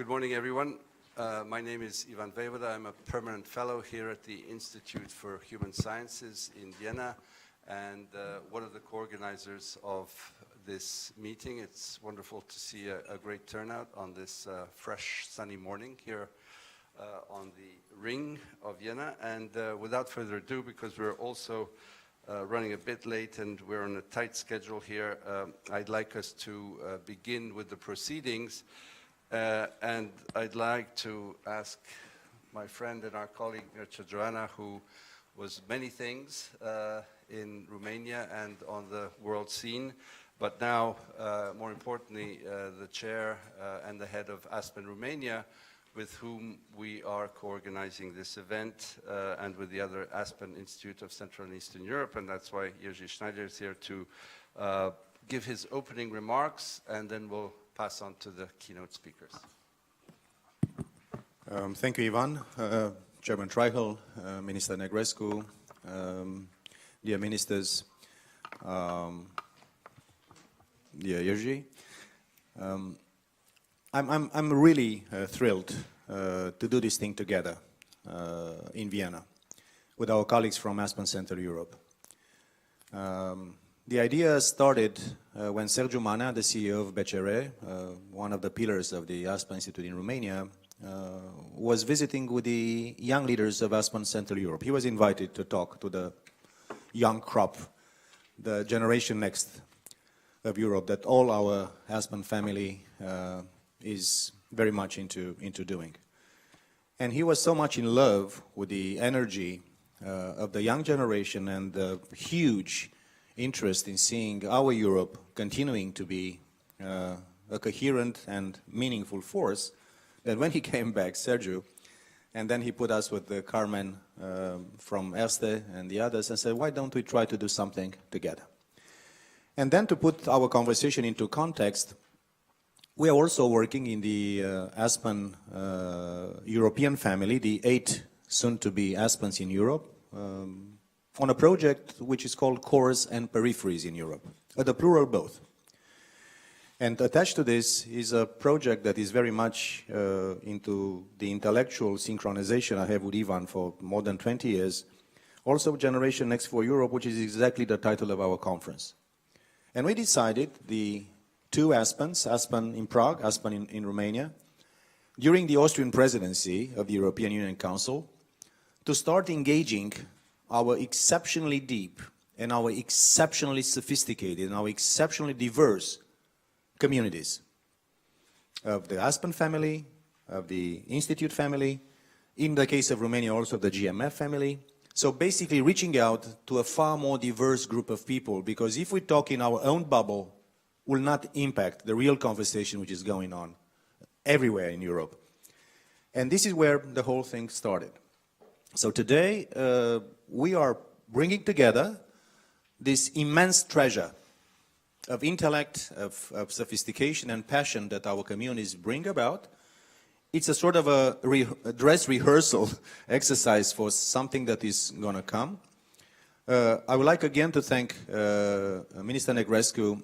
Good morning, everyone. My name is Ivan Vejvoda. I'm a permanent fellow here at the Institute for Human Sciences in Vienna and one of the co-organizers of this meeting. It's wonderful to see a great turnout on this fresh, sunny morning here on the Ring of Vienna. And without further ado, because we're also running a bit late and we're on a tight schedule here, I'd like us to begin with the proceedings. And I'd like to ask my friend and our colleague Mircea Joana, who was many things in Romania and on the world scene, but now, more importantly, the chair and the head of Aspen Romania, with whom we are co-organizing this event, and with the other Aspen Institute of Central and Eastern Europe, and that's why Jerzy Schneider is here to give his opening remarks, and then we'll pass on to the keynote speakers. Thank you, Ivan. Chairman Treichel, Minister Negrescu, dear ministers, dear Jerzy. I'm really thrilled to do this thing together in Vienna with our colleagues from Aspen Central Europe. The idea started when Sergiu Manea, the CEO of BCR, one of the pillars of the Aspen Institute in Romania, was visiting with the young leaders of Aspen Central Europe. He was invited to talk to the young crop, the generation next of Europe that all our Aspen family is very much into doing. And he was so much in love with the energy of the young generation and the huge interest in seeing our Europe continuing to be a coherent and meaningful force, that when he came back, Sergiu, and then he put us with the Carmen from Erste and the others and said, why don't we try to do something together? And then to put our conversation into context, we are also working in the Aspen European family, the 8 soon-to-be Aspens in Europe, on a project which is called Cores and Peripheries in Europe, the plural both. And attached to this is a project that is very much into the intellectual synchronization I have with Ivan for more than 20 years, also Generation Next for Europe, which is exactly the title of our conference. And we decided, the 2 Aspens, Aspen in Prague, Aspen in Romania, during the Austrian presidency of the European Union Council, to start engaging our exceptionally deep and our exceptionally sophisticated and our exceptionally diverse communities of the Aspen family, of the Institute family, in the case of Romania also the GMF family. So basically reaching out to a far more diverse group of people, because if we talk in our own bubble, will not impact the real conversation which is going on everywhere in Europe. And this is where the whole thing started. So today we are bringing together this immense treasure of intellect, of sophistication and passion that our communities bring about. It's a sort of a dress rehearsal exercise for something that is going to come. I would like again to thank Minister Negrescu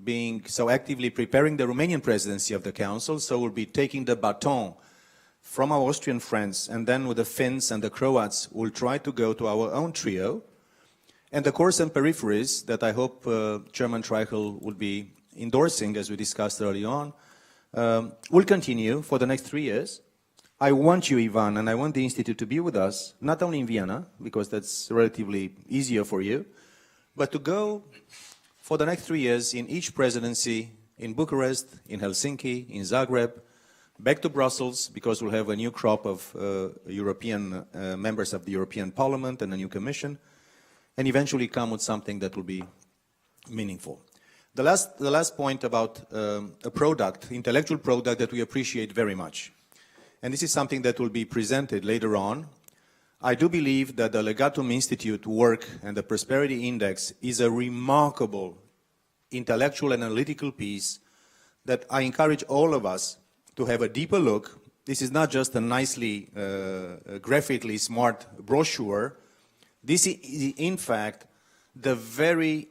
being so actively preparing the Romanian presidency of the Council, so we'll be taking the baton from our Austrian friends, and then with the Finns and the Croats, we'll try to go to our own trio. And the Cores and Peripheries that I hope Chairman Treichel will be endorsing, as we discussed early on, will continue for the next 3 years. I want you, Ivan, and I want the Institute to be with us, not only in Vienna, because that's relatively easier for you, but to go for the next 3 years in each presidency, in Bucharest, in Helsinki, in Zagreb, back to Brussels, because we'll have a new crop of European members of the European Parliament and a new Commission, and eventually come with something that will be meaningful. The last point about a product, intellectual product that we appreciate very much. And this is something that will be presented later on. I do believe that the Legatum Institute work and the Prosperity Index is a remarkable intellectual and analytical piece that I encourage all of us to have a deeper look. This is not just a nicely, graphically smart brochure. This is, in fact, the very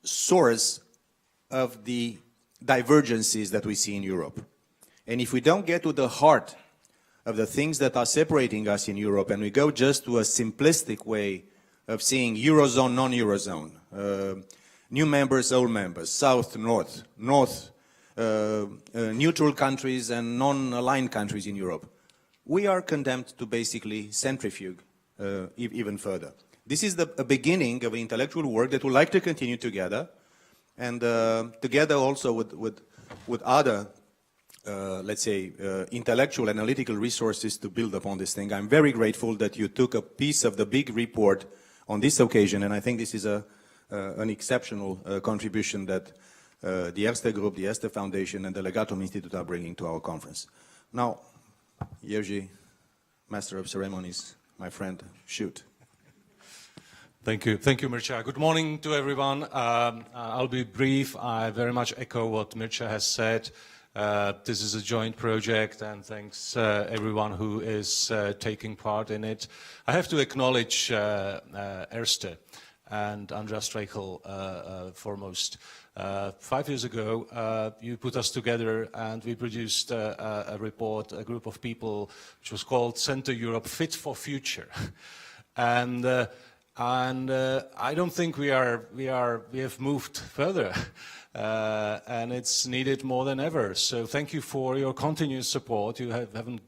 source of the divergences that we see in Europe. And if we don't get to the heart of the things that are separating us in Europe, and we go just to a simplistic way of seeing Eurozone, non-Eurozone, new members, old members, South, North, neutral countries and non-aligned countries in Europe, we are condemned to basically centrifuge even further. This is a beginning of intellectual work that we'd like to continue together, and together also with other, let's say, intellectual, analytical resources to build upon this thing. I'm very grateful that you took a piece of the big report on this occasion, and I think this is an exceptional contribution that the Erste Group, the Erste Foundation, and the Legatum Institute are bringing to our conference. Now, Jerzy, Master of Ceremonies, my friend, shoot. Thank you, Mircea. Good morning to everyone. I'll be brief. I very much echo what Mircea has said. This is a joint project, and thanks everyone who is taking part in it. I have to acknowledge Erste and Andreas Streichel foremost. 5 years ago, you put us together and we produced a report, a group of people, which was called Center Europe Fit for Future. And I don't think we have moved further, and it's needed more than ever. So thank you for your continuous support. You haven't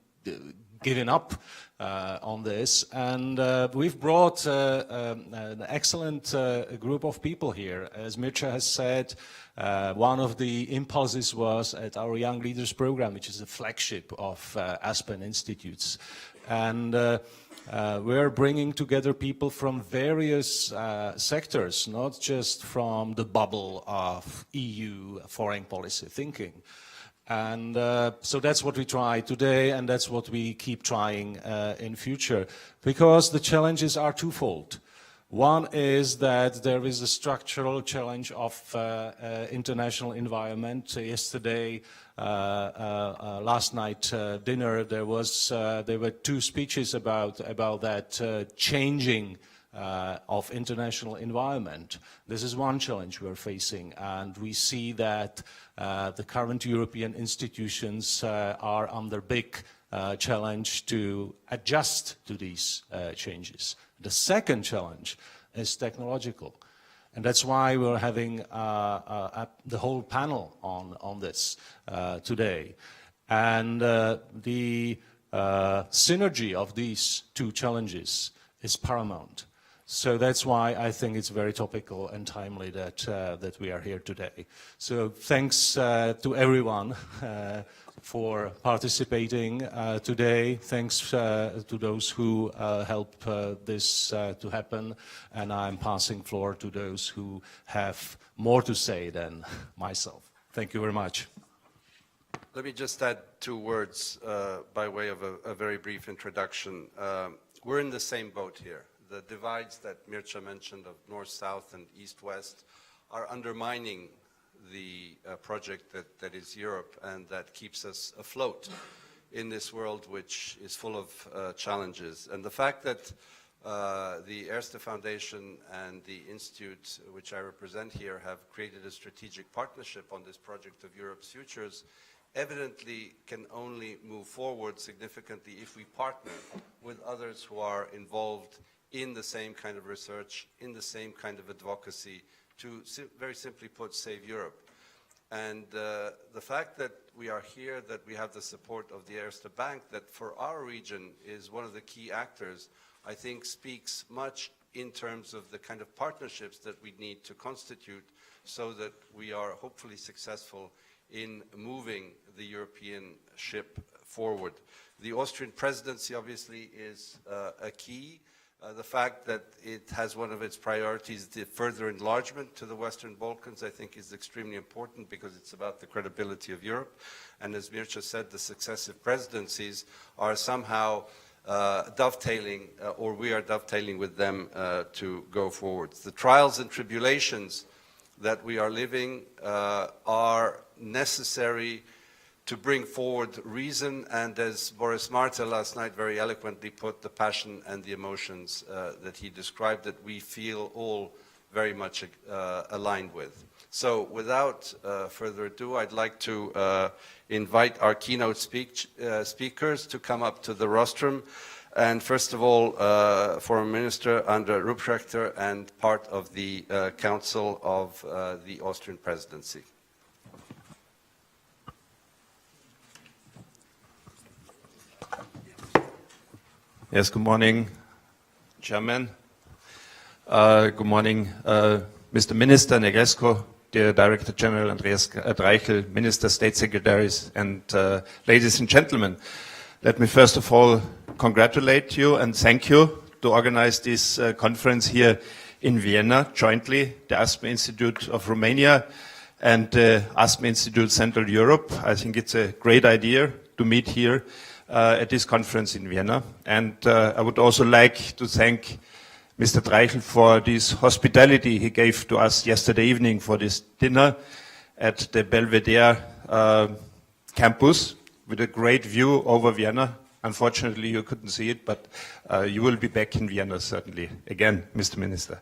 given up on this, and we've brought an excellent group of people here. As Mircea has said, one of the impulses was at our Young Leaders Program, which is a flagship of Aspen Institutes. And we're bringing together people from various sectors, not just from the bubble of EU foreign policy thinking. And so that's what we try today, and that's what we keep trying in future, because the challenges are twofold. One is that there is a structural challenge of international environment. Yesterday, last night dinner, there were two speeches about that changing of international environment. This is one challenge we're facing, and we see that the current European institutions are under big challenge to adjust to these changes. The second challenge is technological, and that's why we're having the whole panel on this today. And the synergy of these two challenges is paramount. So that's why I think it's very topical and timely that we are here today. So thanks to everyone for participating today. Thanks to those who helped this to happen. And I'm passing floor to those who have more to say than myself. Thank you very much. Let me just add 2 words by way of a very brief introduction. We're in the same boat here. The divides that Mircea mentioned of north-south and east-west are undermining the project that is Europe, and that keeps us afloat in this world which is full of challenges. And the fact that the Erste Foundation and the Institute, which I represent here, have created a strategic partnership on this project of Europe's futures evidently can only move forward significantly if we partner with others who are involved in the same kind of research, in the same kind of advocacy, to very simply put, save Europe. And the fact that we are here, that we have the support of the Erste Bank, that for our region is one of the key actors, I think speaks much in terms of the kind of partnerships that we need to constitute so that we are hopefully successful in moving the European ship forward. The Austrian presidency obviously is a key. The fact that it has one of its priorities, the further enlargement to the Western Balkans, I think is extremely important because it's about the credibility of Europe. And as Mircea said, the successive presidencies are somehow dovetailing, or we are dovetailing with them to go forward. The trials and tribulations that we are living are necessary to bring forward reason, and as Boris Marta last night very eloquently put, the passion and the emotions that he described, that we feel all very much aligned with. So without further ado, I'd like to invite our keynote speakers to come up to the rostrum. And first of all, Foreign Minister André Ruprechter and part of the Council of the Austrian Presidency. Yes, good morning, Chairman. Good morning, Mr. Minister Negresco, dear Director General Andreas Dreichel, Minister, State Secretaries, and ladies and gentlemen. Let me first of all congratulate you and thank you to organize this conference here in Vienna, jointly, the Asthma Institute of Romania and the Asthma Institute Central Europe. I think it's a great idea to meet here at this conference in Vienna. And I would also like to thank Mr. Dreichel for this hospitality he gave to us yesterday evening for this dinner at the Belvedere campus with a great view over Vienna. Unfortunately, you couldn't see it, but you will be back in Vienna certainly again, Mr. Minister.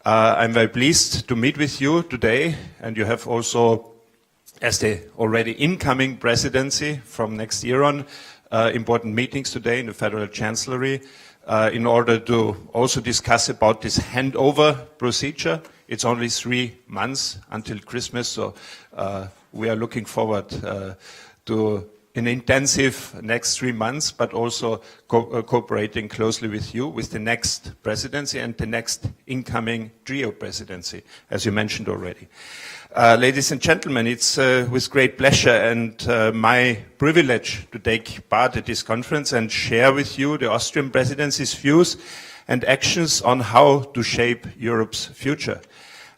I'm very pleased to meet with you today, and you have also, as the already incoming presidency from next year on, important meetings today in the Federal Chancellery in order to also discuss about this handover procedure. It's only 3 months until Christmas, so we are looking forward to an intensive next 3 months, but also cooperating closely with you, with the next presidency and the next incoming trio presidency, as you mentioned already. Ladies and gentlemen, it's with great pleasure and my privilege to take part at this conference and share with you the Austrian presidency's views and actions on how to shape Europe's future.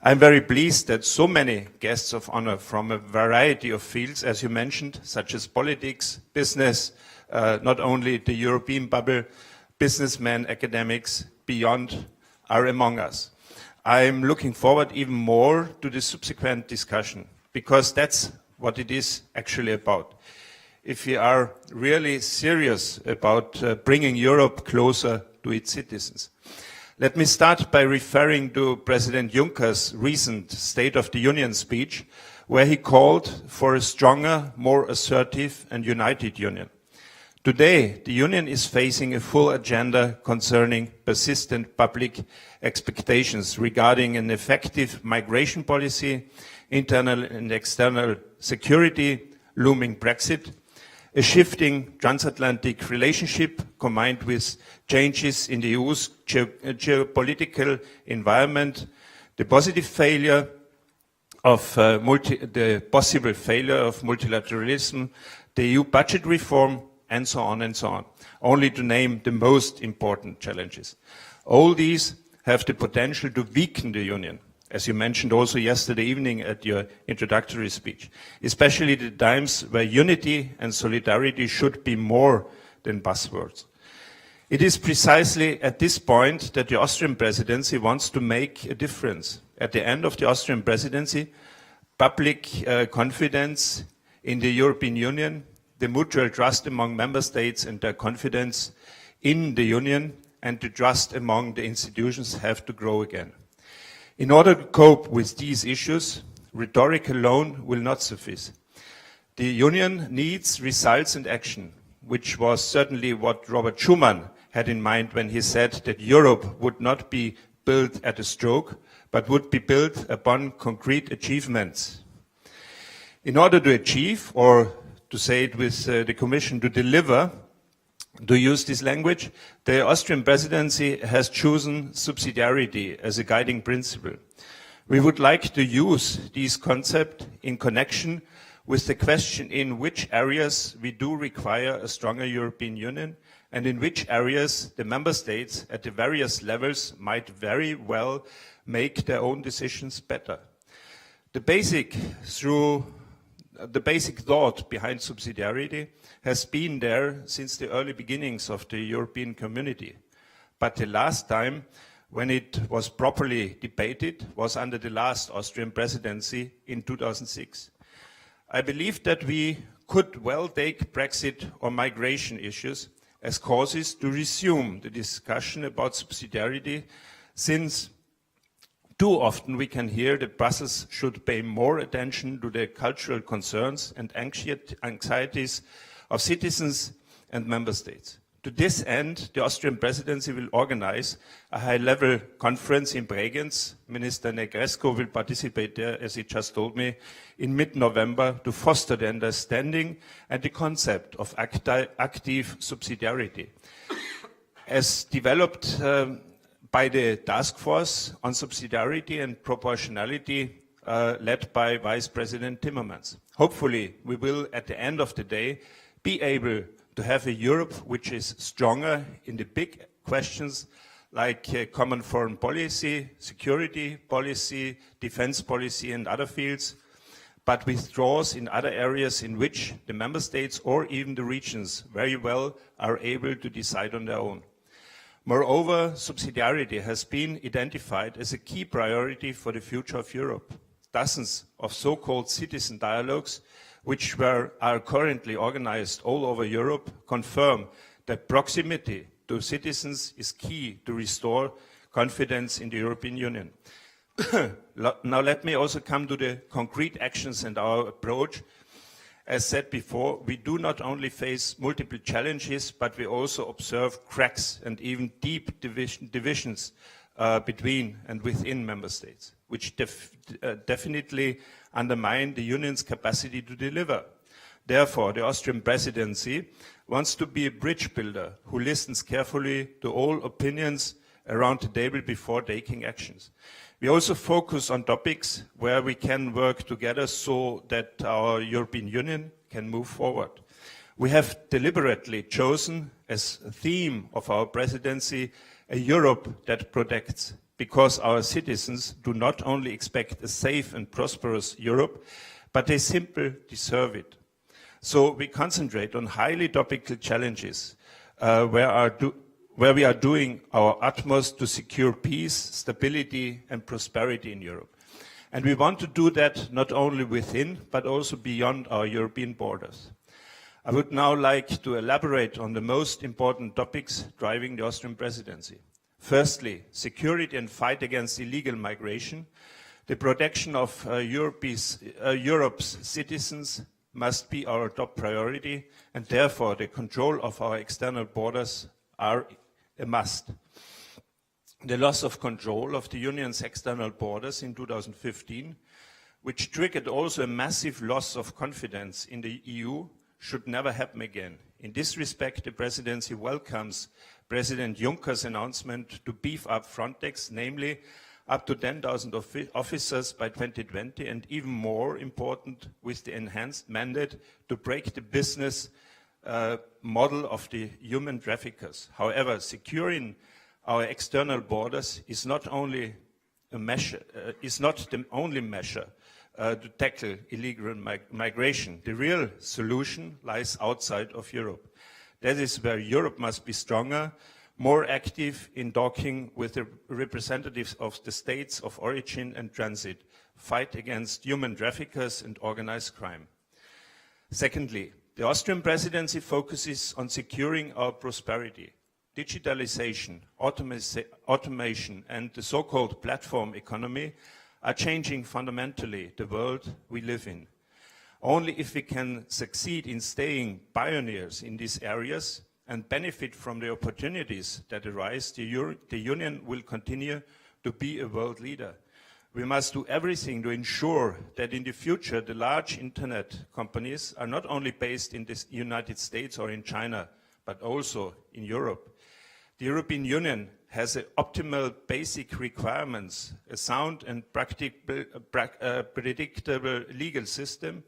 I'm very pleased that so many guests of honor from a variety of fields, as you mentioned, such as politics, business, not only the European bubble, businessmen, academics, beyond, are among us. I'm looking forward even more to the subsequent discussion, because that's what it is actually about. If we are really serious about bringing Europe closer to its citizens. Let me start by referring to President Juncker's recent State of the Union speech, where he called for a stronger, more assertive and united Union. Today, the Union is facing a full agenda concerning persistent public expectations regarding an effective migration policy, internal and external security, looming Brexit, a shifting transatlantic relationship combined with changes in the EU's geopolitical environment, the possible failure of multilateralism, the EU budget reform, and so on, only to name the most important challenges. All these have the potential to weaken the Union, as you mentioned also yesterday evening at your introductory speech, especially the times where unity and solidarity should be more than buzzwords. It is precisely at this point that the Austrian presidency wants to make a difference. At the end of the Austrian presidency, public confidence in the European Union, the mutual trust among member states and their confidence in the Union and the trust among the institutions have to grow again. In order to cope with these issues, rhetoric alone will not suffice. The Union needs results and action, which was certainly what Robert Schuman had in mind when he said that Europe would not be built at a stroke, but would be built upon concrete achievements. In order to achieve, or to say it with the Commission, to deliver, to use this language, the Austrian presidency has chosen subsidiarity as a guiding principle. We would like to use this concept in connection with the question in which areas we do require a stronger European Union and in which areas the member states at the various levels might very well make their own decisions better. The basic thought behind subsidiarity has been there since the early beginnings of the European community. But the last time when it was properly debated was under the last Austrian presidency in 2006. I believe that we could well take Brexit or migration issues as causes to resume the discussion about subsidiarity, since Too often we can hear that Brussels should pay more attention to the cultural concerns and anxieties of citizens and member states. To this end, the Austrian presidency will organize a high-level conference in Bregenz. Minister Negresco will participate there, as he just told me, in mid-November to foster the understanding and the concept of active subsidiarity. As developed by the task force on subsidiarity and proportionality led by Vice President Timmermans. Hopefully, we will, at the end of the day, be able to have a Europe which is stronger in the big questions like common foreign policy, security policy, defense policy and other fields, but withdraws in other areas in which the member states or even the regions very well are able to decide on their own. Moreover, subsidiarity has been identified as a key priority for the future of Europe. Dozens of so-called citizen dialogues which are currently organized all over Europe, confirm that proximity to citizens is key to restore confidence in the European Union. Now let me also come to the concrete actions and our approach. As said before, we do not only face multiple challenges, but we also observe cracks and even deep divisions between and within member states, which definitely undermine the Union's capacity to deliver. Therefore, the Austrian presidency wants to be a bridge builder who listens carefully to all opinions around the table before taking actions. We also focus on topics where we can work together so that our European Union can move forward. We have deliberately chosen as a theme of our presidency a Europe that protects, because our citizens do not only expect a safe and prosperous Europe, but they simply deserve it. So we concentrate on highly topical challenges where we are doing our utmost to secure peace, stability and prosperity in Europe. And we want to do that not only within, but also beyond our European borders. I would now like to elaborate on the most important topics driving the Austrian presidency. Firstly, security and fight against illegal migration. The protection of Europe's citizens must be our top priority, and therefore the control of our external borders are a must. The loss of control of the Union's external borders in 2015, which triggered also a massive loss of confidence in the EU, should never happen again. In this respect, the presidency welcomes President Juncker's announcement to beef up Frontex, namely up to 10,000 officers by 2020, and even more important, with the enhanced mandate to break the business model of the human traffickers. However, securing our external borders is not the only measure to tackle illegal migration. The real solution lies outside of Europe. That is where Europe must be stronger, more active in talking with the representatives of the states of origin and transit, fight against human traffickers and organized crime. Secondly, the Austrian presidency focuses on securing our prosperity. Digitalization, automation, and the so-called platform economy are changing fundamentally the world we live in. Only if we can succeed in staying pioneers in these areas and benefit from the opportunities that arise, the Union will continue to be a world leader. We must do everything to ensure that in the future the large internet companies are not only based in the United States or in China, but also in Europe. The European Union has optimal basic requirements, a sound and predictable legal system,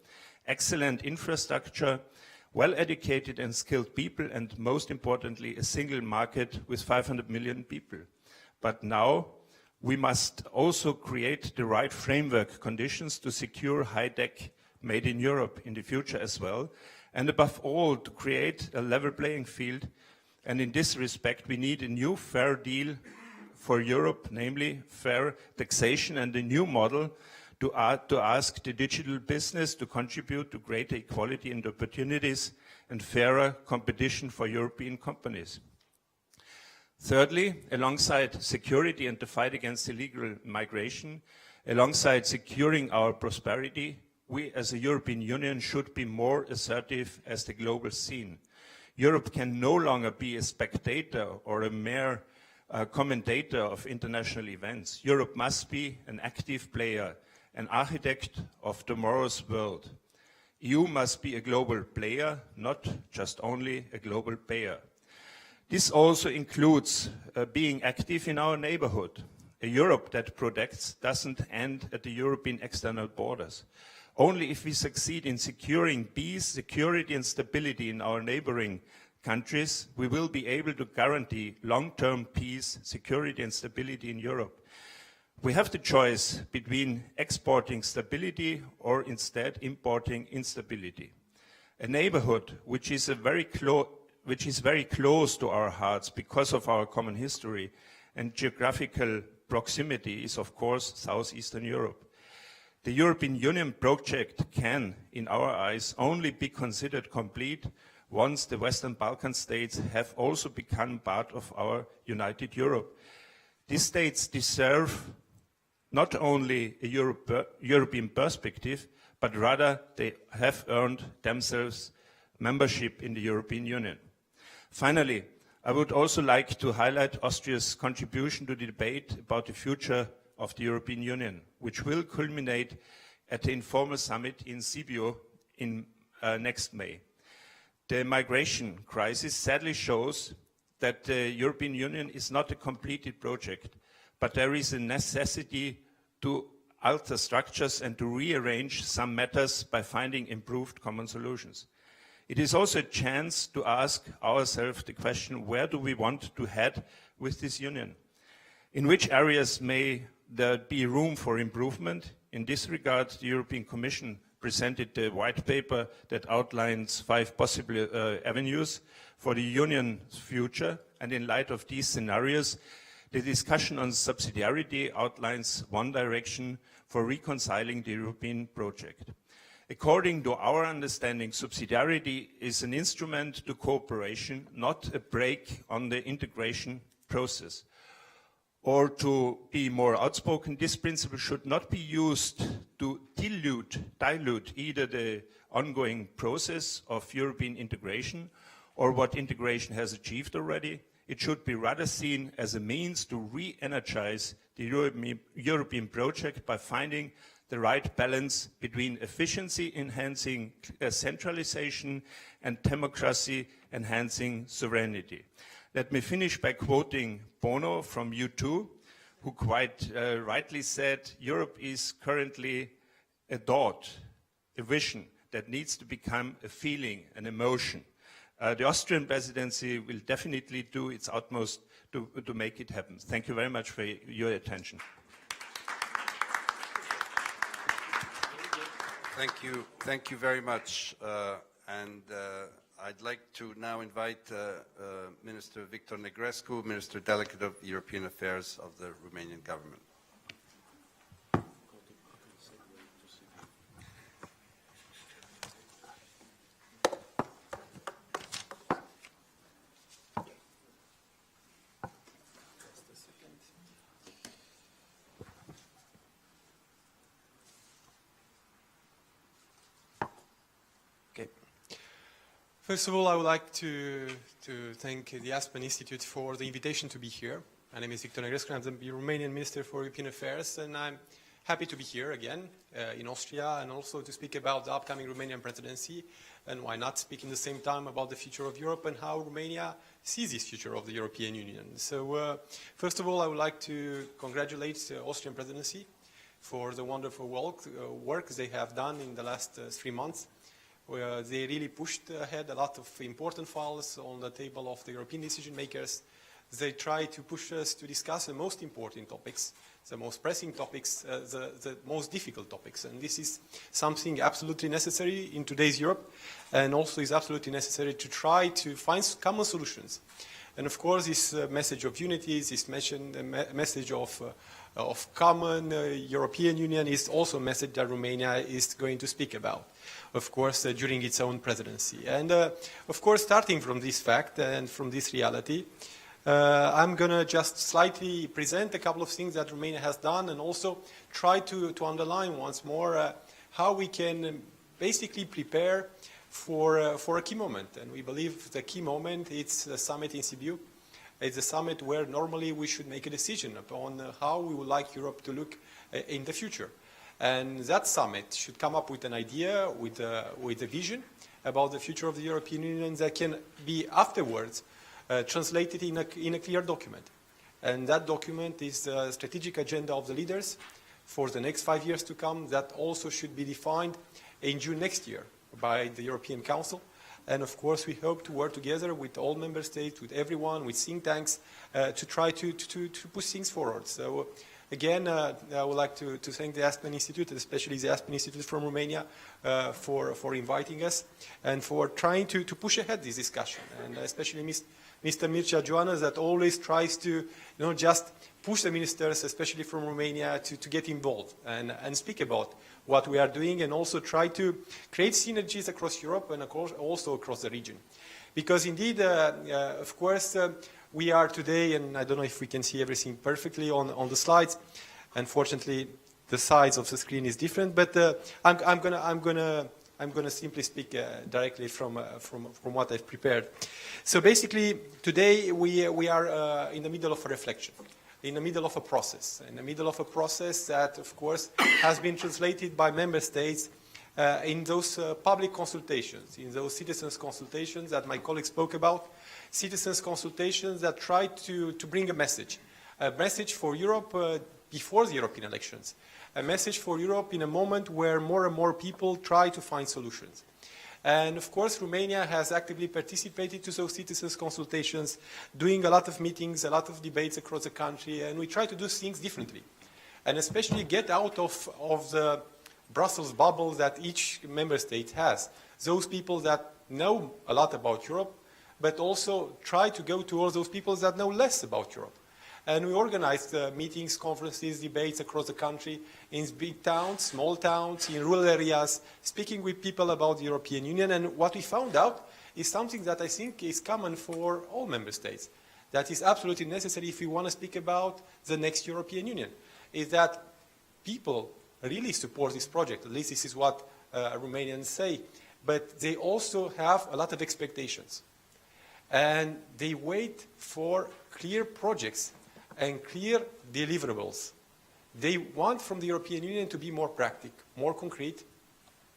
excellent infrastructure, well-educated and skilled people, and most importantly, a single market with 500 million people. But now we must also create the right framework conditions to secure high-tech made in Europe in the future as well, and above all, to create a level playing field. And in this respect, we need a new fair deal for Europe, namely fair taxation and a new model to ask the digital business to contribute to greater equality and opportunities and fairer competition for European companies. Thirdly, alongside security and the fight against illegal migration, alongside securing our prosperity, we as a European Union should be more assertive as the global scene. Europe can no longer be a spectator or a mere commentator of international events. Europe must be an active player, an architect of tomorrow's world. EU must be a global player, not just only a global payer. This also includes being active in our neighborhood. A Europe that protects doesn't end at the European external borders. Only if we succeed in securing peace, security and stability in our neighboring countries, we will be able to guarantee long-term peace, security and stability in Europe. We have the choice between exporting stability or instead importing instability. A neighborhood which is very close to our hearts because of our common history and geographical proximity is, of course, Southeastern Europe. The European Union project can, in our eyes, only be considered complete once the Western Balkan states have also become part of our united Europe. These states deserve not only a European perspective, but rather they have earned themselves membership in the European Union. Finally, I would also like to highlight Austria's contribution to the debate about the future of the European Union, which will culminate at the informal summit in Sibiu in next May. The migration crisis sadly shows that the European Union is not a completed project, but there is a necessity to alter structures and to rearrange some matters by finding improved common solutions. It is also a chance to ask ourselves the question, where do we want to head with this union? In which areas may there be room for improvement? In this regard, the European Commission presented the white paper that outlines 5 possible avenues for the Union's future. And in light of these scenarios, the discussion on subsidiarity outlines one direction for reconciling the European project. According to our understanding, subsidiarity is an instrument to cooperation, not a brake on the integration process. Or to be more outspoken, this principle should not be used to dilute either the ongoing process of European integration or what integration has achieved already. It should be rather seen as a means to re-energize the European project by finding the right balance between efficiency-enhancing centralization and democracy-enhancing sovereignty. Let me finish by quoting Bono from U2, who quite rightly said, Europe is currently a thought, a vision that needs to become a feeling, an emotion. The Austrian presidency will definitely do its utmost to make it happen. Thank you very much for your attention. Thank you very much. I'd like to now invite Minister Victor Negrescu, Minister Delegate of European Affairs of the Romanian government. First of all, I would like to thank the Aspen Institute for the invitation to be here. My name is Victor Negrescu, I'm the Romanian Minister for European Affairs, and I'm happy to be here again in Austria and also to speak about the upcoming Romanian presidency, and why not speak in the same time about the future of Europe and how Romania sees this future of the European Union. So first of all, I would like to congratulate the Austrian presidency for the wonderful work they have done in the last 3 months, where they really pushed ahead a lot of important files on the table of the European decision makers. They try to push us to discuss the most important topics, the most pressing topics, the most difficult topics. And this is something absolutely necessary in today's Europe, and also is absolutely necessary to try to find common solutions. And of course, this message of unity, this message of common European Union is also a message that Romania is going to speak about, of course, during its own presidency. And of course, starting from this fact and from this reality, I'm going to just slightly present a couple of things that Romania has done and also try to underline once more how we can basically prepare for a key moment. And we believe the key moment is the summit in Sibiu. It's a summit where normally we should make a decision upon how we would like Europe to look in the future. And that summit should come up with an idea, with a vision about the future of the European Union that can be afterwards translated in a clear document. And that document is the strategic agenda of the leaders for the next 5 years to come that also should be defined in June next year by the European Council. And of course, we hope to work together with all member states, with everyone, with think tanks, to try to push things forward. So again, I would like to thank the Aspen Institute, especially the Aspen Institute from Romania, for inviting us and for trying to push ahead this discussion. And especially Mr. Mircea Joană, that always tries to just push the ministers, especially from Romania, to get involved and speak about what we are doing and also try to create synergies across Europe and also across the region. Because indeed, of course, we are today, and I don't know if we can see everything perfectly on the slides. Unfortunately, the size of the screen is different, but I'm gonna simply speak directly from what I've prepared. So basically, today we are in the middle of a reflection, in the middle of a process, that, of course, has been translated by member states in those public consultations, in those citizens' consultations that my colleague spoke about, citizens' consultations that try to bring a message for Europe before the European elections, a message for Europe in a moment where more and more people try to find solutions. And of course, Romania has actively participated to those citizens' consultations, doing a lot of meetings, a lot of debates across the country, and we try to do things differently. And especially get out of the Brussels bubble that each member state has. Those people that know a lot about Europe, but also try to go to all those people that know less about Europe. And we organized meetings, conferences, debates across the country in big towns, small towns, in rural areas, speaking with people about the European Union. And what we found out is something that I think is common for all member states, that is absolutely necessary if we want to speak about the next European Union, is that people really support this project. At least this is what Romanians say. But they also have a lot of expectations. And they wait for clear projects and clear deliverables. They want from the European Union to be more practical, more concrete,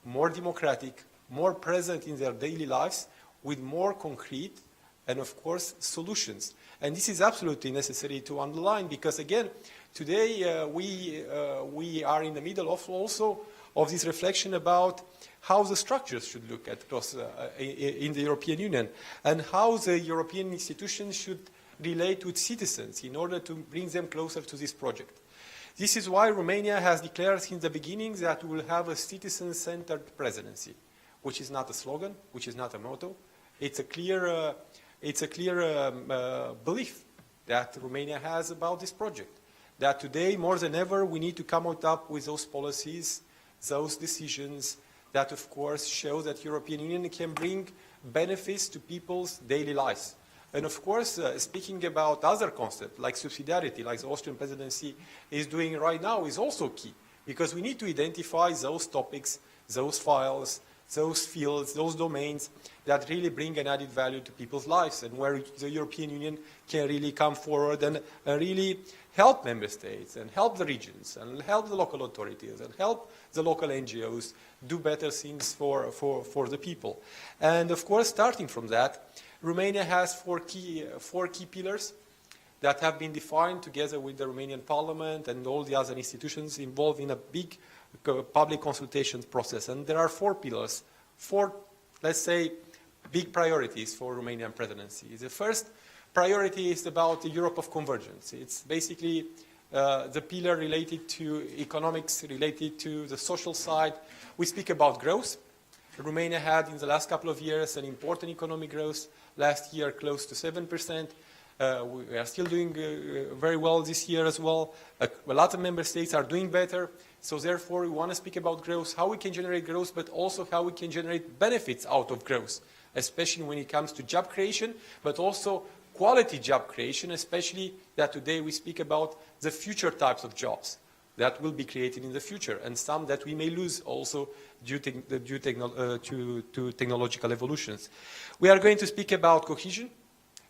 more democratic, more present in their daily lives, with more concrete and, of course, solutions. And this is absolutely necessary to underline because, again, today we are in the middle of also of this reflection about how the structures should look at in the European Union and how the European institutions should relate with citizens in order to bring them closer to this project. This is why Romania has declared since the beginning that we will have a citizen-centered presidency, which is not a slogan, which is not a motto. It's a clear belief that Romania has about this project, that today, more than ever, we need to come up with those policies, those decisions that, of course, show that European Union can bring benefits to people's daily lives. And of course, speaking about other concepts like subsidiarity, like the Austrian presidency is doing right now, is also key. Because we need to identify those topics, those files, those fields, those domains that really bring an added value to people's lives and where the European Union can really come forward and really help member states and help the regions and help the local authorities and help the local NGOs do better things for the people. And of course, starting from that, Romania has four key pillars that have been defined together with the Romanian parliament and all the other institutions involved in a big public consultation process. And there are 4 pillars, 4, let's say, big priorities for Romanian presidency. The first priority is about the Europe of convergence. It's basically the pillar related to economics, related to the social side. We speak about growth. Romania had, in the last couple of years, an important economic growth. Last year, close to 7%. We are still doing very well this year as well. A lot of member states are doing better. So therefore, we want to speak about growth, how we can generate growth, but also how we can generate benefits out of growth, especially when it comes to job creation, but also quality job creation, especially that today we speak about the future types of jobs that will be created in the future, and some that we may lose also due to technological evolutions. We are going to speak about cohesion,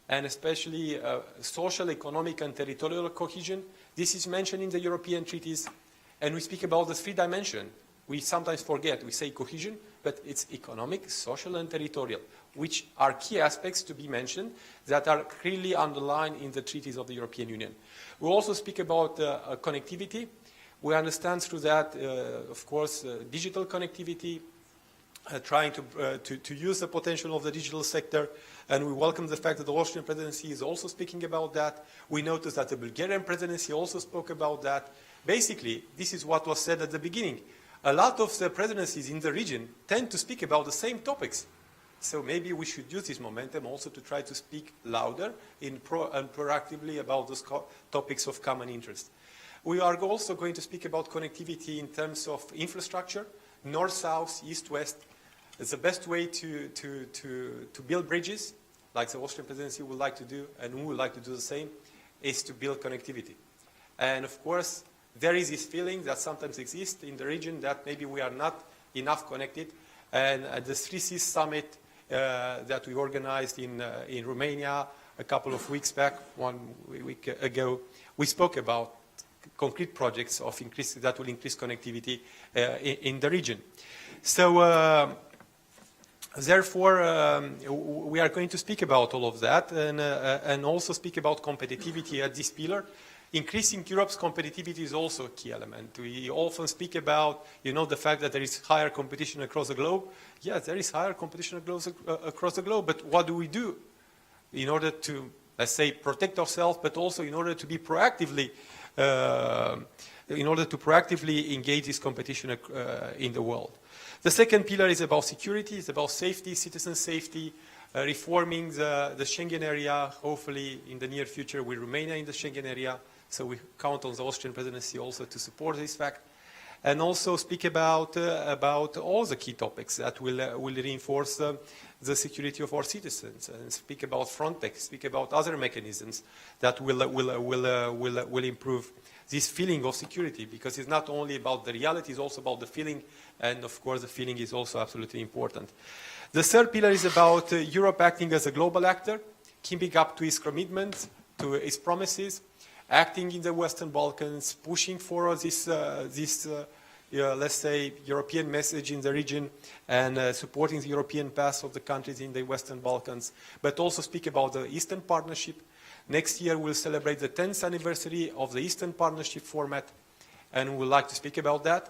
and especially social, economic, and territorial cohesion. This is mentioned in the European treaties, and we speak about the three dimensions. We sometimes forget, we say cohesion, but it's economic, social, and territorial, which are key aspects to be mentioned that are clearly underlined in the treaties of the European Union. We also speak about connectivity. We understand through that, of course, digital connectivity, trying to use the potential of the digital sector, and we welcome the fact that the Austrian presidency is also speaking about that. We noticed that the Bulgarian presidency also spoke about that. Basically, this is what was said at the beginning. A lot of the presidencies in the region tend to speak about the same topics. So maybe we should use this momentum also to try to speak louder and proactively about those topics of common interest. We are also going to speak about connectivity in terms of infrastructure, north-south, east-west. It's the best way to build bridges, like the Austrian presidency would like to do, and we would like to do the same, is to build connectivity. And of course, there is this feeling that sometimes exists in the region that maybe we are not enough connected. And at the 3Cs Summit that we organized in Romania a couple of weeks back, 1 week ago, we spoke about concrete projects of that will increase connectivity in the region. So therefore, we are going to speak about all of that and also speak about competitivity at this pillar. Increasing Europe's competitivity is also a key element. We often speak about, the fact that there is higher competition across the globe. Yes, there is higher competition across the globe, but what do we do in order to, let's say, protect ourselves, but also in order to be proactively engage this competition in the world. The second pillar is about security, it's about safety, citizen safety, reforming the Schengen area, hopefully in the near future with Romania in the Schengen area. So we count on the Austrian presidency also to support this fact. And also speak about all the key topics that will reinforce the security of our citizens, and speak about Frontex, speak about other mechanisms that will improve this feeling of security, because it's not only about the reality, it's also about the feeling, and of course the feeling is also absolutely important. The third pillar is about Europe acting as a global actor, keeping up to its commitments, to its promises, acting in the Western Balkans, pushing for this let's say, European message in the region, and supporting the European path of the countries in the Western Balkans, but also speak about the Eastern Partnership. Next year we'll celebrate the 10th anniversary of the Eastern Partnership format, and we would like to speak about that,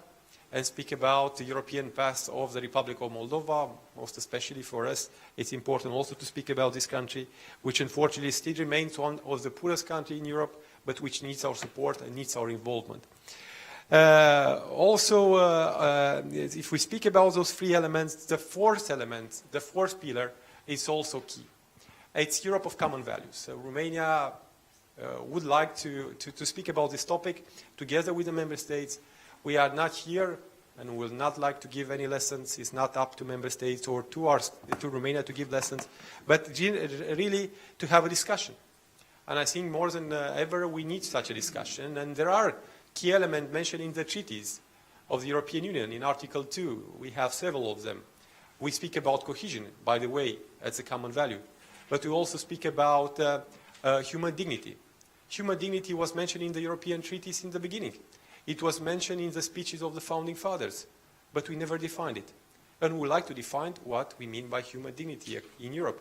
and speak about the European path of the Republic of Moldova. Most especially for us, it's important also to speak about this country, which unfortunately still remains one of the poorest countries in Europe, but which needs our support and needs our involvement. If we speak about those three elements, the fourth element, the fourth pillar, is also key. It's Europe of common values. So Romania would like to speak about this topic together with the member states. We are not here and will not like to give any lessons. It's not up to member states or to Romania to give lessons, but really to have a discussion. And I think more than ever we need such a discussion. And there are key elements mentioned in the treaties of the European Union. In Article 2, we have several of them. We speak about cohesion, by the way, as a common value. But we also speak about human dignity. Human dignity was mentioned in the European treaties in the beginning. It was mentioned in the speeches of the founding fathers, but we never defined it. And we would like to define what we mean by human dignity in Europe.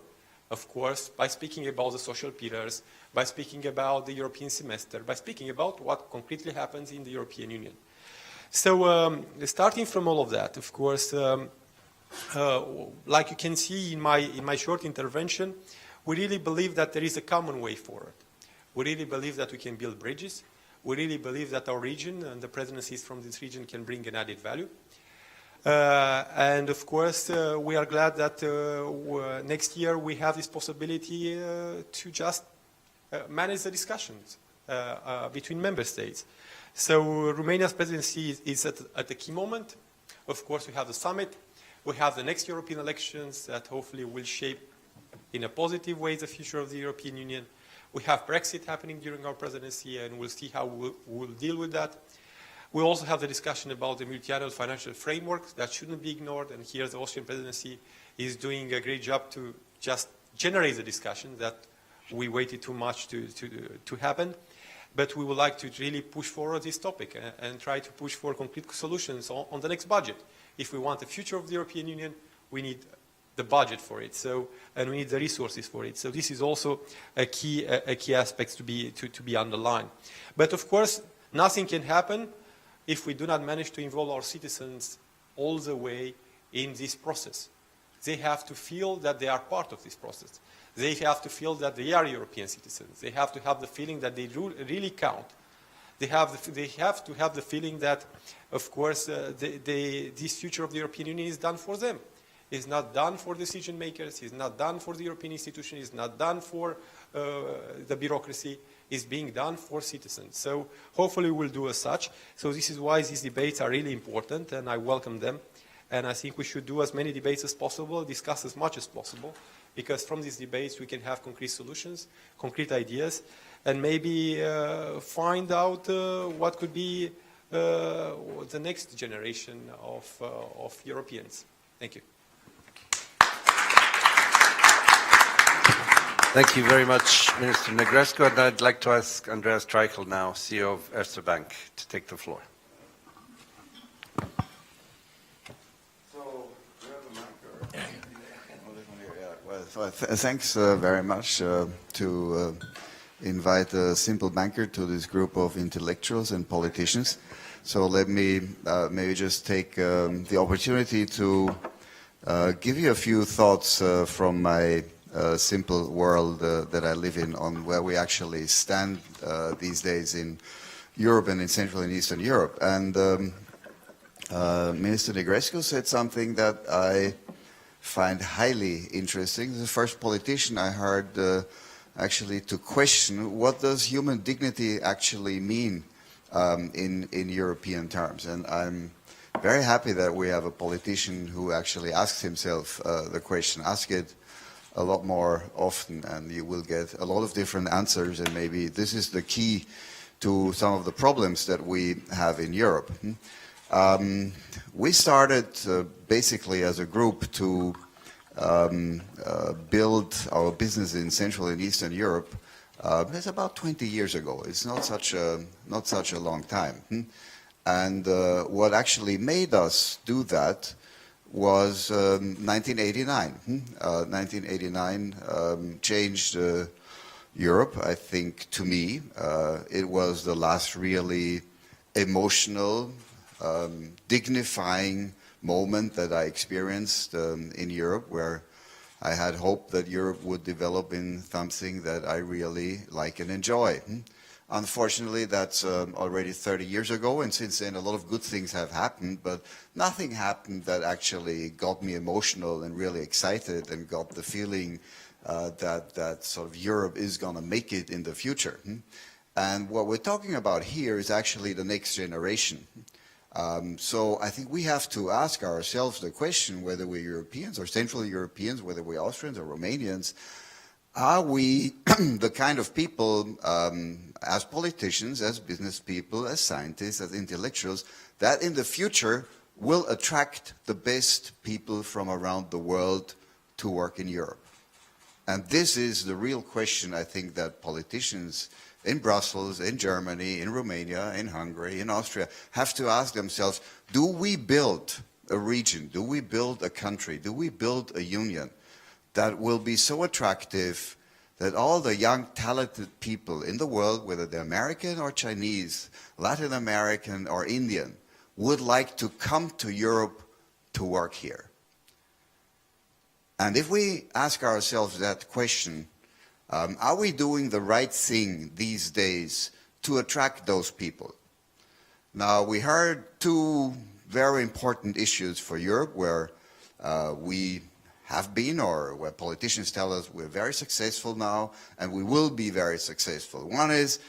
Of course, by speaking about the social pillars, by speaking about the European semester, by speaking about what concretely happens in the European Union. So starting from all of that, of course, like you can see in my short intervention, we really believe that there is a common way forward. We really believe that we can build bridges. We really believe that our region and the presidencies from this region can bring an added value. And of course, we are glad that next year we have this possibility to just manage the discussions between member states. So Romania's presidency is at a key moment. Of course, we have the summit. We have the next European elections that hopefully will shape in a positive way the future of the European Union. We have Brexit happening during our presidency, and we'll see how we'll deal with that. We also have the discussion about the multi-annual financial framework. That shouldn't be ignored, and here the Austrian presidency is doing a great job to just generate the discussion that we waited too much to happen. But we would like to really push forward this topic and try to push for concrete solutions on the next budget. If we want the future of the European Union, we need the budget for it, and we need the resources for it. So this is also a key aspect to be underlined. But of course, nothing can happen if we do not manage to involve our citizens all the way in this process. They have to feel that they are part of this process. They have to feel that they are European citizens. They have to have the feeling that they really count. They have to have the feeling that, of course, this future of the European Union is done for them. It's not done for decision makers. It's not done for the European institution. It's not done for the bureaucracy. Is being done for citizens. So hopefully we'll do as such. So this is why these debates are really important, and I welcome them. And I think we should do as many debates as possible, discuss as much as possible, because from these debates we can have concrete solutions, concrete ideas, and maybe find out what could be the next generation of Europeans. Thank you. Thank you very much, Minister Negrescu. And I'd like to ask Andreas Streichel now, CEO of Erste Bank, to take the floor. Thanks very much to invite a simple banker to this group of intellectuals and politicians. So let me maybe just take the opportunity to give you a few thoughts from my simple world that I live in, on where we actually stand these days in Europe and in Central and Eastern Europe. And Minister Negrescu said something that I find highly interesting. He's the first politician I heard actually to question what does human dignity actually mean in European terms. And I'm very happy that we have a politician who actually asks himself the question. Ask it a lot more often, and you will get a lot of different answers, and maybe this is the key to some of the problems that we have in Europe. We started basically as a group to build our business in Central and Eastern Europe. It's about 20 years ago. It's not such a long time. And what actually made us do that was 1989. 1989 changed Europe, I think, to me. It was the last really emotional, dignifying moment that I experienced in Europe, where I had hoped that Europe would develop in something that I really like and enjoy. Unfortunately, that's already 30 years ago, and since then a lot of good things have happened, but nothing happened that actually got me emotional and really excited and got the feeling that sort of Europe is going to make it in the future. And what we're talking about here is actually the next generation. So I think we have to ask ourselves the question, whether we're Europeans or Central Europeans, whether we're Austrians or Romanians, are we the kind of people, as politicians, as business people, as scientists, as intellectuals, that in the future will attract the best people from around the world to work in Europe? And this is the real question, I think, that politicians in Brussels, in Germany, in Romania, in Hungary, in Austria, have to ask themselves, do we build a region, do we build a country, do we build a union that will be so attractive that all the young, talented people in the world, whether they're American or Chinese, Latin American or Indian, would like to come to Europe to work here? And if we ask ourselves that question, are we doing the right thing these days to attract those people? Now, we heard two very important issues for Europe where we have been, or where politicians tell us we're very successful now and we will be very successful. One is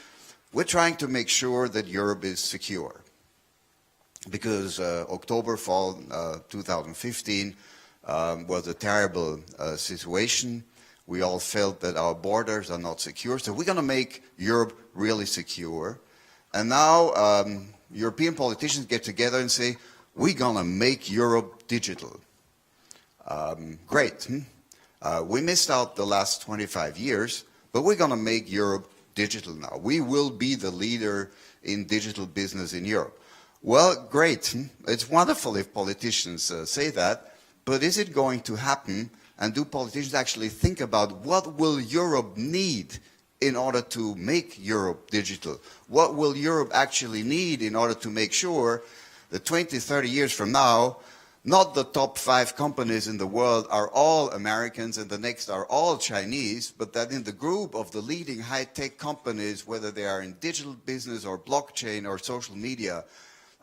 we're trying to make sure that Europe is secure, because October, fall 2015 was a terrible situation We all felt that our borders are not secure, so we're going to make Europe really secure. And now European politicians get together and say, we're going to make Europe digital. Great. We missed out the last 25 years, but we're going to make Europe digital now. We will be the leader in digital business in Europe. Well, great. It's wonderful if politicians say that, but is it going to happen? And do politicians actually think about what will Europe need in order to make Europe digital? What will Europe actually need in order to make sure that 20, 30 years from now, not the top 5 companies in the world are all Americans and the next are all Chinese, but that in the group of the leading high-tech companies, whether they are in digital business or blockchain or social media,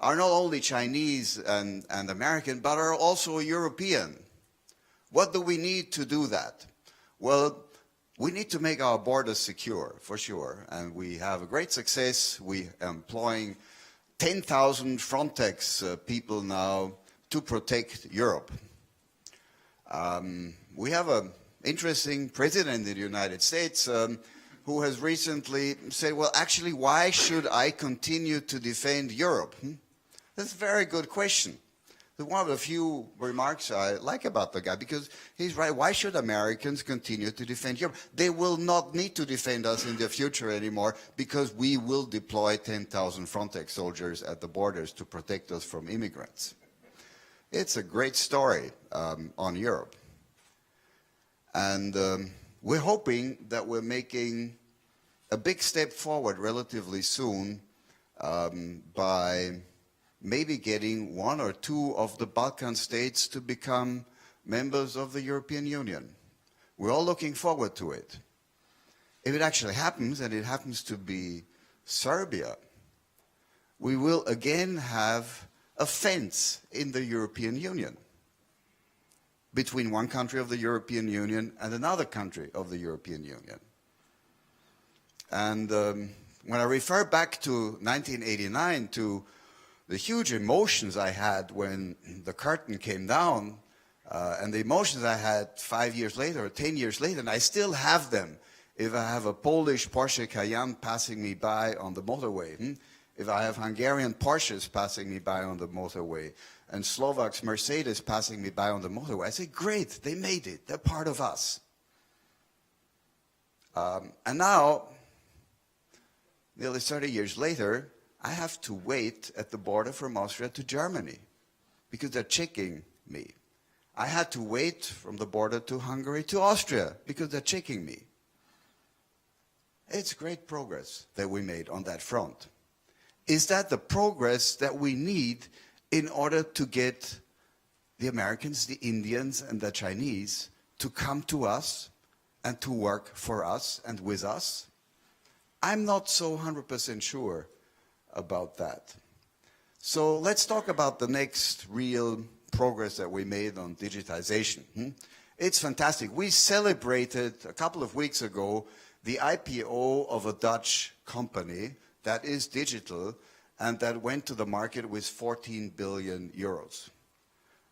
are not only Chinese and American, but are also European. What do we need to do that? Well, we need to make our borders secure, for sure. And we have a great success. We are employing 10,000 Frontex people now to protect Europe. We have an interesting president in the United States who has recently said, well, actually, why should I continue to defend Europe? That's a very good question. One of the few remarks I like about the guy, because he's right. Why should Americans continue to defend Europe? They will not need to defend us in the future anymore because we will deploy 10,000 Frontex soldiers at the borders to protect us from immigrants. It's a great story on Europe. And we're hoping that we're making a big step forward relatively soon by maybe getting 1 or 2 of the Balkan states to become members of the European Union. We're all looking forward to it. If it actually happens, and it happens to be Serbia, we will again have a fence in the European Union between one country of the European Union and another country of the European Union. And when I refer back to 1989, to the huge emotions I had when the curtain came down, and the emotions I had 5 years later or 10 years later, and I still have them. If I have a Polish Porsche Cayenne passing me by on the motorway, if I have Hungarian Porsches passing me by on the motorway, and Slovaks Mercedes passing me by on the motorway, I say, great, they made it. They're part of us. And now, nearly 30 years later, I have to wait at the border from Austria to Germany because they're checking me. I had to wait from the border to Hungary to Austria because they're checking me. It's great progress that we made on that front. Is that the progress that we need in order to get the Americans, the Indians, and the Chinese to come to us and to work for us and with us? I'm not so 100% sure about that. So let's talk about the next real progress that we made on digitization. It's fantastic. We celebrated a couple of weeks ago the IPO of a Dutch company that is digital and that went to the market with 14 billion euros.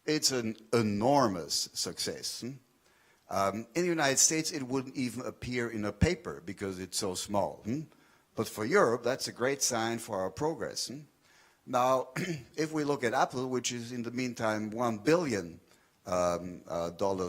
It's an enormous success. In the United States, it wouldn't even appear in a paper because it's so small. But for Europe, that's a great sign for our progress. Now, if we look at Apple, which is in the meantime $1 billion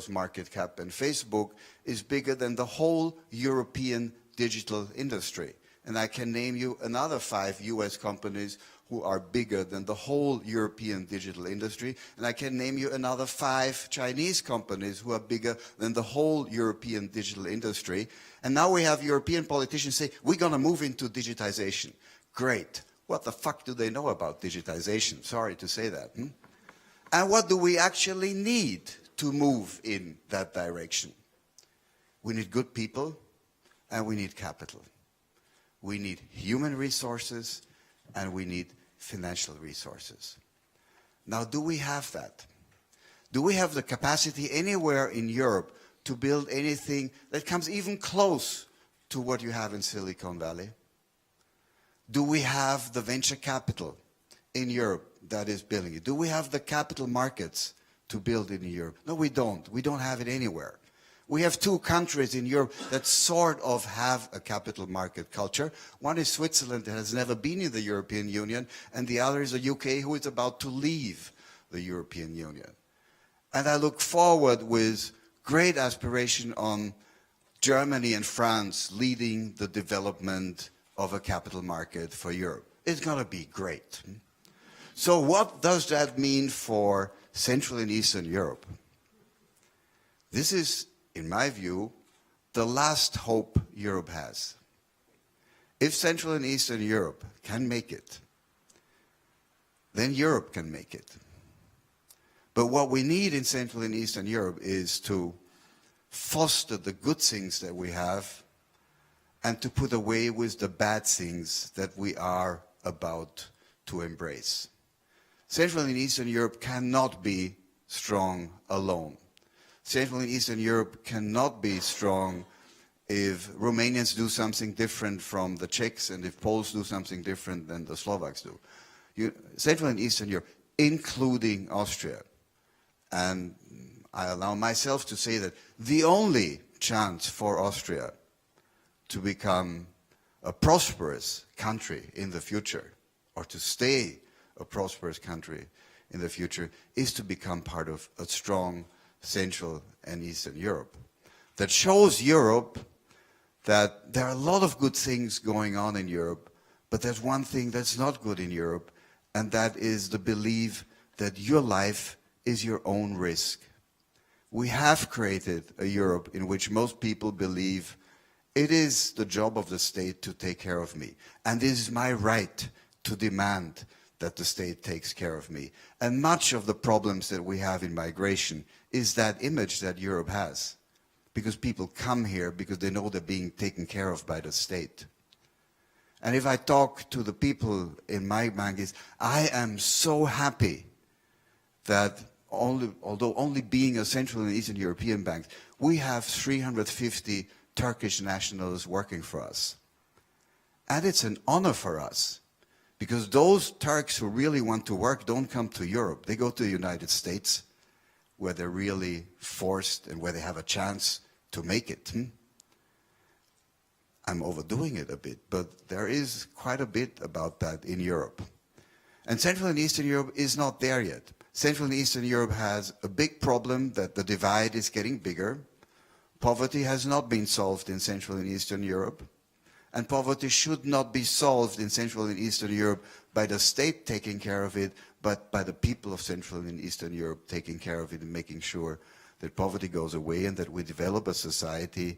market cap, and Facebook is bigger than the whole European digital industry. And I can name you another 5 US companies who are bigger than the whole European digital industry. And I can name you another 5 Chinese companies who are bigger than the whole European digital industry. And now we have European politicians say, we're going to move into digitization. Great. What the fuck do they know about digitization? Sorry to say that. And what do we actually need to move in that direction? We need good people and we need capital. We need human resources and we need financial resources. Now, do we have that? Do we have the capacity anywhere in Europe to build anything that comes even close to what you have in Silicon Valley? Do we have the venture capital in Europe that is building it? Do we have the capital markets to build it in Europe? No, we don't. We don't have it anywhere. We have two countries in Europe that sort of have a capital market culture. One is Switzerland, that has never been in the European Union, and the other is the UK, who is about to leave the European Union. And I look forward with great aspiration on Germany and France leading the development of a capital market for Europe. It's going to be great. So what does that mean for Central and Eastern Europe? This is, in my view, the last hope Europe has. If Central and Eastern Europe can make it, then Europe can make it. But what we need in Central and Eastern Europe is to foster the good things that we have and to put away with the bad things that we are about to embrace. Central and Eastern Europe cannot be strong alone. Central and Eastern Europe cannot be strong if Romanians do something different from the Czechs and if Poles do something different than the Slovaks do. Central and Eastern Europe, including Austria, and I allow myself to say that the only chance for Austria to become a prosperous country in the future, or to stay a prosperous country in the future, is to become part of a strong Central and Eastern Europe that shows Europe that there are a lot of good things going on in Europe, but there's one thing that's not good in Europe, and that is the belief that your life is your own risk. We have created a Europe in which most people believe it is the job of the state to take care of me, and it is my right to demand that the state takes care of me. And much of the problems that we have in migration is that image that Europe has, because people come here because they know they're being taken care of by the state. And if I talk to the people in my bank, I am so happy that although only being a Central and Eastern European bank, we have 350 Turkish nationals working for us. And it's an honor for us, because those Turks who really want to work don't come to Europe. They go to the United States, where they're really forced and where they have a chance to make it. I'm overdoing it a bit, but there is quite a bit about that in Europe. And Central and Eastern Europe is not there yet. Central and Eastern Europe has a big problem that the divide is getting bigger. Poverty has not been solved in Central and Eastern Europe. And poverty should not be solved in Central and Eastern Europe by the state taking care of it, but by the people of Central and Eastern Europe taking care of it and making sure that poverty goes away and that we develop a society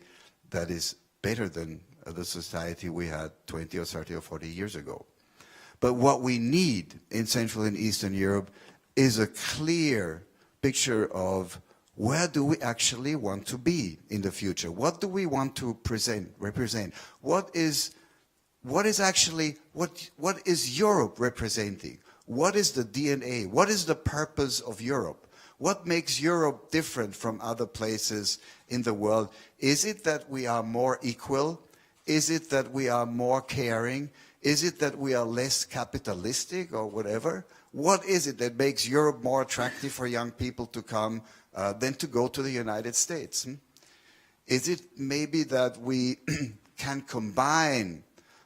that is better than the society we had 20 or 30 or 40 years ago. But what we need in Central and Eastern Europe is a clear picture of where do we actually want to be in the future? What do we want to represent? What is Europe representing? What is the DNA? What is the purpose of Europe? What makes Europe different from other places in the world? Is it that we are more equal? Is it that we are more caring? Is it that we are less capitalistic or whatever? What is it that makes Europe more attractive for young people to come than to go to the United States? Is it maybe that we can combine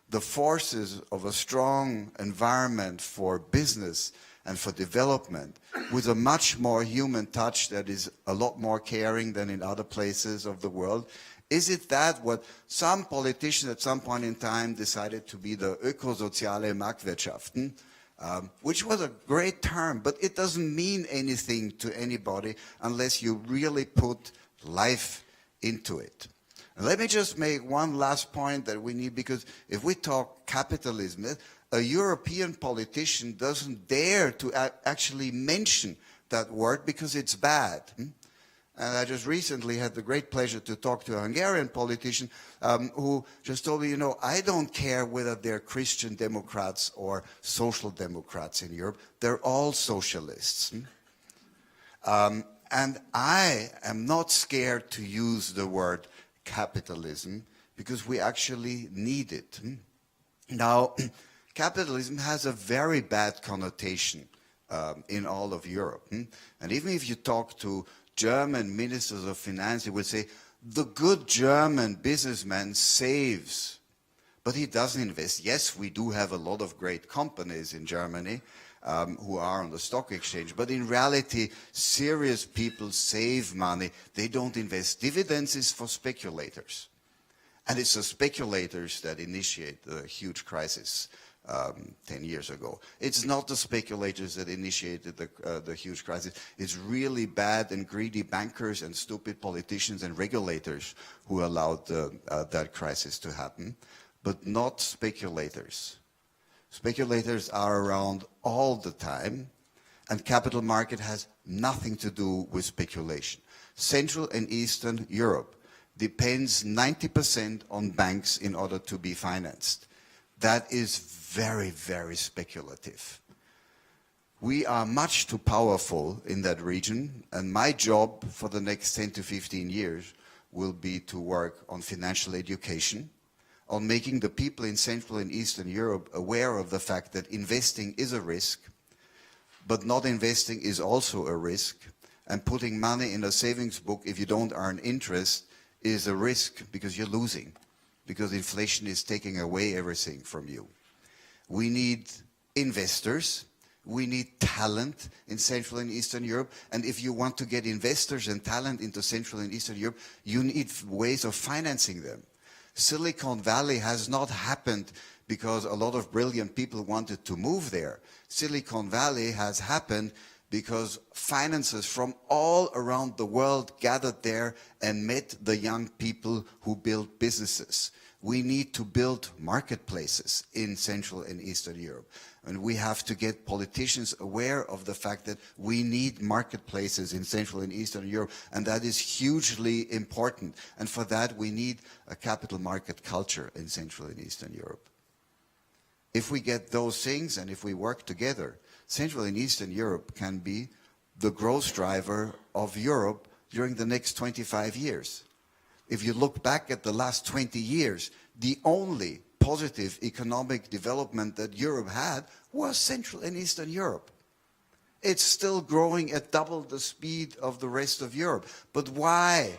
the forces of a strong environment for business and for development with a much more human touch that is a lot more caring than in other places of the world? Is it that what some politicians at some point in time decided to be the ökosoziale Marktwirtschaften, which was a great term, but it doesn't mean anything to anybody unless you really put life into it. And let me just make one last point that we need, because if we talk capitalism, a European politician doesn't dare to actually mention that word because it's bad. And I just recently had the great pleasure to talk to a Hungarian politician who just told me, you know, I don't care whether they're Christian Democrats or Social Democrats in Europe. They're all socialists. And I am not scared to use the word capitalism because we actually need it. Now, capitalism has a very bad connotation in all of Europe. And even if you talk to German ministers of finance, they would say The good German businessman saves, but he doesn't invest. Yes, we do have a lot of great companies in Germany who are on the stock exchange, but in reality, serious people save money. They don't invest. Dividends is for speculators. And it's the speculators that initiate the huge crisis 10 years ago. It's not the speculators that initiated the huge crisis. It's really bad and greedy bankers and stupid politicians and regulators who allowed that crisis to happen, but not speculators. Speculators are around all the time, and capital market has nothing to do with speculation. Central and Eastern Europe depends 90% on banks in order to be financed. That is very, very speculative. We are much too powerful in that region, and my job for the next 10 to 15 years will be to work on financial education, on making the people in Central and Eastern Europe aware of the fact that investing is a risk, but not investing is also a risk, and putting money in a savings book if you don't earn interest is a risk because you're losing, because inflation is taking away everything from you. We need investors, we need talent in Central and Eastern Europe, and if you want to get investors and talent into Central and Eastern Europe, you need ways of financing them. Silicon Valley has not happened because a lot of brilliant people wanted to move there. Silicon Valley has happened because financiers from all around the world gathered there and met the young people who built businesses. We need to build marketplaces in Central and Eastern Europe. And we have to get politicians aware of the fact that we need marketplaces in Central and Eastern Europe, and that is hugely important. And for that, we need a capital market culture in Central and Eastern Europe. If we get those things and if we work together, Central and Eastern Europe can be the growth driver of Europe during the next 25 years. If you look back at the last 20 years, the only positive economic development that Europe had was Central and Eastern Europe. It's still growing at double the speed of the rest of Europe. But why?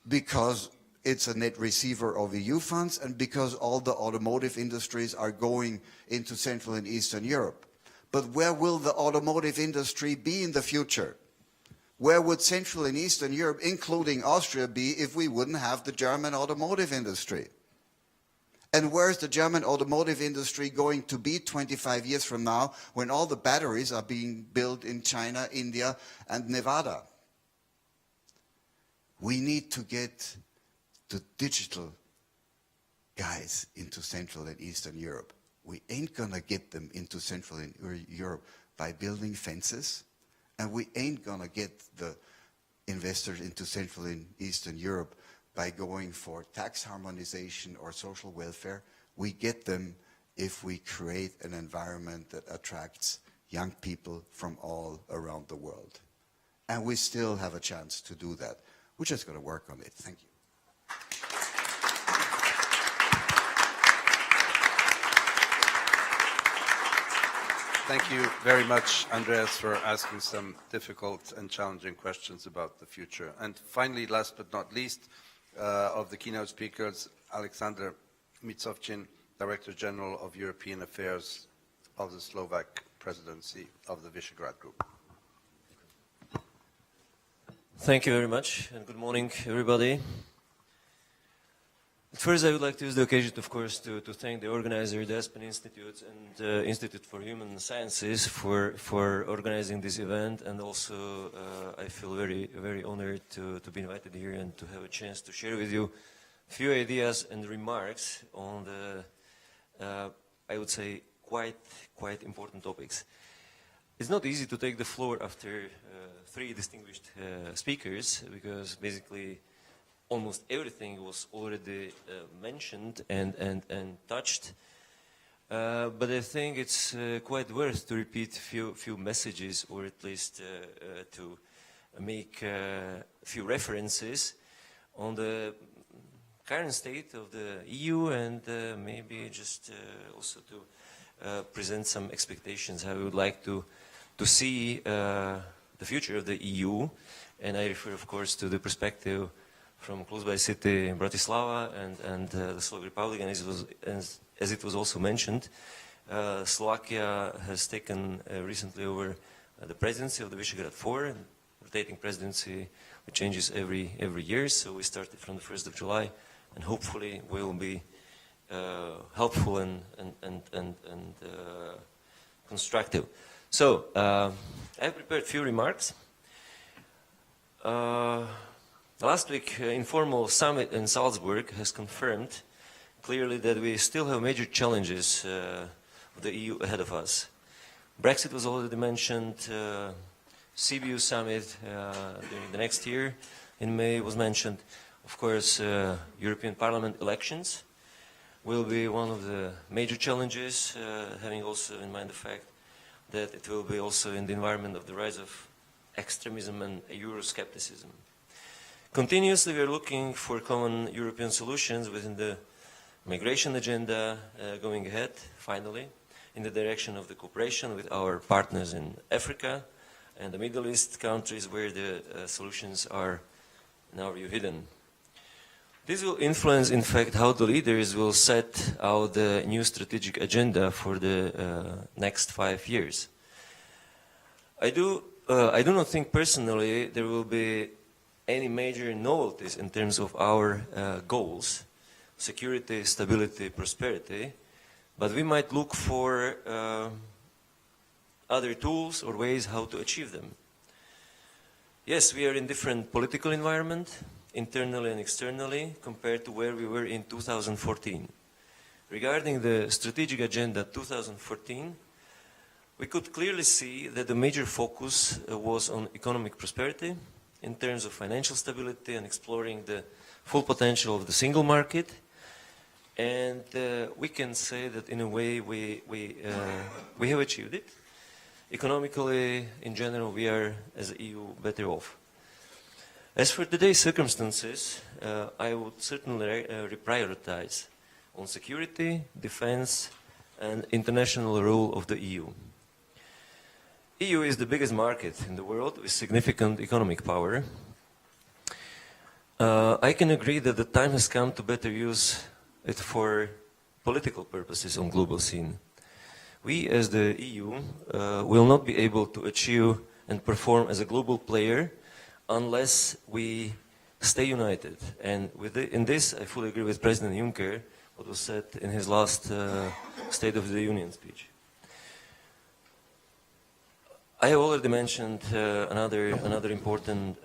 Because it's a net receiver of EU funds and because all the automotive industries are going into Central and Eastern Europe. But where will the automotive industry be in the future? Where would Central and Eastern Europe, including Austria, be if we wouldn't have the German automotive industry? And where's the German automotive industry going to be 25 years from now when all the batteries are being built in China, India, and Nevada? We need to get the digital guys into Central and Eastern Europe. We ain't gonna get them into Central and Europe by building fences, and we ain't gonna get the investors into Central and Eastern Europe by going for tax harmonization or social welfare. We get them if we create an environment that attracts young people from all around the world. And we still have a chance to do that. We're just going to work on it. Thank you. Thank you very much, Andreas, for asking some difficult and challenging questions about the future. And finally, last but not least, of the keynote speakers, Alexander Micovcin, Director General of European Affairs of the Slovak Presidency of the Visegrad Group. Thank you very much, and good morning, everybody. First, I would like to use the occasion, of course, to thank the organizer, the Aspen Institute and the Institute for Human Sciences for organizing this event, and also I feel very, very honored to be invited here and to have a chance to share with you a few ideas and remarks on the, I would say, quite important topics. It's not easy to take the floor after three distinguished speakers, because basically almost everything was already mentioned and touched, but I think it's quite worth to repeat a few messages, or at least to make a few references on the current state of the EU, and maybe just also to present some expectations how we would like to see the future of the EU. And I refer, of course, to the perspective from close by city Bratislava and the Slovak Republic, and as it was also mentioned, Slovakia has taken recently over the presidency of the Visegrad 4, rotating presidency, which changes every year. So we started from the 1st of July, and hopefully will be helpful and constructive. So I've prepared a few remarks. Last week, informal summit in Salzburg has confirmed clearly that we still have major challenges of the EU ahead of us. Brexit was already mentioned. Sibiu summit during the next year in May was mentioned. Of course, European Parliament elections will be one of the major challenges, having also in mind the fact that it will be also in the environment of the rise of extremism and Euroscepticism. Continuously, we are looking for common European solutions within the migration agenda going ahead, finally, in the direction of the cooperation with our partners in Africa and the Middle East countries where the solutions are, in our view, hidden. This will influence, in fact, how the leaders will set out the new strategic agenda for the next 5 years. I do not think personally there will be any major novelties in terms of our goals, security, stability, prosperity, but we might look for other tools or ways how to achieve them. Yes, we are in different political environment, internally and externally, compared to where we were in 2014. Regarding the strategic agenda 2014, we could clearly see that the major focus was on economic prosperity in terms of financial stability and exploring the full potential of the single market. And we can say that in a way we have achieved it. Economically, in general, we are, as the EU, better off. As for today's circumstances, I would certainly reprioritize on security, defense, and international role of the EU. EU is the biggest market in the world with significant economic power. I can agree that the time has come to better use it for political purposes on global scene. We, as the EU, will not be able to achieve and perform as a global player unless we stay united. And in this, I fully agree with President Juncker, what was said in his last State of the Union speech. I have already mentioned another important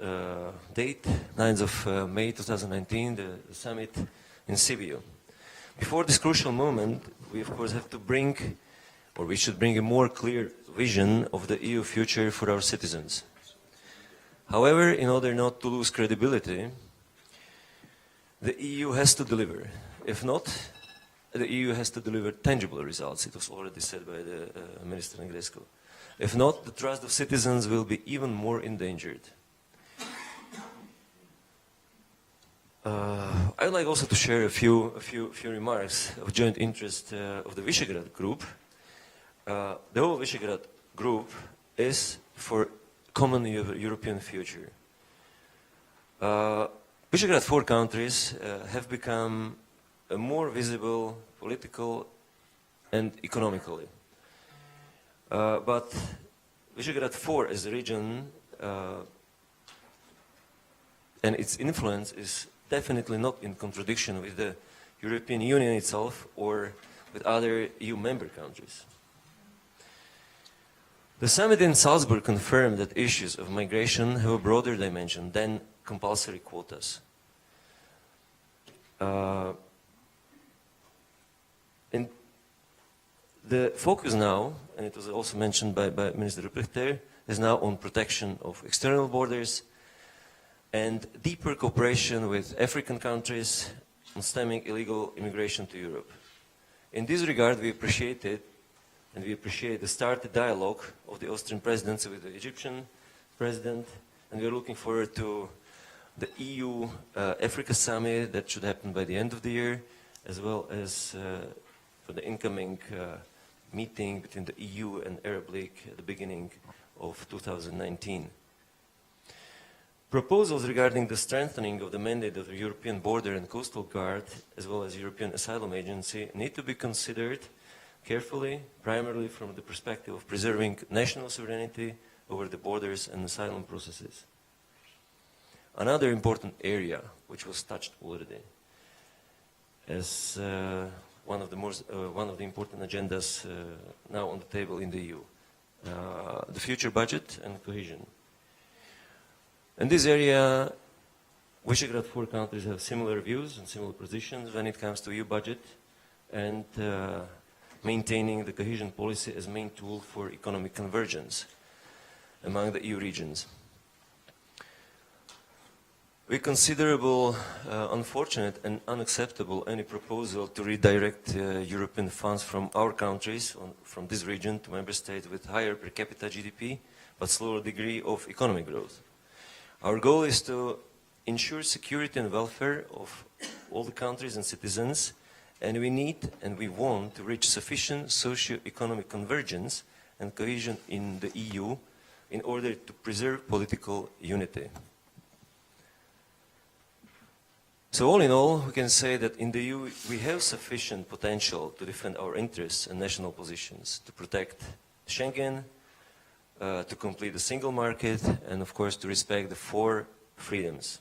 date, 9th of May 2019, the summit in Sibiu. Before this crucial moment, we of course have to bring, or we should bring a more clear vision of the EU future for our citizens. However, in order not to lose credibility, the EU has to deliver. If not, the EU has to deliver tangible results. It was already said by the Minister Negrescu. If not, the trust of citizens will be even more endangered. I would like also to share a few remarks of joint interest of the Visegrad Group. The whole Visegrad Group is for common European future. Visegrad 4 countries have become more visible political and economically. But Visegrad 4 as a region and its influence is definitely not in contradiction with the European Union itself or with other EU member countries. The summit in Salzburg confirmed that issues of migration have a broader dimension than compulsory quotas. And the focus now, and it was also mentioned by Minister Ruprecht, is now on protection of external borders and deeper cooperation with African countries on stemming illegal immigration to Europe. In this regard, we appreciate it, and we appreciate the started dialogue of the Austrian presidency with the Egyptian president, and we are looking forward to the EU-Africa summit that should happen by the end of the year, as well as for the incoming meeting between the EU and Arab League at the beginning of 2019. Proposals regarding the strengthening of the mandate of the European Border and Coastal Guard, as well as European Asylum Agency, need to be considered carefully, primarily from the perspective of preserving national sovereignty over the borders and asylum processes. Another important area, which was touched already, as one of the important agendas now on the table in the EU, the future budget and cohesion. In this area, Visegrad 4 countries have similar views and similar positions when it comes to EU budget and maintaining the cohesion policy as main tool for economic convergence among the EU regions. We considerable unfortunate and unacceptable any proposal to redirect European funds from our countries, from this region, to member states with higher per capita GDP, but slower degree of economic growth. Our goal is to ensure security and welfare of all the countries and citizens, and we need and we want to reach sufficient socio-economic convergence and cohesion in the EU in order to preserve political unity. So all in all, we can say that in the EU we have sufficient potential to defend our interests and national positions, to protect Schengen, to complete the single market, and of course to respect the 4 freedoms.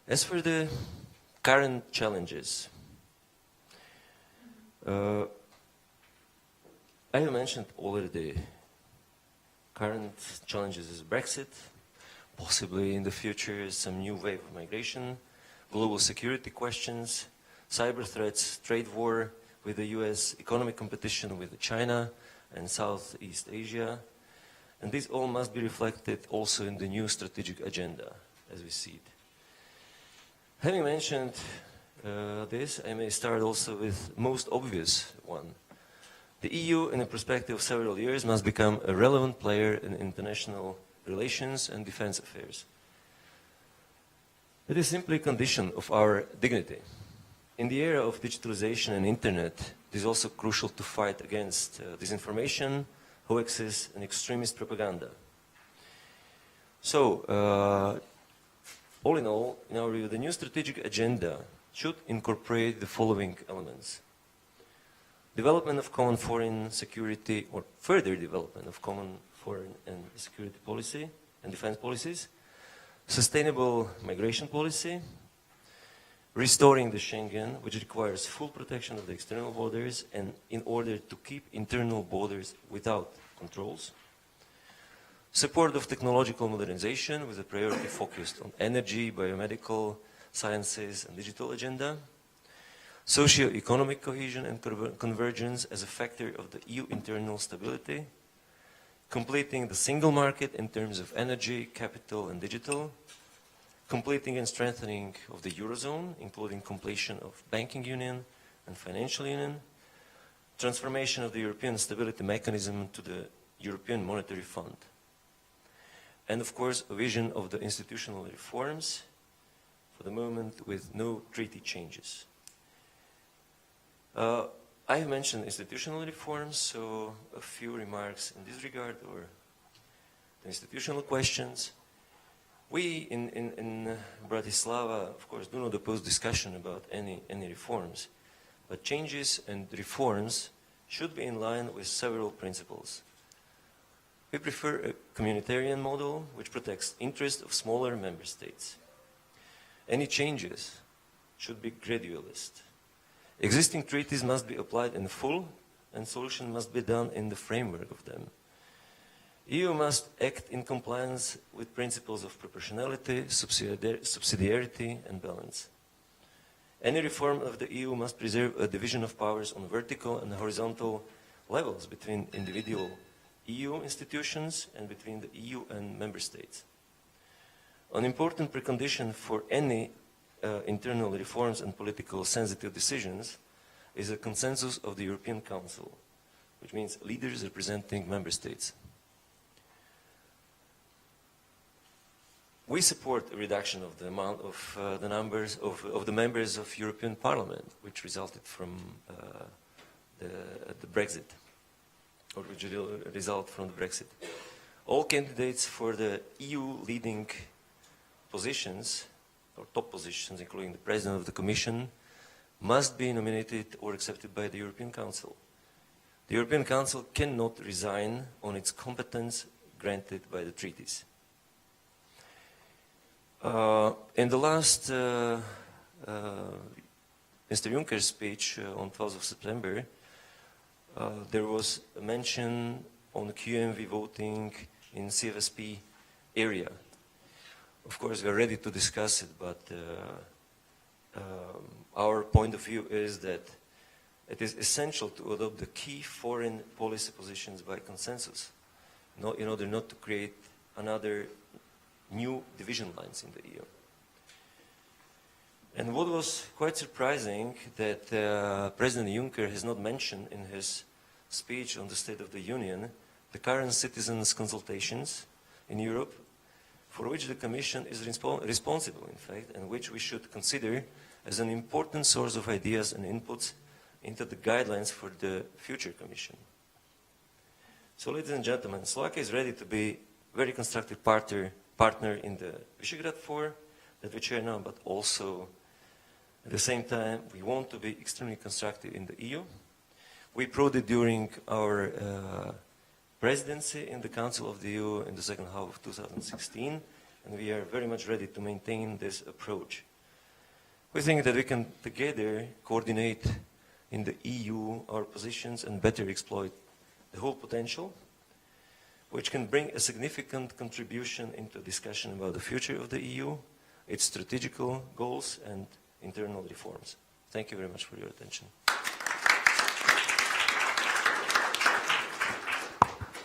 As for the current challenges, I have mentioned already current challenges is Brexit, possibly in the future some new wave of migration, global security questions, cyber threats, trade war with the US, economic competition with China and Southeast Asia, and this all must be reflected also in the new strategic agenda as we see it. Having mentioned this, I may start also with most obvious one. The EU, in a perspective of several years, must become a relevant player in international relations and defense affairs. It is simply a condition of our dignity. In the era of digitalization and internet, it is also crucial to fight against disinformation, hoaxes, and extremist propaganda. So, all in all, in our view, the new strategic agenda should incorporate the following elements. Development of common foreign security, or further development of common foreign and security policy and defense policies, sustainable migration policy, restoring the Schengen, which requires full protection of the external borders and in order to keep internal borders without controls. Support of technological modernization with a priority focused on energy, biomedical sciences and digital agenda. Socio-economic cohesion and convergence as a factor of the EU internal stability. Completing the single market in terms of energy, capital and digital. Completing and strengthening of the Eurozone, including completion of banking union and financial union, transformation of the European Stability Mechanism to the European Monetary Fund, and of course a vision of the institutional reforms, for the moment with no treaty changes. I have mentioned institutional reforms, so a few remarks in this regard, or the institutional questions. We in Bratislava, of course, do not oppose discussion about any reforms, but changes and reforms should be in line with several principles. We prefer a communitarian model which protects interests of smaller member states. Any changes should be gradualist. Existing treaties must be applied in full, and solution must be done in the framework of them. EU must act in compliance with principles of proportionality, subsidiarity and balance. Any reform of the EU must preserve a division of powers on vertical and horizontal levels between individual EU institutions and between the EU and member states. An important precondition for any internal reforms and political sensitive decisions is a consensus of the European Council, which means leaders representing member states. We support a reduction of the amount of the numbers of the members of European Parliament, which resulted from the Brexit, or which result from the Brexit. all candidates for the EU leading positions, or top positions, including the President of the Commission, must be nominated or accepted by the European Council. The European Council cannot resign on its competence granted by the treaties. In the last Mr. Juncker's speech on 12th of September, there was a mention on QMV voting in CFSP area. Of course, we are ready to discuss it, but our point of view is that it is essential to adopt the key foreign policy positions by consensus, in order not to create another new division lines in the EU. And what was quite surprising that President Juncker has not mentioned in his speech on the State of the Union the current citizens' consultations in Europe, for which the Commission is responsible, in fact, and which we should consider as an important source of ideas and inputs into the guidelines for the future Commission. So, ladies and gentlemen, Slovakia is ready to be a very constructive partner in the Visegrad 4 that we chair now, but also at the same time, we want to be extremely constructive in the EU. We proved it during our presidency in the Council of the EU in the second half of 2016, and we are very much ready to maintain this approach. We think that we can together coordinate in the EU our positions and better exploit the whole potential, which can bring a significant contribution into discussion about the future of the EU, its strategical goals and internal reforms. Thank you very much for your attention.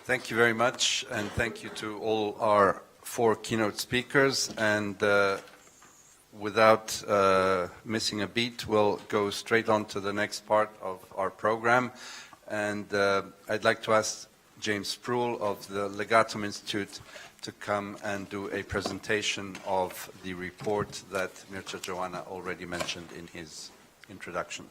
Thank you very much, and thank you to all our 4 keynote speakers. And without missing a beat, we'll go straight on to the next part of our program. And I'd like to ask James Sproul of the Legatum Institute to come and do a presentation of the report that Mircea Joana already mentioned in his introduction.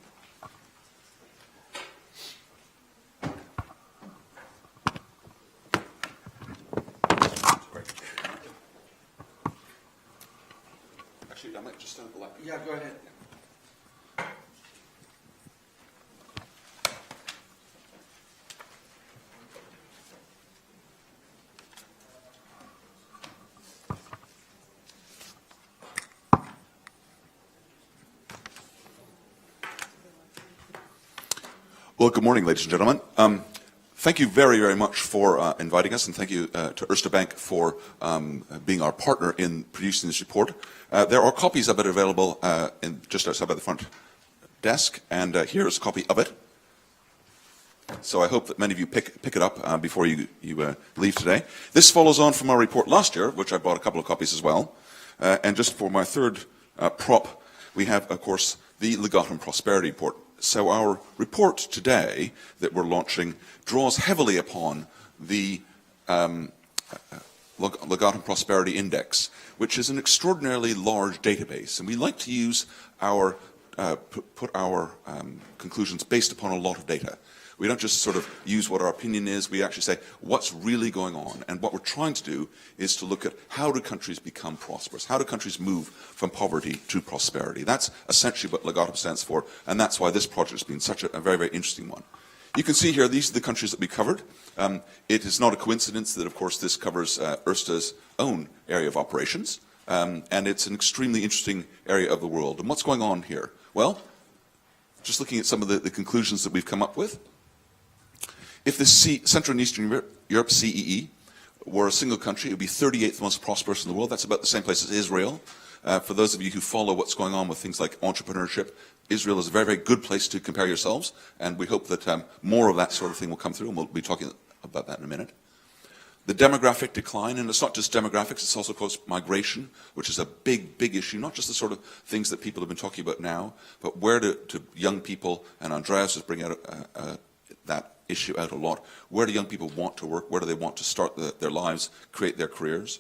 Actually, I might just stand at the left. Yeah, go ahead. Well, good morning, ladies and gentlemen. Thank you very, very much for inviting us, and thank you to Erste Bank for being our partner in producing this report. There are copies of it available just outside by the front desk, and here is a copy of it. So I hope that many of you pick it up before you leave today. This follows on from our report last year, which I bought a couple of copies as well. And just for my third prop, we have, of course, the Legatum Prosperity Report. So our report today that we're launching draws heavily upon the Legatum Prosperity Index, which is an extraordinarily large database. And we like to use our, put our conclusions based upon a lot of data. We don't just sort of use what our opinion is, we actually say what's really going on. And what we're trying to do is to look at how do countries become prosperous? How do countries move from poverty to prosperity? That's essentially what Legatum stands for, and that's why this project has been such a very, very interesting one. You can see here, these are the countries that we covered. It is not a coincidence that, of course, this covers Erste's own area of operations, and it's an extremely interesting area of the world. And what's going on here? Well, just looking at some of the conclusions that we've come up with. If the Central and Eastern Europe, CEE, were a single country, it would be 38th most prosperous in the world. That's about the same place as Israel. For those of you who follow what's going on with things like entrepreneurship, Israel is a very, very good place to compare yourselves, and we hope that more of that sort of thing will come through, and we'll be talking about that in a minute. The demographic decline, and it's not just demographics, it's also, of course, migration, which is a big, big issue, not just the sort of things that people have been talking about now, but where do young people, and Andreas is bringing out that issue out a lot. Where do young people want to work? Where do they want to start their lives, create their careers?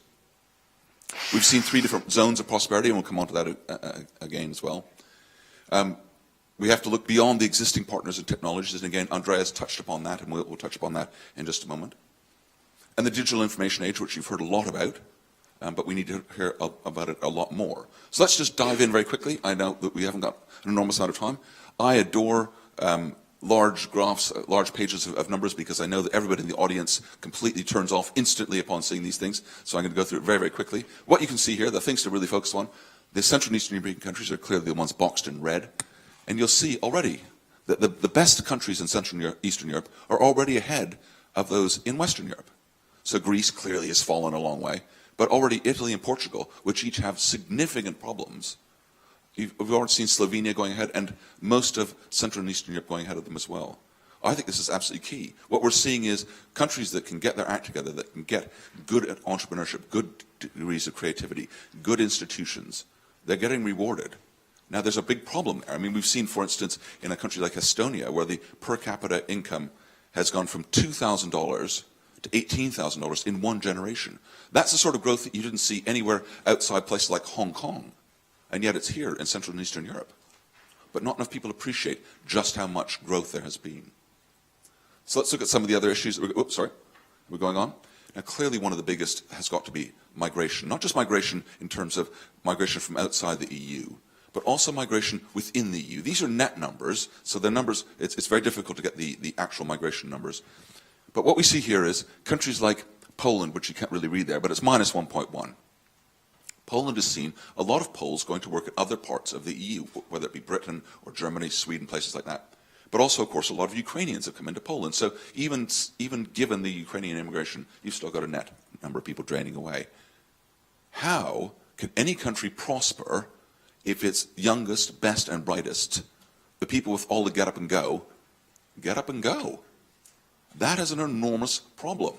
We've seen 3 different zones of prosperity, and we'll come on to that again as well. We have to look beyond the existing partners and technologies, and again, Andreas touched upon that, and we'll touch upon that in just a moment. and the digital information age, which you've heard a lot about, but we need to hear about it a lot more. So let's just dive in very quickly. I know that we haven't got an enormous amount of time. I adore large graphs, large pages of numbers, because I know that everybody in the audience completely turns off instantly upon seeing these things. So I'm going to go through it very, very quickly. What you can see here, the things to really focus on, the Central and Eastern European countries are clearly the ones boxed in red. And you'll see already that the best countries in Central and Eastern Europe are already ahead of those in Western Europe. So Greece clearly has fallen a long way, but already Italy and Portugal, which each have significant problems. We've already seen Slovenia going ahead, and most of Central and Eastern Europe going ahead of them as well. I think this is absolutely key. What we're seeing is countries that can get their act together, that can get good at entrepreneurship, good degrees of creativity, good institutions, they're getting rewarded. Now, there's a big problem there. I mean, we've seen, for instance, in a country like Estonia, where the per capita income has gone from $2,000 to $18,000 in one generation. That's the sort of growth that you didn't see anywhere outside places like Hong Kong. And yet it's here in Central and Eastern Europe. But not enough people appreciate just how much growth there has been. So let's look at some of the other issues. We're going on. Now, clearly one of the biggest has got to be migration. Not just migration in terms of migration from outside the EU, but also migration within the EU. These are net numbers, so the numbers, it's very difficult to get the actual migration numbers. But what we see here is countries like Poland, which you can't really read there, but it's minus 1.1. Poland has seen a lot of Poles going to work at other parts of the EU, whether it be Britain or Germany, Sweden, places like that. But also, of course, a lot of Ukrainians have come into Poland. So even given the Ukrainian immigration, you've still got a net number of people draining away. How can any country prosper if its youngest, best, and brightest, the people with all the get up and go, get up and go? That is an enormous problem.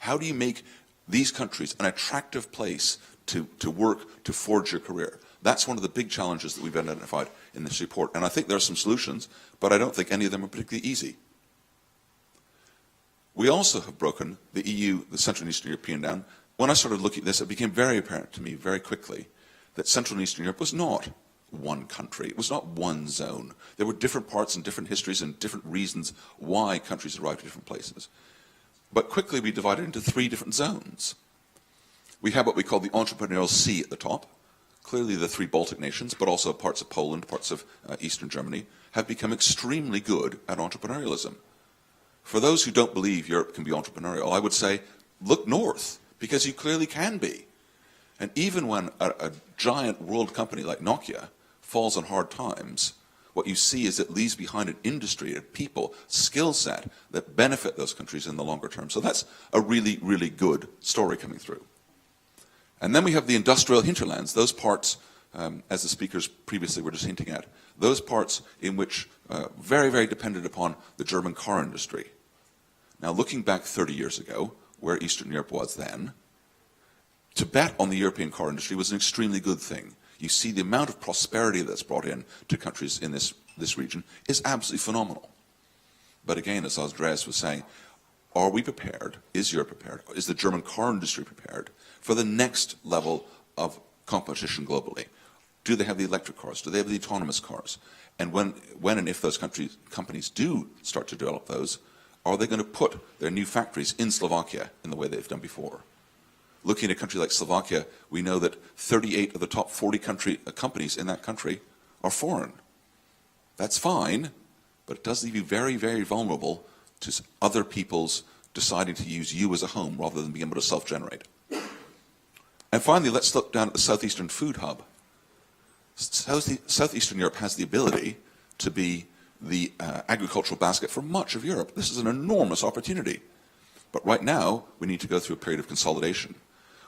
How do you make these countries an attractive place to work, to forge your career? That's one of the big challenges that we've identified in this report. And I think there are some solutions, but I don't think any of them are particularly easy. We also have broken the EU, the Central and Eastern European, down. When I started looking at this, it became very apparent to me very quickly that Central and Eastern Europe was not one country. It was not one zone. There were different parts and different histories and different reasons why countries arrived at different places. But quickly we divided into 3 different zones. We have what we call the entrepreneurial sea at the top. Clearly the 3 Baltic nations, but also parts of Poland, parts of Eastern Germany, have become extremely good at entrepreneurialism. For those who don't believe Europe can be entrepreneurial, I would say, look north, because you clearly can be. And even when a giant world company like Nokia falls on hard times, what you see is it leaves behind an industry, a people, skill set that benefit those countries in the longer term. So that's a really, really good story coming through. And then we have the industrial hinterlands, those parts, as the speakers previously were just hinting at, those parts in which very, very dependent upon the German car industry. Now, looking back 30 years ago, where Eastern Europe was then, to bet on the European car industry was an extremely good thing. You see the amount of prosperity that's brought in to countries in this region is absolutely phenomenal. But again, as Andreas was saying, are we prepared? Is Europe prepared? Is the German car industry prepared for the next level of competition globally? Do they have the electric cars? Do they have the autonomous cars? And when and if those companies do start to develop those, are they going to put their new factories in Slovakia in the way they've done before? Looking at a country like Slovakia, we know that 38 of the top 40 companies in that country are foreign. That's fine, but it does leave you very, very vulnerable to other people's deciding to use you as a home rather than being able to self-generate. And finally, let's look down at the Southeastern Food Hub. Southeastern Europe has the ability to be the agricultural basket for much of Europe. This is an enormous opportunity. But right now, we need to go through a period of consolidation.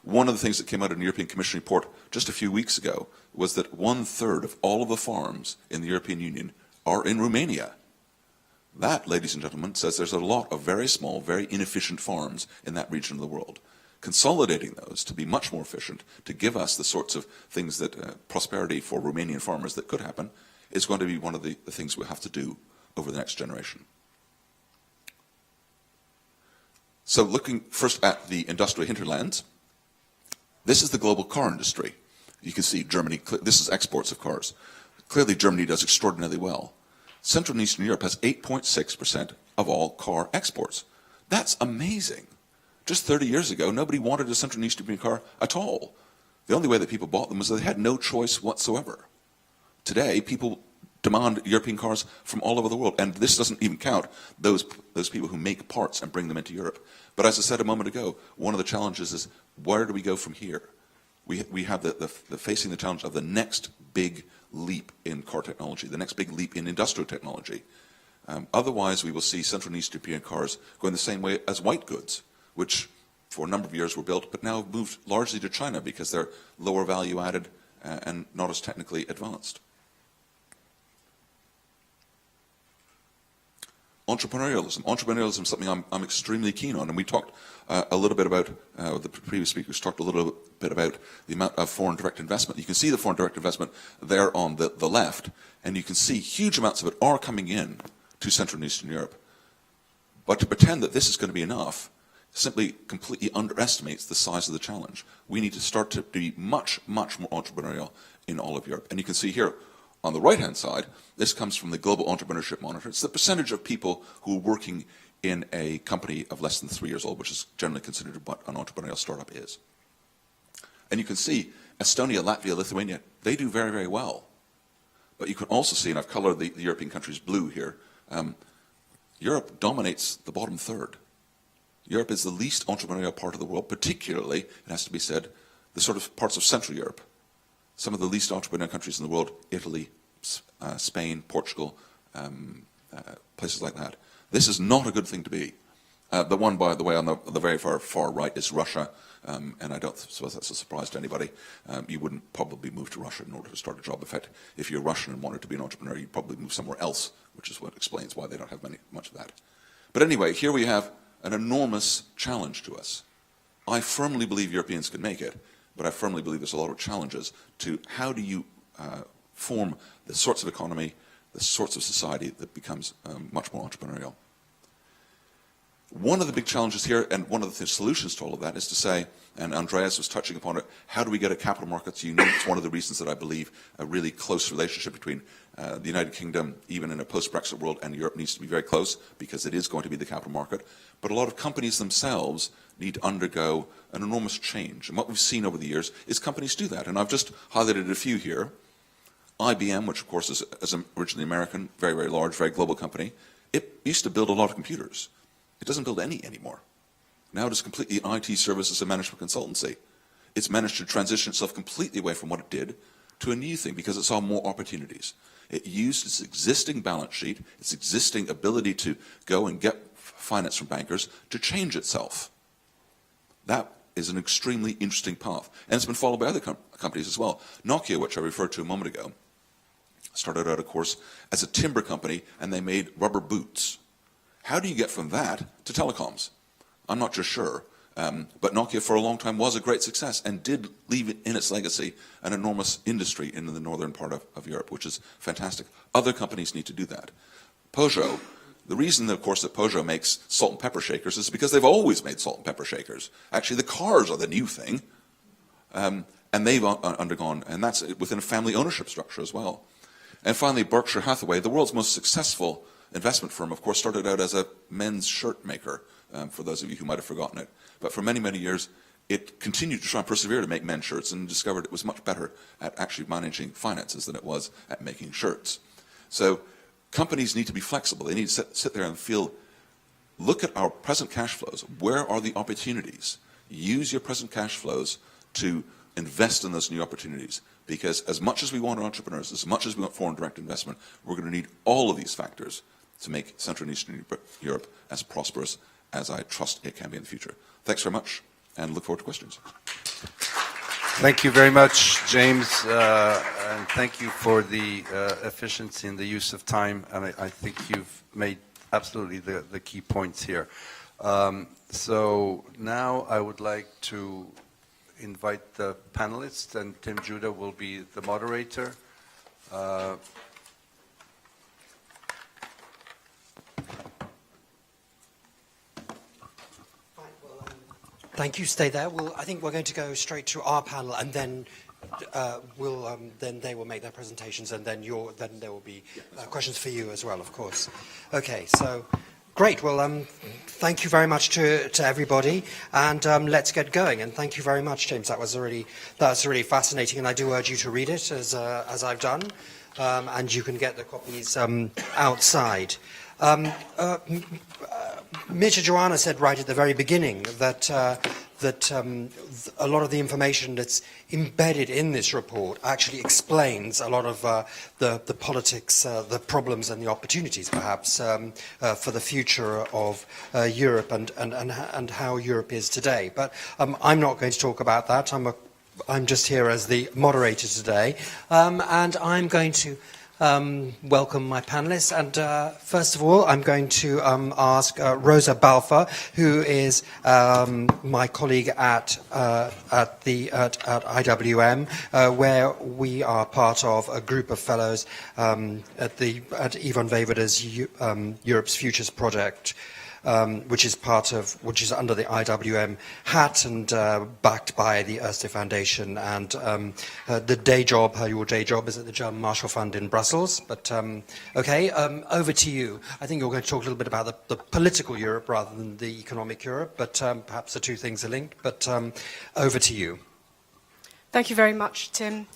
One of the things that came out in the European Commission report just a few weeks ago was that 1/3 of all of the farms in the European Union are in Romania. That, ladies and gentlemen, says there's a lot of very small, very inefficient farms in that region of the world. Consolidating those to be much more efficient, to give us the sorts of things that prosperity for Romanian farmers that could happen, is going to be one of the things we have to do over the next generation. So looking first at the industrial hinterlands, this is the global car industry. You can see Germany, this is exports of cars. Clearly Germany does extraordinarily well. Central and Eastern Europe has 8.6% of all car exports. That's amazing. Just 30 years ago, nobody wanted a Central and Eastern European car at all. The only way that people bought them was that they had no choice whatsoever. Today, people demand European cars from all over the world, and this doesn't even count those people who make parts and bring them into Europe. But as I said a moment ago, one of the challenges is, where do we go from here? We have the facing the challenge of the next big leap in car technology, the next big leap in industrial technology. Otherwise, we will see Central and Eastern European cars going the same way as white goods, which for a number of years were built, but now have moved largely to China because they're lower value added and not as technically advanced. Entrepreneurialism. Entrepreneurialism is something I'm extremely keen on, and we talked a little bit about, the previous speakers talked a little bit about the amount of foreign direct investment. You can see the foreign direct investment there on the left, and you can see huge amounts of it are coming in to Central and Eastern Europe. But to pretend that this is going to be enough simply completely underestimates the size of the challenge. We need to start to be much, much more entrepreneurial in all of Europe. And you can see here on the right-hand side, this comes from the Global Entrepreneurship Monitor. It's the percentage of people who are working in a company of less than 3 years old, which is generally considered what an entrepreneurial startup is. And you can see Estonia, Latvia, Lithuania, they do very, very well. But you can also see, and I've colored the European countries blue here, Europe dominates the bottom third. Europe is the least entrepreneurial part of the world, particularly, it has to be said, the sort of parts of Central Europe. Some of the least entrepreneurial countries in the world, Italy, Spain, Portugal, places like that. This is not a good thing to be. The one, by the way, on the very far right is Russia, and I don't suppose that's a surprise to anybody. You wouldn't probably move to Russia in order to start a job. In fact, if you're Russian and wanted to be an entrepreneur, you'd probably move somewhere else, which is what explains why they don't have much of that. But anyway, here we have an enormous challenge to us. I firmly believe Europeans can make it, but I firmly believe there's a lot of challenges to how do you form the sorts of economy, the sorts of society that becomes much more entrepreneurial. One of the big challenges here, and one of the solutions to all of that, is to say, and Andreas was touching upon it, how do we get a capital markets union? It's one of the reasons that I believe a really close relationship between the United Kingdom, even in a post-Brexit world, and Europe needs to be very close, because it is going to be the capital market. But a lot of companies themselves need to undergo an enormous change. And what we've seen over the years is companies do that. And I've just highlighted a few here. IBM, which of course is originally American, very, very large, very global company, it used to build a lot of computers. It doesn't build any anymore. Now it is completely an IT services and management consultancy. It's managed to transition itself completely away from what it did to a new thing because it saw more opportunities. It used its existing balance sheet, its existing ability to go and get finance from bankers to change itself. That is an extremely interesting path. And it's been followed by other companies as well. Nokia, which I referred to a moment ago, started out, of course, as a timber company, and they made rubber boots. How do you get from that to telecoms? I'm not just sure. But Nokia for a long time was a great success and did leave in its legacy an enormous industry in the northern part of Europe, which is fantastic. Other companies need to do that. Peugeot, the reason, of course, that Peugeot makes salt and pepper shakers is because they've always made salt and pepper shakers. Actually, the cars are the new thing. And they've undergone, and that's within a family ownership structure as well. And finally, Berkshire Hathaway, the world's most successful investment firm, of course, started out as a men's shirt maker, for those of you who might have forgotten it. But for many, many years, it continued to try and persevere to make men's shirts and discovered it was much better at actually managing finances than it was at making shirts. So companies need to be flexible. They need to sit there and feel, look at our present cash flows. Where are the opportunities? Use your present cash flows to invest in those new opportunities. Because as much as we want entrepreneurs, as much as we want foreign direct investment, we're going to need all of these factors to make Central and Eastern Europe as prosperous as I trust it can be in the future. Thanks very much, and look forward to questions. Thank you very much, James, and thank you for the efficiency and the use of time. And I think you've made absolutely the key points here. So now I would like to invite the panelists, and Tim Judah will be the moderator. Thank you. Stay there. I think we're going to go straight to our panel, and then then they will make their presentations, and then there will be questions for you as well, of course. Okay. So Great. Well, thank you very much to everybody, and let's get going. And thank you very much, James. That's really fascinating, and I do urge you to read it as I've done, and you can get the copies outside. Mircea Joana said right at the very beginning that a lot of the information that's embedded in this report actually explains a lot of the politics, the problems and the opportunities, perhaps, for the future of Europe and how Europe is today. But I'm not going to talk about that. I'm just here as the moderator today, and I'm going to welcome my panelists. And first of all, I'm going to ask Rosa Balfour, who is my colleague at IWM, where we are part of a group of fellows at Ivan Vejvoda's Europe's Futures Project, which is under the IWM hat and backed by the Erste Foundation. And the day job, your day job, is at the German Marshall Fund in Brussels. But okay, over to you. I think you're going to talk a little bit about the political Europe rather than the economic Europe, but perhaps the two things are linked. But over to you. Thank you very much, Tim.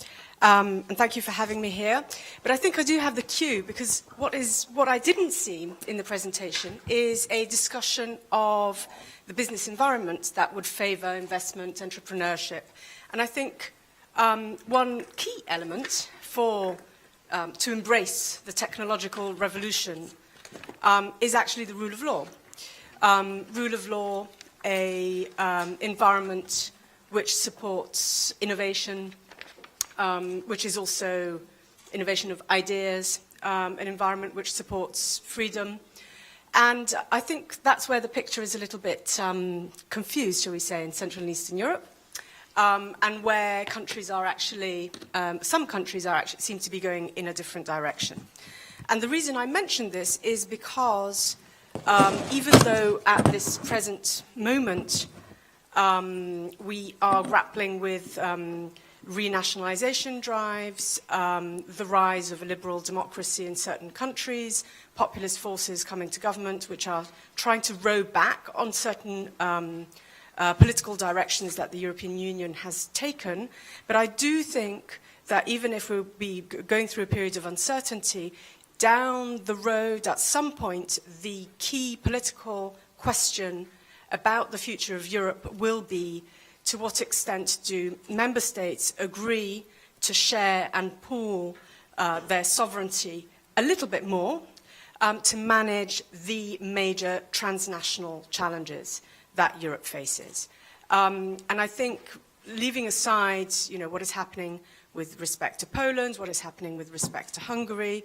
And thank you for having me here. But I think I do have the cue, because what I didn't see in the presentation is a discussion of the business environment that would favour investment, entrepreneurship. And I think one key element to embrace the technological revolution is actually the rule of law. Rule of law, an environment which supports innovation, which is also innovation of ideas, an environment which supports freedom. And I think that's where the picture is a little bit confused, shall we say, in Central and Eastern Europe, and where countries are actually, some countries are actually seem to be going in a different direction. And the reason I mention this is because even though at this present moment we are grappling with renationalization drives, the rise of a liberal democracy in certain countries, populist forces coming to government which are trying to row back on certain political directions that the European Union has taken. But I do think that even if we'll be going through a period of uncertainty, down the road at some point the key political question about the future of Europe will be: to what extent do member states agree to share and pool their sovereignty a little bit more to manage the major transnational challenges that Europe faces? And I think, leaving aside, what is happening with respect to Poland, what is happening with respect to Hungary,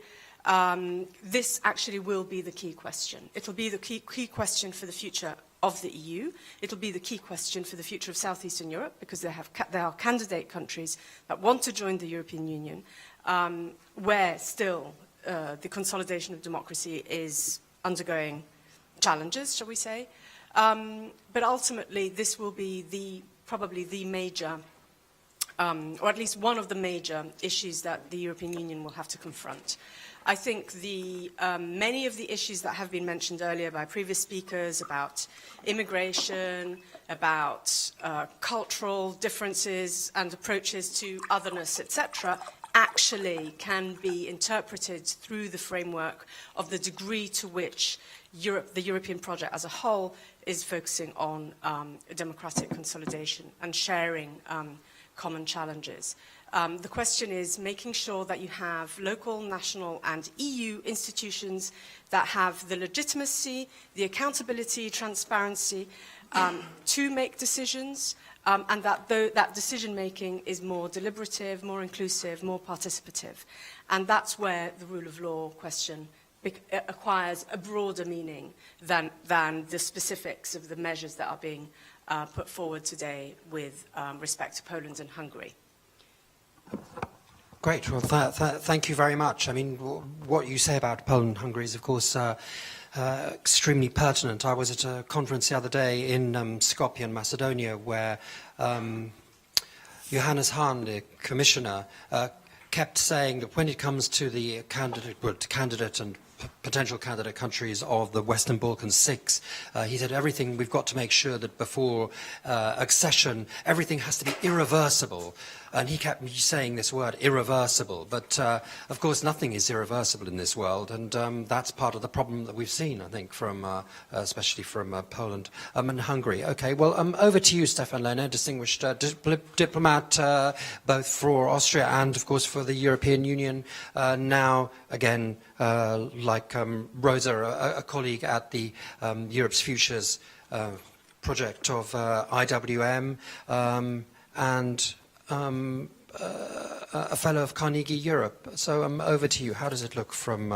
this actually will be the key question. It will be the key question for the future of the EU. It'll be the key question for the future of Southeastern Europe, because there are candidate countries that want to join the European Union, where still the consolidation of democracy is undergoing challenges, shall we say. But ultimately, this will be probably the major, or at least one of the major issues that the European Union will have to confront. I think many of the issues that have been mentioned earlier by previous speakers about immigration, about cultural differences and approaches to otherness, etc., actually can be interpreted through the framework of the degree to which the European project as a whole is focusing on democratic consolidation and sharing common challenges. The question is making sure that you have local, national and EU institutions that have the legitimacy, the accountability, transparency to make decisions, and that decision-making is more deliberative, more inclusive, more participative. And that's where the rule of law question acquires a broader meaning than the specifics of the measures that are being put forward today with respect to Poland and Hungary. Great. Well, thank you very much. I mean, what you say about Poland and Hungary is, of course, extremely pertinent. I was at a conference the other day in Skopje in Macedonia, where Johannes Hahn, the commissioner, kept saying that when it comes to the candidate and potential candidate countries of the Western Balkans 6. He said everything, we've got to make sure that before accession, everything has to be irreversible. And he kept saying this word, irreversible. But, of course, nothing is irreversible in this world. And that's part of the problem that we've seen, I think, from especially from Poland and Hungary. Okay, well, over to you, Stefan Lehne, distinguished diplomat, both for Austria and, of course, for the European Union. Now, again, like Rosa, a colleague at the Europe's Futures project of IWM, and a fellow of Carnegie Europe. So over to you. How does it look from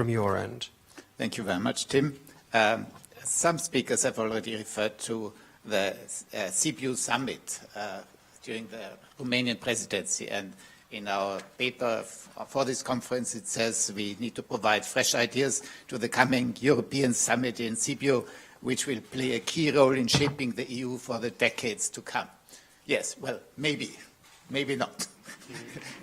your end? Thank you very much, Tim. Some speakers have already referred to the Sibiu summit during the Romanian presidency, and in our paper for this conference it says we need to provide fresh ideas to the coming European summit in Sibiu, which will play a key role in shaping the EU for the decades to come. Yes, well, maybe not.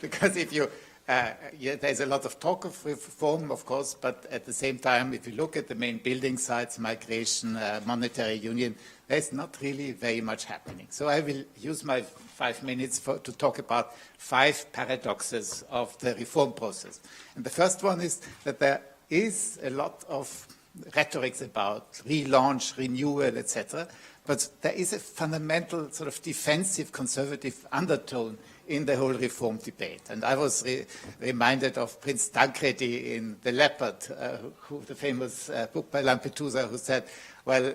Because if you, there's a lot of talk of reform, of course, but at the same time, if you look at the main building sites, migration, monetary union, there's not really very much happening. So I will use my 5 minutes to talk about 5 paradoxes of the reform process. And the first one is that there is a lot of rhetoric about relaunch, renewal, etc., but there is a fundamental sort of defensive conservative undertone in the whole reform debate. And I was reminded of Prince Tancredi in The Leopard, the famous book by Lampedusa, who said, well,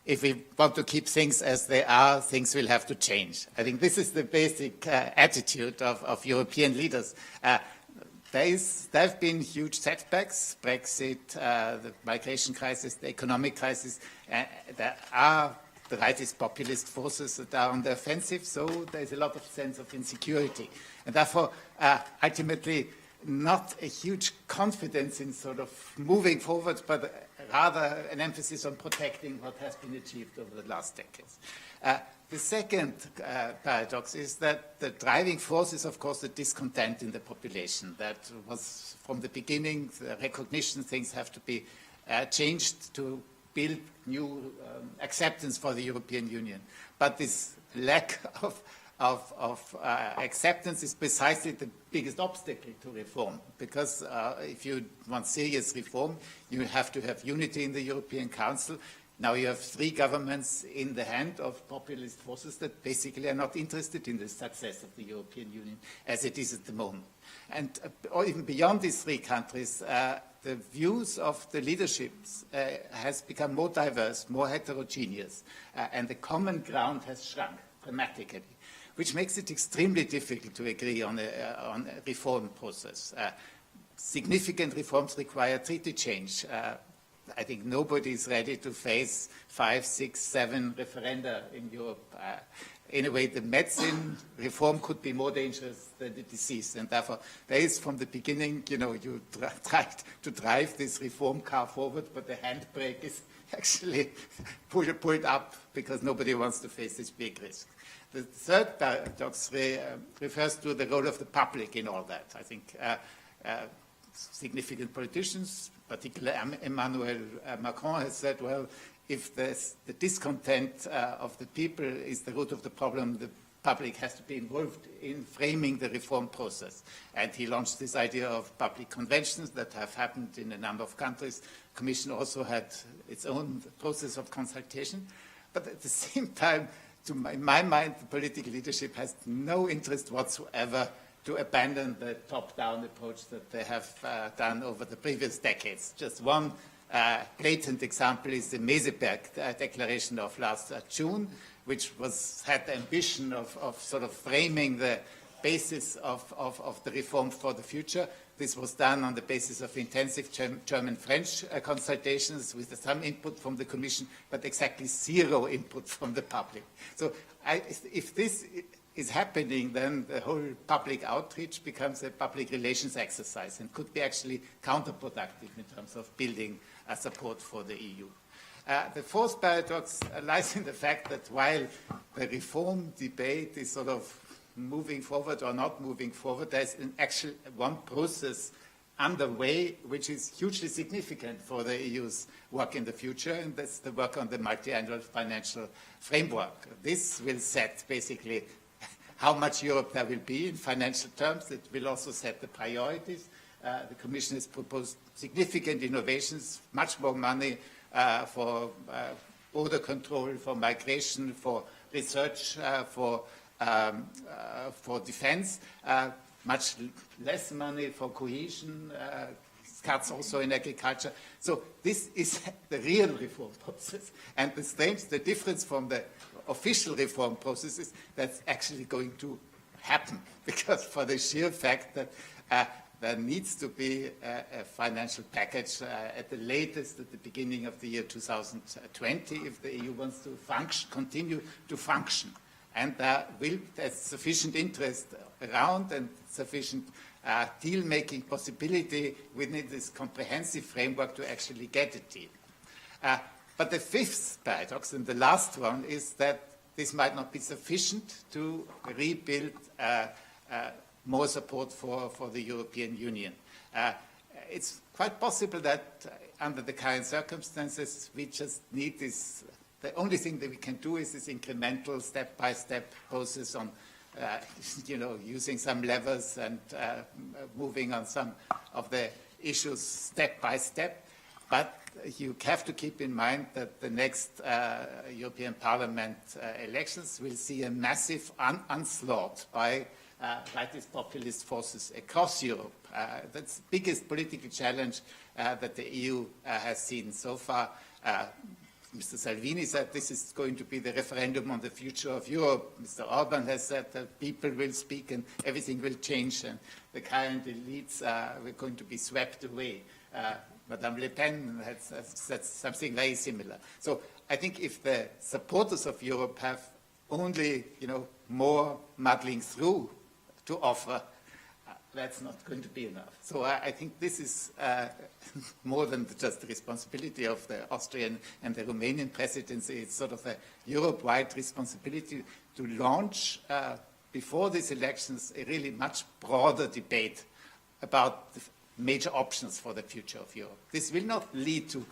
if we want to keep things as they are, things will have to change. I think this is the basic attitude of European leaders. There have been huge setbacks, Brexit, the migration crisis, the economic crisis. There are the rightist populist forces that are on the offensive, so there's a lot of sense of insecurity. And therefore, ultimately, not a huge confidence in sort of moving forward, but rather an emphasis on protecting what has been achieved over the last decades. The second paradox is that the driving force is, of course, the discontent in the population. That was from the beginning, the recognition things have to be changed to build new acceptance for the European Union. But this lack of acceptance is precisely the biggest obstacle to reform, because if you want serious reform, you have to have unity in the European Council. Now you have 3 governments in the hand of populist forces that basically are not interested in the success of the European Union as it is at the moment. And or even beyond these 3 countries, the views of the leaderships has become more diverse, more heterogeneous, and the common ground has shrunk dramatically, which makes it extremely difficult to agree on a reform process. Significant reforms require treaty change. I think nobody is ready to face 5, 6, 7 referenda in Europe. In a way, the medicine reform could be more dangerous than the disease. And therefore, there is from the beginning, you tried to drive this reform car forward, but the handbrake is actually pulled up because nobody wants to face this big risk. The third paradox refers to the role of the public in all that. I think significant politicians, particularly Emmanuel Macron, has said, well, if the discontent of the people is the root of the problem, the public has to be involved in framing the reform process. And he launched this idea of public conventions that have happened in a number of countries. The Commission also had its own process of consultation. But at the same time, in my mind, the political leadership has no interest whatsoever to abandon the top-down approach that they have done over the previous decades. Just one blatant example is the Meseberg Declaration of last June, which had the ambition of sort of framing the basis of the reform for the future. This was done on the basis of intensive German-French consultations with some input from the Commission, but exactly 0 input from the public. So if this is happening, then the whole public outreach becomes a public relations exercise and could be actually counterproductive in terms of building support for the EU. The fourth paradox lies in the fact that while the reform debate is sort of moving forward or not moving forward, there's an actual one process underway, which is hugely significant for the EU's work in the future, and that's the work on the multi-annual financial framework. This will set basically how much Europe there will be in financial terms. It will also set the priorities. The Commission has proposed significant innovations, much more money for border control, for migration, for research, for defense, much less money for cohesion, cuts also in agriculture. So this is the real reform process. And the difference from the official reform process is that's actually going to happen, because for the sheer fact that there needs to be a financial package at the latest at the beginning of the year 2020 if the EU wants to continue to function. And there's sufficient interest around and sufficient deal-making possibility within this comprehensive framework to actually get a deal. But the fifth paradox, and the last one, is that this might not be sufficient to rebuild more support for the European Union. It's quite possible that under the current circumstances, we just need this. The only thing that we can do is this incremental, step-by-step process on, using some levers and moving on some of the issues step by step. But you have to keep in mind that the next European Parliament elections will see a massive onslaught by rightist populist forces across Europe. That's the biggest political challenge that the EU has seen so far. Mr. Salvini said this is going to be the referendum on the future of Europe. Mr. Orban has said that people will speak and everything will change, and the current elites were going to be swept away. Madame Le Pen has said something very similar. So I think if the supporters of Europe have only, more muddling through to offer, that's not going to be enough. So I think this is more than just the responsibility of the Austrian and the Romanian presidency. It's sort of a Europe-wide responsibility to launch, before these elections, a really much broader debate about the major options for the future of Europe. This will not lead to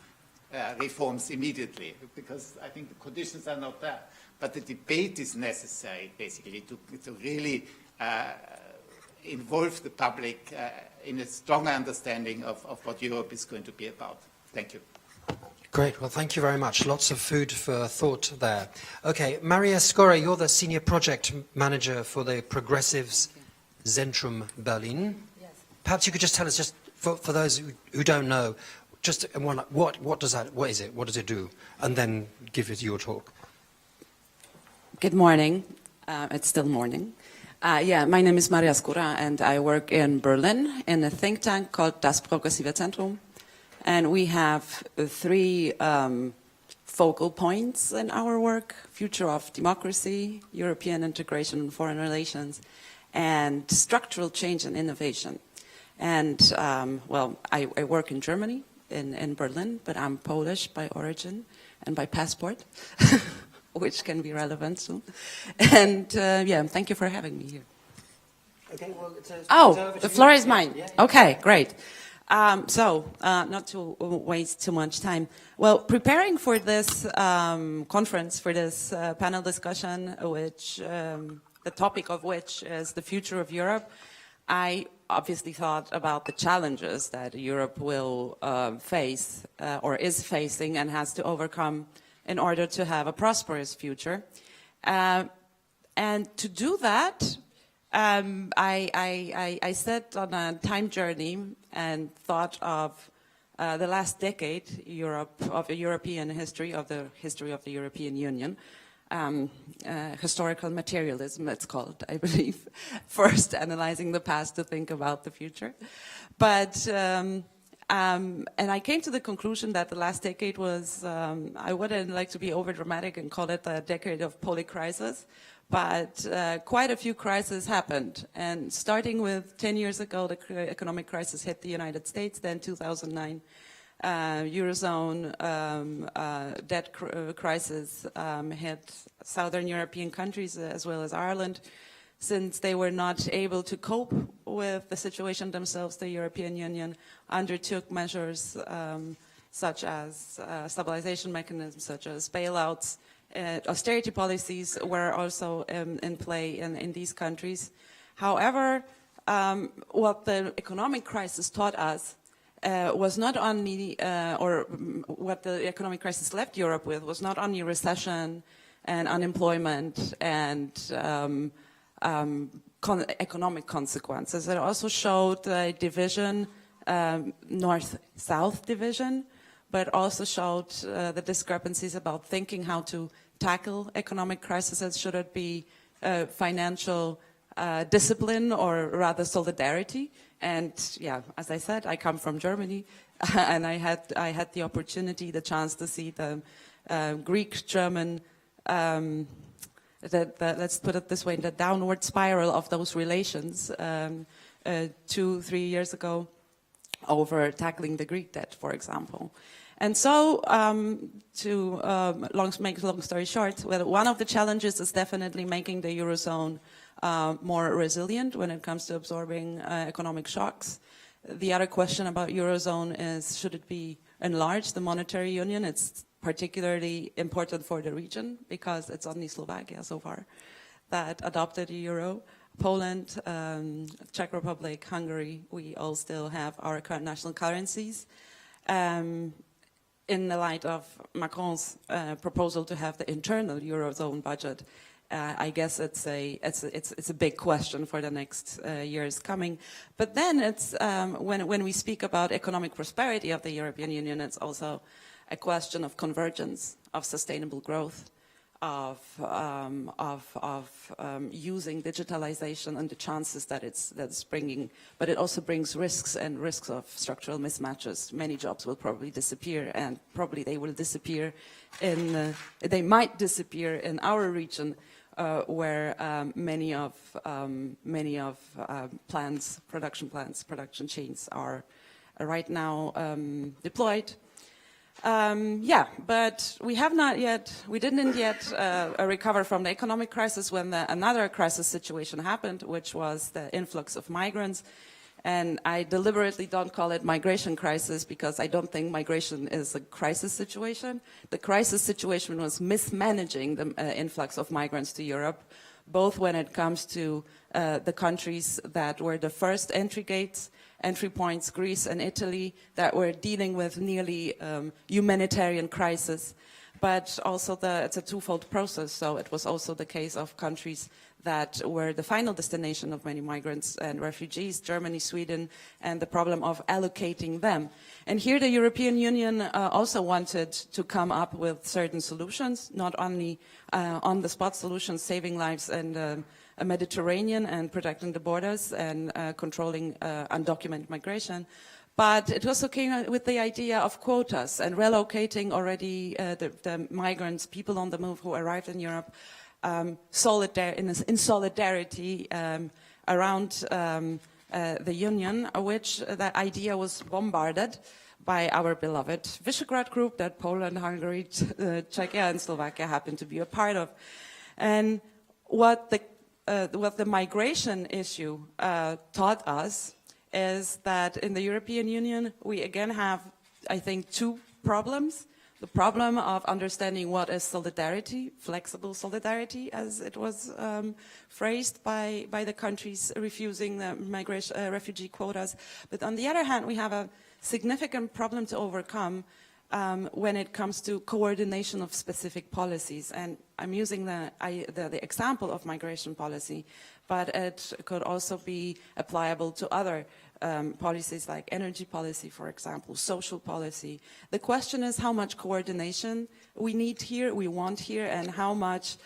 reforms immediately, because I think the conditions are not there. But the debate is necessary, basically, to really involve the public in a stronger understanding of what Europe is going to be about. Thank you. Great. Well, thank you very much. Lots of food for thought there. Okay, Maria Skora, you're the Senior Project Manager for the Progressives Zentrum Berlin. Yes. Perhaps you could just tell us, just for those who don't know, just what is it? What does it do? And then give us your talk. Good morning. It's still morning. My name is Maria Skora, and I work in Berlin in a think tank called Das Progressive Zentrum. And we have three focal points in our work: future of democracy, European integration and foreign relations, and structural change and innovation. And, I work in Germany, in Berlin, but I'm Polish by origin and by passport, which can be relevant soon. And, thank you for having me here. Okay, well, the floor is mine. Yeah. Okay, great. Not to waste too much time. Well, preparing for this conference, for this panel discussion, which the topic of which is the future of Europe, I obviously thought about the challenges that Europe will face or is facing and has to overcome in order to have a prosperous future. And to do that, I set on a time journey and thought of the last decade of the European history, of the history of the European Union. Historical materialism, it's called, I believe. First, analyzing the past to think about the future. But, and I came to the conclusion that the last decade was, I wouldn't like to be overdramatic and call it a decade of polycrisis, but quite a few crises happened. And starting with 10 years ago, the economic crisis hit the United States, then 2009. Eurozone debt crisis hit Southern European countries as well as Ireland. since they were not able to cope with the situation themselves, the European Union undertook measures such as stabilization mechanisms, such as bailouts. Austerity policies were also in play in these countries. However, what the economic crisis taught us was not only, or what the economic crisis left Europe with, was not only recession and unemployment and economic consequences. It also showed a division, north-south division, but also showed the discrepancies about thinking how to tackle economic crises. Should it be financial discipline or rather solidarity? And yeah, as I said, I come from Germany, and I had the opportunity, the chance to see the Greek-German, let's put it this way, the downward spiral of those relations 2-3 years ago over tackling the Greek debt, for example. And so, to make a long story short, well, one of the challenges is definitely making the Eurozone more resilient when it comes to absorbing economic shocks. The other question about Eurozone is, should it be enlarged, the monetary union? It's particularly important for the region because it's only Slovakia so far that adopted the euro. Poland, Czech Republic, Hungary, we all still have our current national currencies. In the light of Macron's proposal to have the internal Eurozone budget, I guess it's a big question for the next years coming. But then it's when we speak about economic prosperity of the European Union, it's also a question of convergence, of sustainable growth, of using digitalization and the chances that it's bringing, but it also brings risks and risks of structural mismatches. Many jobs will probably disappear, and probably they will disappear they might disappear in our region, where many of production chains are right now deployed. But we didn't yet recover from the economic crisis when another crisis situation happened, which was the influx of migrants. And I deliberately don't call it migration crisis because I don't think migration is a crisis situation. The crisis situation was mismanaging the influx of migrants to Europe, both when it comes to the countries that were the first entry points, Greece and Italy, that were dealing with nearly humanitarian crisis. But also it's a twofold process, so it was also the case of countries that were the final destination of many migrants and refugees, Germany, Sweden, and the problem of allocating them. And here the European Union also wanted to come up with certain solutions, not only on-the-spot solutions, saving lives in the Mediterranean and protecting the borders and controlling undocumented migration, but it also came with the idea of quotas and relocating already the migrants, people on the move who arrived in Europe, in solidarity around the Union, which the idea was bombarded by our beloved Visegrad group that Poland, Hungary, Czechia and Slovakia happen to be a part of. And what the migration issue taught us is that in the European Union we again have, I think, two problems. The problem of understanding what is solidarity, flexible solidarity, as it was phrased by the countries refusing the refugee quotas. But on the other hand, we have a significant problem to overcome when it comes to coordination of specific policies. And I'm using the example of migration policy, but it could also be applicable to other policies like energy policy, for example, social policy. The question is how much coordination we need here, we want here, and how much,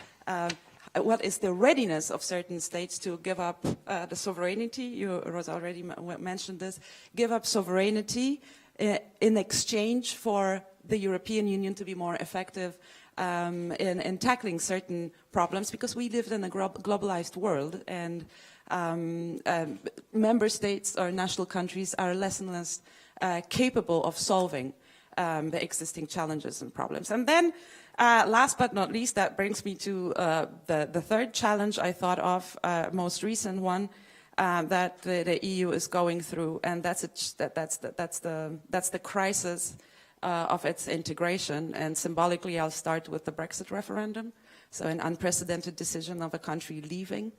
what is the readiness of certain states to give up the sovereignty, you, Rosa, already mentioned this, give up sovereignty in exchange for the European Union to be more effective in tackling certain problems, because we live in a globalized world, and member states or national countries are less and less capable of solving the existing challenges and problems. And then Last but not least, that brings me to the third challenge I thought of, most recent one, that the EU is going through, and that's the crisis of its integration. And symbolically, I'll start with the Brexit referendum, so an unprecedented decision of a country leaving,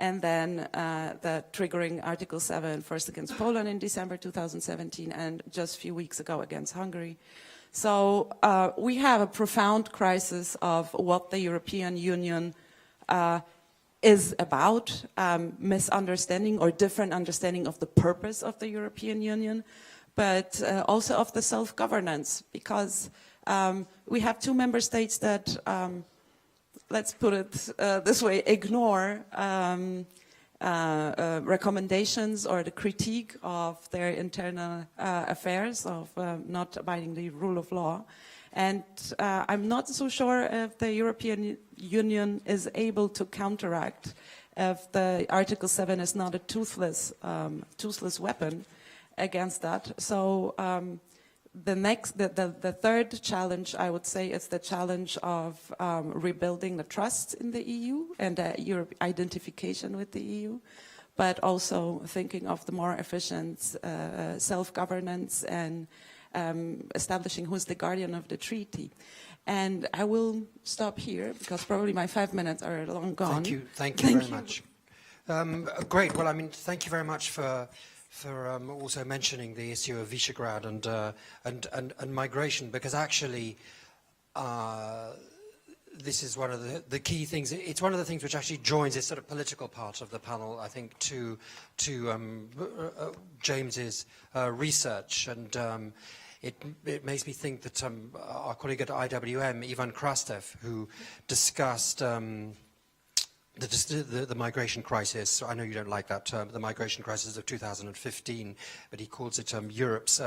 and then the triggering Article 7 first against Poland in December 2017, and just a few weeks ago against Hungary. So we have a profound crisis of what the European Union is about, misunderstanding or different understanding of the purpose of the European Union, but also of the self-governance, because we have two member states that, let's put it this way, ignore recommendations or the critique of their internal affairs, of not abiding the rule of law. And I'm not so sure if the European Union is able to counteract if the Article 7 is not a toothless weapon against that. So the third challenge, I would say, is the challenge of rebuilding the trust in the EU and Europe identification with the EU, but also thinking of the more efficient self-governance and establishing who's the guardian of the treaty. And I will stop here because probably my 5 minutes are long gone. Thank you very much. Great. Well, I mean, thank you very much for also mentioning the issue of Visegrad and migration, because actually this is one of the key things. It's one of the things which actually joins this sort of political part of the panel, I think, to James's research, and it makes me think that our colleague at IWM, Ivan Krastev, who discussed the migration crisis. I know you don't like that term, the migration crisis of 2015, but he calls it Europe's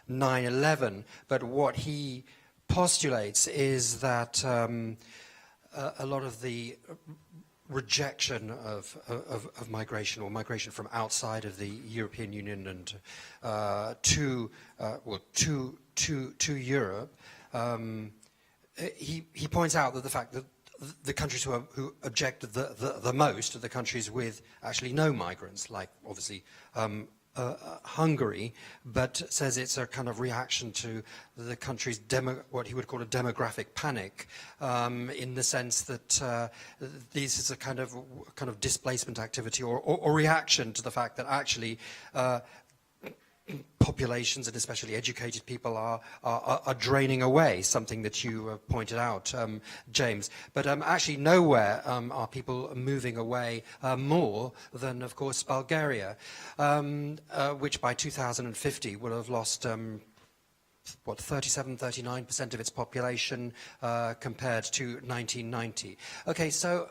9/11. But what he postulates is that a lot of the rejection of migration, or migration from outside of the European Union and to Europe, he points out that the fact that the countries who object the most are the countries with actually no migrants, like obviously Hungary, but says it's a kind of reaction to the country's what he would call a demographic panic, in the sense that this is a kind of displacement activity or reaction to the fact that actually populations, and especially educated people, are draining away, something that you pointed out, James. But actually nowhere are people moving away more than, of course, Bulgaria, which by 2050 will have lost 37-39% of its population compared to 1990. Okay, so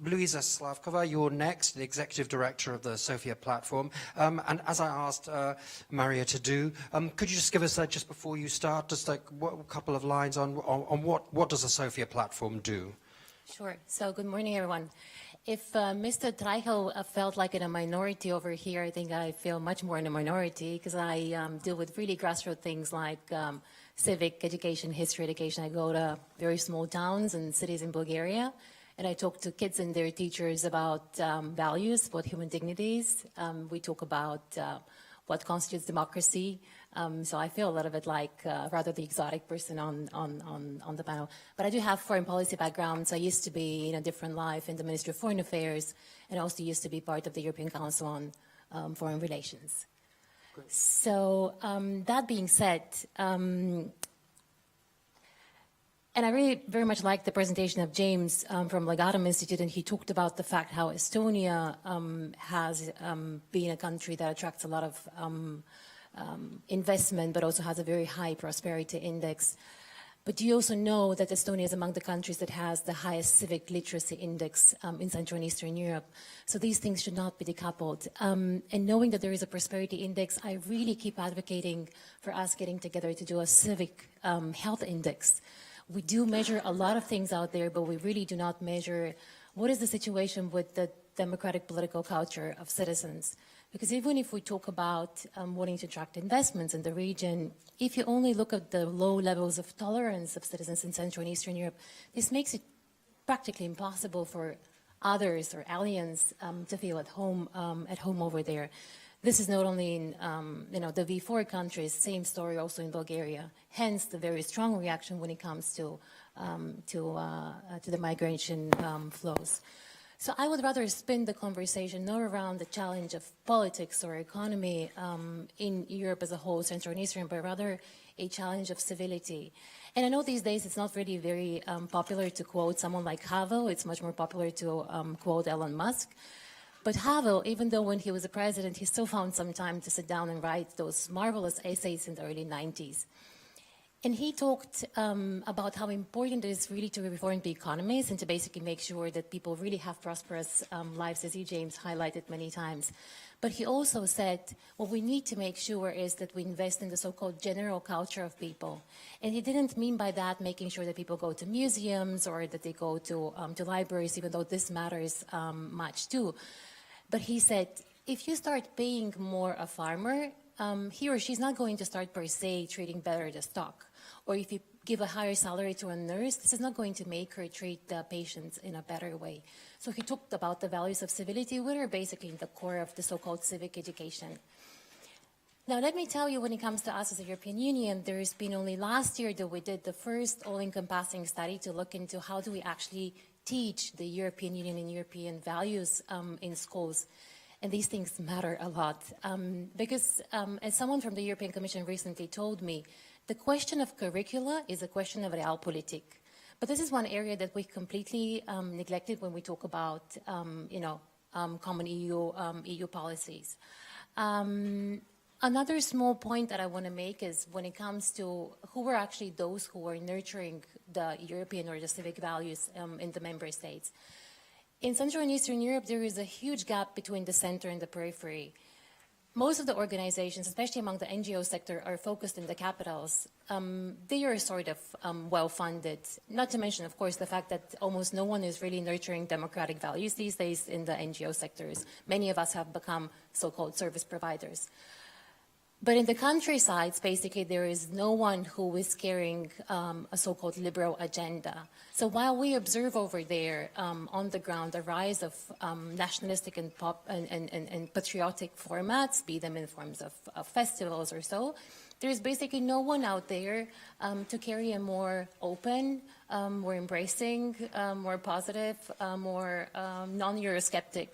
Luisa Slavkova, you're next, the Executive Director of the Sofia Platform. And as I asked Maria to do, could you just give us, just before you start, just like a couple of lines on what does the Sofia Platform do? Sure. So good morning, everyone. If Mr. Treichel felt like in a minority over here, I think I feel much more in a minority, because I deal with really grassroots things like civic education, history education. I go to very small towns and cities in Bulgaria, and I talk to kids and their teachers about values, what human dignity is. We talk about what constitutes democracy. So I feel a little bit like rather the exotic person on the panel. But I do have foreign policy background. So I used to be in a different life in the Ministry of Foreign Affairs, and also used to be part of the European Council on Foreign Relations. Great. So that being said, and I really very much liked the presentation of James from Legatum Institute, and he talked about the fact how Estonia has been a country that attracts a lot of investment, but also has a very high prosperity index. But do you also know that Estonia is among the countries that has the highest civic literacy index in Central and Eastern Europe? So these things should not be decoupled. And knowing that there is a prosperity index, I really keep advocating for us getting together to do a civic health index. We do measure a lot of things out there, but we really do not measure what is the situation with the democratic political culture of citizens. Because even if we talk about wanting to attract investments in the region, if you only look at the low levels of tolerance of citizens in Central and Eastern Europe, this makes it practically impossible for others or aliens to feel at home over there. This is not only in the V4 countries, same story also in Bulgaria. Hence the very strong reaction when it comes to the migration flows. So I would rather spin the conversation not around the challenge of politics or economy in Europe as a whole, Central and Eastern, but rather a challenge of civility. And I know these days it's not really very popular to quote someone like Havel. It's much more popular to quote Elon Musk. But Havel, even though when he was a president, he still found some time to sit down and write those marvelous essays in the early 90s. And he talked about how important it is really to reform the economies and to basically make sure that people really have prosperous lives, as you, James, highlighted many times. But he also said what we need to make sure is that we invest in the so-called general culture of people. And he didn't mean by that making sure that people go to museums or that they go to libraries, even though this matters much too. But he said, if you start paying more a farmer, he or she's not going to start per se treating better the stock. Or if you give a higher salary to a nurse, this is not going to make her treat the patients in a better way. So he talked about the values of civility, which are basically in the core of the so-called civic education. Now, let me tell you, when it comes to us as a European Union, there's been only last year that we did the first all-encompassing study to look into how do we actually teach the European Union and European values in schools. And these things matter a lot. Because as someone from the European Commission recently told me, the question of curricula is a question of realpolitik. But this is one area that we completely neglected when we talk about, common EU policies. Another small point that I want to make is when it comes to who were actually those who were nurturing the European or the civic values in the member states. In Central and Eastern Europe, there is a huge gap between the center and the periphery. Most of the organizations, especially among the NGO sector, are focused in the capitals. They are sort of well-funded, not to mention, of course, the fact that almost no one is really nurturing democratic values these days in the NGO sectors. Many of us have become so-called service providers. But in the countrysides, basically, there is no one who is carrying a so-called liberal agenda. So while we observe over there on the ground the rise of nationalistic and patriotic formats, be them in forms of festivals or so, there is basically no one out there to carry a more open, more embracing, more positive, more non-Eurosceptic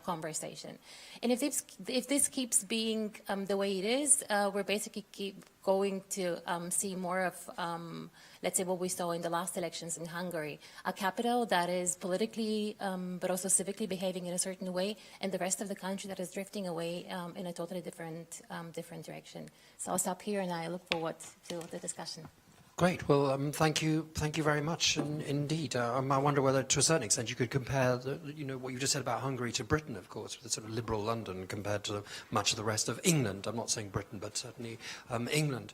conversation. And if this keeps being the way it is, we're basically going to see more of, let's say, what we saw in the last elections in Hungary, a capital that is politically but also civically behaving in a certain way, and the rest of the country that is drifting away in a totally different direction. So I'll stop here, and I look forward to the discussion. Great. Well, thank you very much indeed. I wonder whether, to a certain extent, you could compare, what you just said about Hungary to Britain, of course, with the sort of liberal London compared to much of the rest of England. I'm not saying Britain, but certainly England.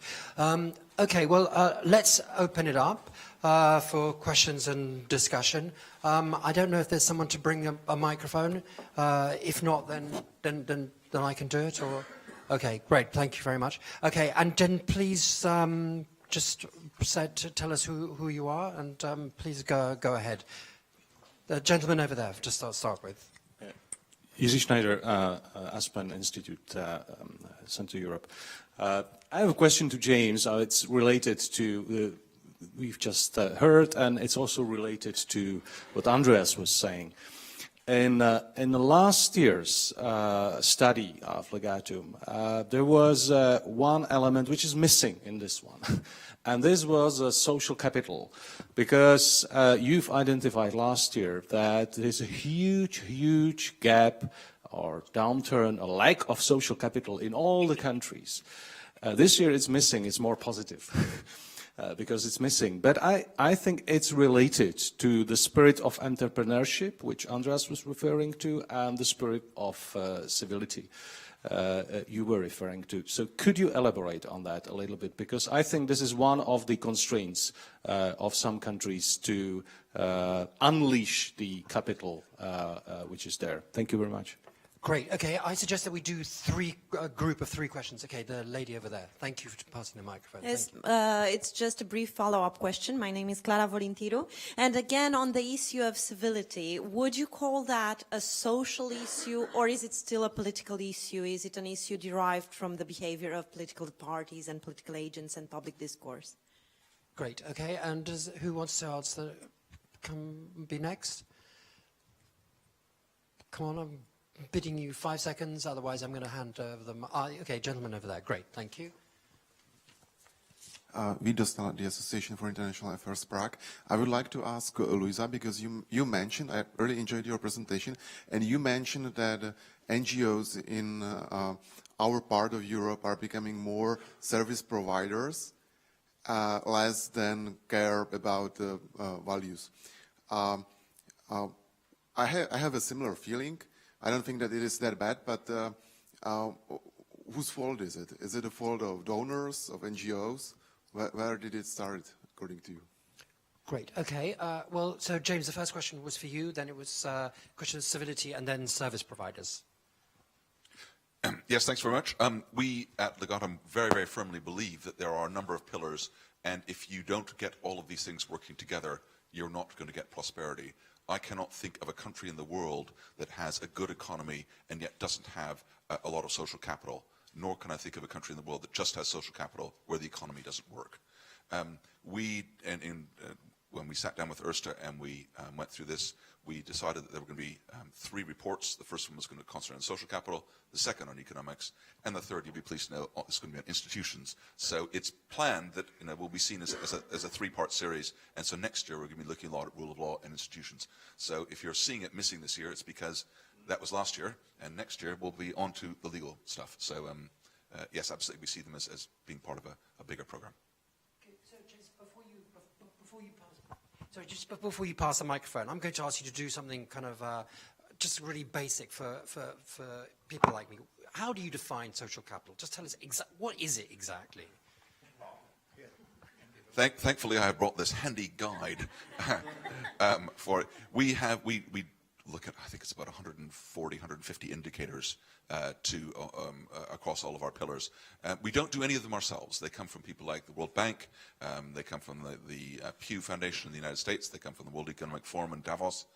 Okay. Well, let's open it up for questions and discussion. I don't know if there's someone to bring a microphone. If not, then I can do it. Or okay. Great. Thank you very much. Okay. And then please. Just tell us who you are, and please go ahead. The gentleman over there, to start with. Jiří Schneider, Aspen Institute, Central Europe. I have a question to James. It's related to we've just heard, and it's also related to what Andreas was saying. In the last year's study of Legatum, there was one element which is missing in this one, and this was social capital, because you've identified last year that there's a huge gap or downturn, a lack of social capital in all the countries. This year it's missing, it's more positive. Because it's missing. But I think it's related to the spirit of entrepreneurship, which Andreas was referring to, and the spirit of civility you were referring to. So could you elaborate on that a little bit? Because I think this is one of the constraints of some countries to unleash the capital which is there. Thank you very much. Great. Okay, I suggest that we do a group of three questions. Okay, the lady over there. Thank you for passing the microphone. Yes, Thank you. it's just a brief follow-up question. My name is Clara Volintiro. And again, on the issue of civility, would you call that a social issue, or is it still a political issue? Is it an issue derived from the behavior of political parties and political agents and public discourse? Great. Okay, and who wants to answer? Be next. Come on, I'm bidding you 5 seconds, otherwise I'm going to hand over the... okay, gentleman over there. Great, thank you. Vido Stala, the Association for International Affairs Prague. I would like to ask Luisa, because you mentioned, I really enjoyed your presentation, and you mentioned that NGOs in our part of Europe are becoming more service providers, less than care about values. I have a similar feeling. I don't think that it is that bad, but whose fault is it? Is it the fault of donors, of NGOs? Where did it start, according to you? Great, okay. Well, so James, the first question was for you, then it was a question of civility, and then service providers. Yes, thanks very much. We at Legatum very, very firmly believe that there are a number of pillars, and if you don't get all of these things working together, you're not going to get prosperity. I cannot think of a country in the world that has a good economy and yet doesn't have a lot of social capital, nor can I think of a country in the world that just has social capital where the economy doesn't work. When we sat down with Erste and we went through this, we decided that there were going to be 3 reports. The first one was going to concentrate on social capital, the second on economics, and the third, you'll be pleased to know, is going to be on institutions. So it's planned that will be seen as a 3-part series, and so next year we're going to be looking a lot at rule of law and institutions. So if you're seeing it missing this year, it's because that was last year, and next year we'll be on to the legal stuff. So yes, absolutely, we see them as being part of a bigger program. Just before you pass the microphone, I'm going to ask you to do something kind of just really basic for people like me. How do you define social capital? Just tell us, what is it exactly? Thankfully, I have brought this handy guide for it. We look at, I think it's about 140, 150 indicators across all of our pillars. We don't do any of them ourselves. They come from people like the World Bank, they come from the Pew Foundation in the United States, they come from the World Economic Forum in Davos.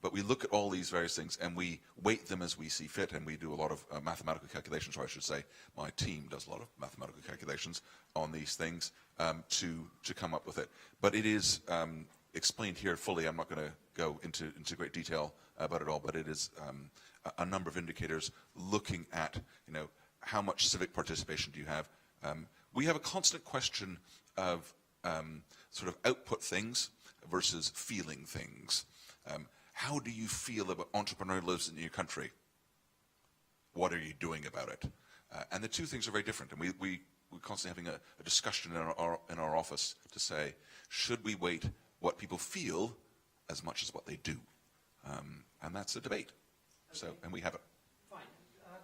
But we look at all these various things and we weight them as we see fit, and we do a lot of mathematical calculations, or I should say my team does a lot of mathematical calculations on these things to come up with it. But it is explained here fully. I'm not going to go into great detail about it all, but it is a number of indicators looking at, how much civic participation do you have. We have a constant question of sort of output things versus feeling things. How do you feel about entrepreneurialism in your country? What are you doing about it? And the two things are very different. And we're constantly having a discussion in our office to say, should we weight what people feel as much as what they do? And that's a debate. So, and we have it. Fine.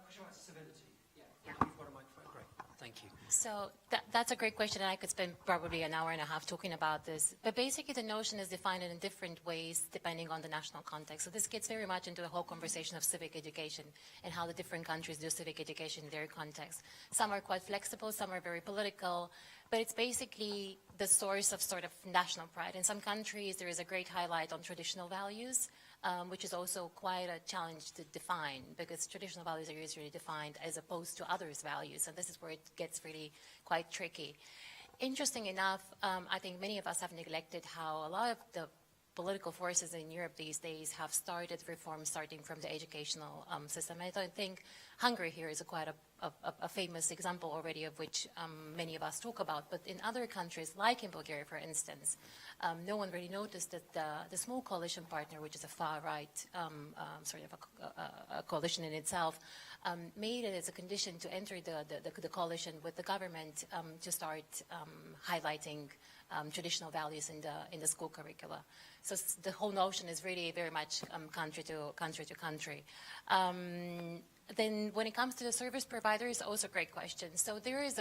Question about civility. Yeah. You've got a microphone. Great. Thank you. So that's a great question, and I could spend probably an hour and a half talking about this. But basically, the notion is defined in different ways depending on the national context. So this gets very much into the whole conversation of civic education and how the different countries do civic education in their context. Some are quite flexible, some are very political, but it's basically the source of sort of national pride. In some countries, there is a great highlight on traditional values, which is also quite a challenge to define, because traditional values are usually defined as opposed to others' values, and this is where it gets really quite tricky. Interesting enough, I think many of us have neglected how a lot of the political forces in Europe these days have started reforms starting from the educational system. I don't think Hungary here is quite a famous example already, of which many of us talk about. But in other countries, like in Bulgaria, for instance, no one really noticed that the small coalition partner, which is a far-right sort of a coalition in itself, made it as a condition to enter the coalition with the government to start highlighting traditional values in the school curricula. So the whole notion is really very much country to country. then when it comes to the service provider, it's also a great question. So there is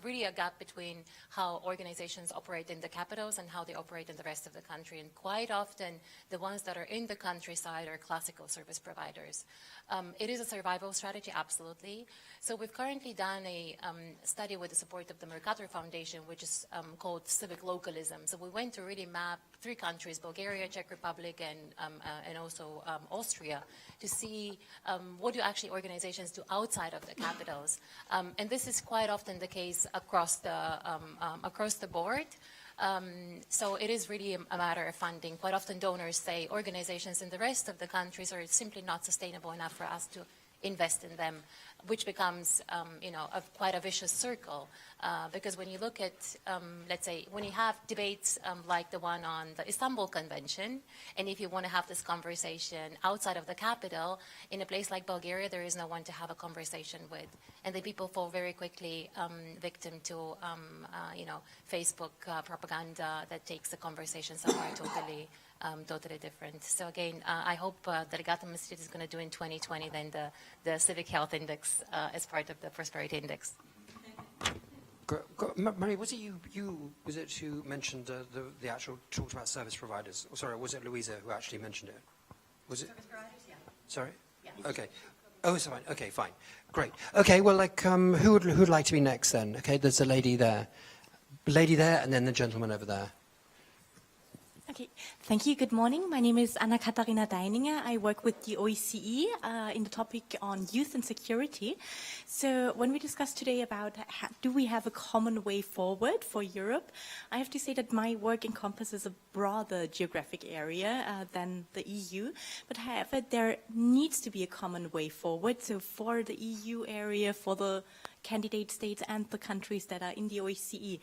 really a gap between how organizations operate in the capitals and how they operate in the rest of the country. And quite often, the ones that are in the countryside are classical service providers. It is a survival strategy, absolutely. So we've currently done a study with the support of the Mercator Foundation, which is called Civic Localism. So we went to really map 3 countries, Bulgaria, Czech Republic, and also Austria, to see what do actually organizations do outside of the capitals. And this is quite often the case across the board. So it is really a matter of funding. Quite often donors say organizations in the rest of the countries are simply not sustainable enough for us to invest in them, which becomes, quite a vicious circle. Because when you look at, let's say, when you have debates like the one on the Istanbul Convention, and if you want to have this conversation outside of the capital, in a place like Bulgaria, there is no one to have a conversation with. And the people fall very quickly victim to, Facebook propaganda that takes the conversation somewhere totally different. So again, I hope the Legatum Institute is going to do in 2020 then the Civic Health Index as part of the Prosperity Index. Marie, was it was it who mentioned the actual talked about service providers? Sorry, was it Louisa who actually mentioned it? Was it? Service providers, yeah. Sorry? Yeah. Okay. Oh, it's fine. Okay, fine. Great. Okay, well, who would like to be next then? Okay, there's a lady there, and then the gentleman over there. Okay, thank you. Good morning. My name is Anna-Katharina Deininger. I work with the OSCE in the topic on youth and security. So when we discuss today about do we have a common way forward for Europe, I have to say that my work encompasses a broader geographic area than the EU. But however, there needs to be a common way forward. So for the EU area, for the candidate states and the countries that are in the OSCE.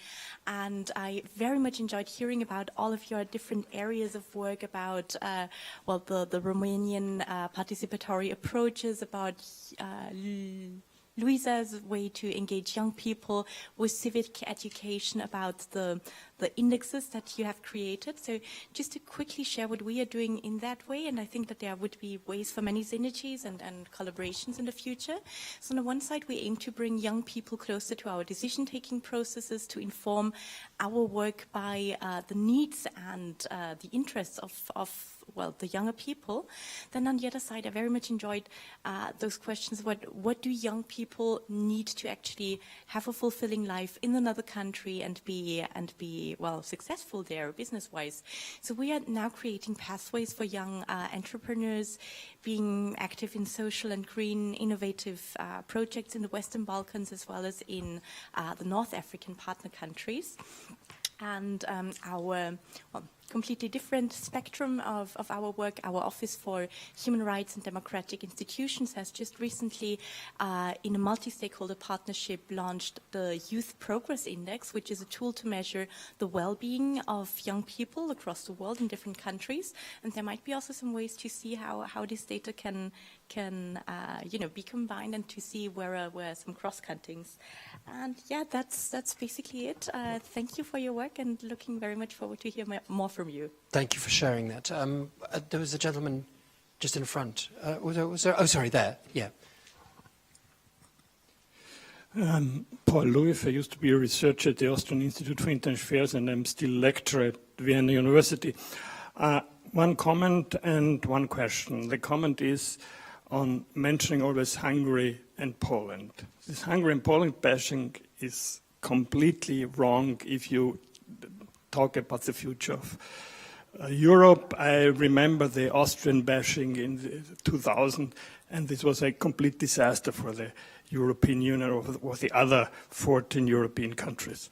And I very much enjoyed hearing about all of your different areas of work, about, the Romanian participatory approaches, about Luisa's way to engage young people with civic education, about the indexes that you have created. So just to quickly share what we are doing in that way, and I think that there would be ways for many synergies and collaborations in the future. So on the one side, we aim to bring young people closer to our decision-taking processes, to inform our work by the needs and the interests of the younger people. Then on the other side, I very much enjoyed those questions. What do young people need to actually have a fulfilling life in another country and be successful there business-wise? So we are now creating pathways for young entrepreneurs, being active in social and green innovative projects in the Western Balkans as well as in the North African partner countries. And our completely different spectrum of our work, our Office for Human Rights and Democratic Institutions has just recently, in a multi-stakeholder partnership, launched the Youth Progress Index, which is a tool to measure the well-being of young people across the world in different countries. And there might be also some ways to see how this data can be combined, and to see where are some cross-cuttings. And yeah, that's basically it. Thank you for your work, and looking very much forward to hear more from you. Thank you for sharing that. There was a gentleman just in front. Was there? Oh, sorry, there. Yeah. Paul Louis. I used to be a researcher at the Austrian Institute for International Affairs, and I'm still lecturer at Vienna University. One comment and one question. The comment is on mentioning always Hungary and Poland. This Hungary and Poland bashing is completely wrong if you talk about the future of Europe. I remember the Austrian bashing in 2000, and this was a complete disaster for the European Union or the other 14 European countries.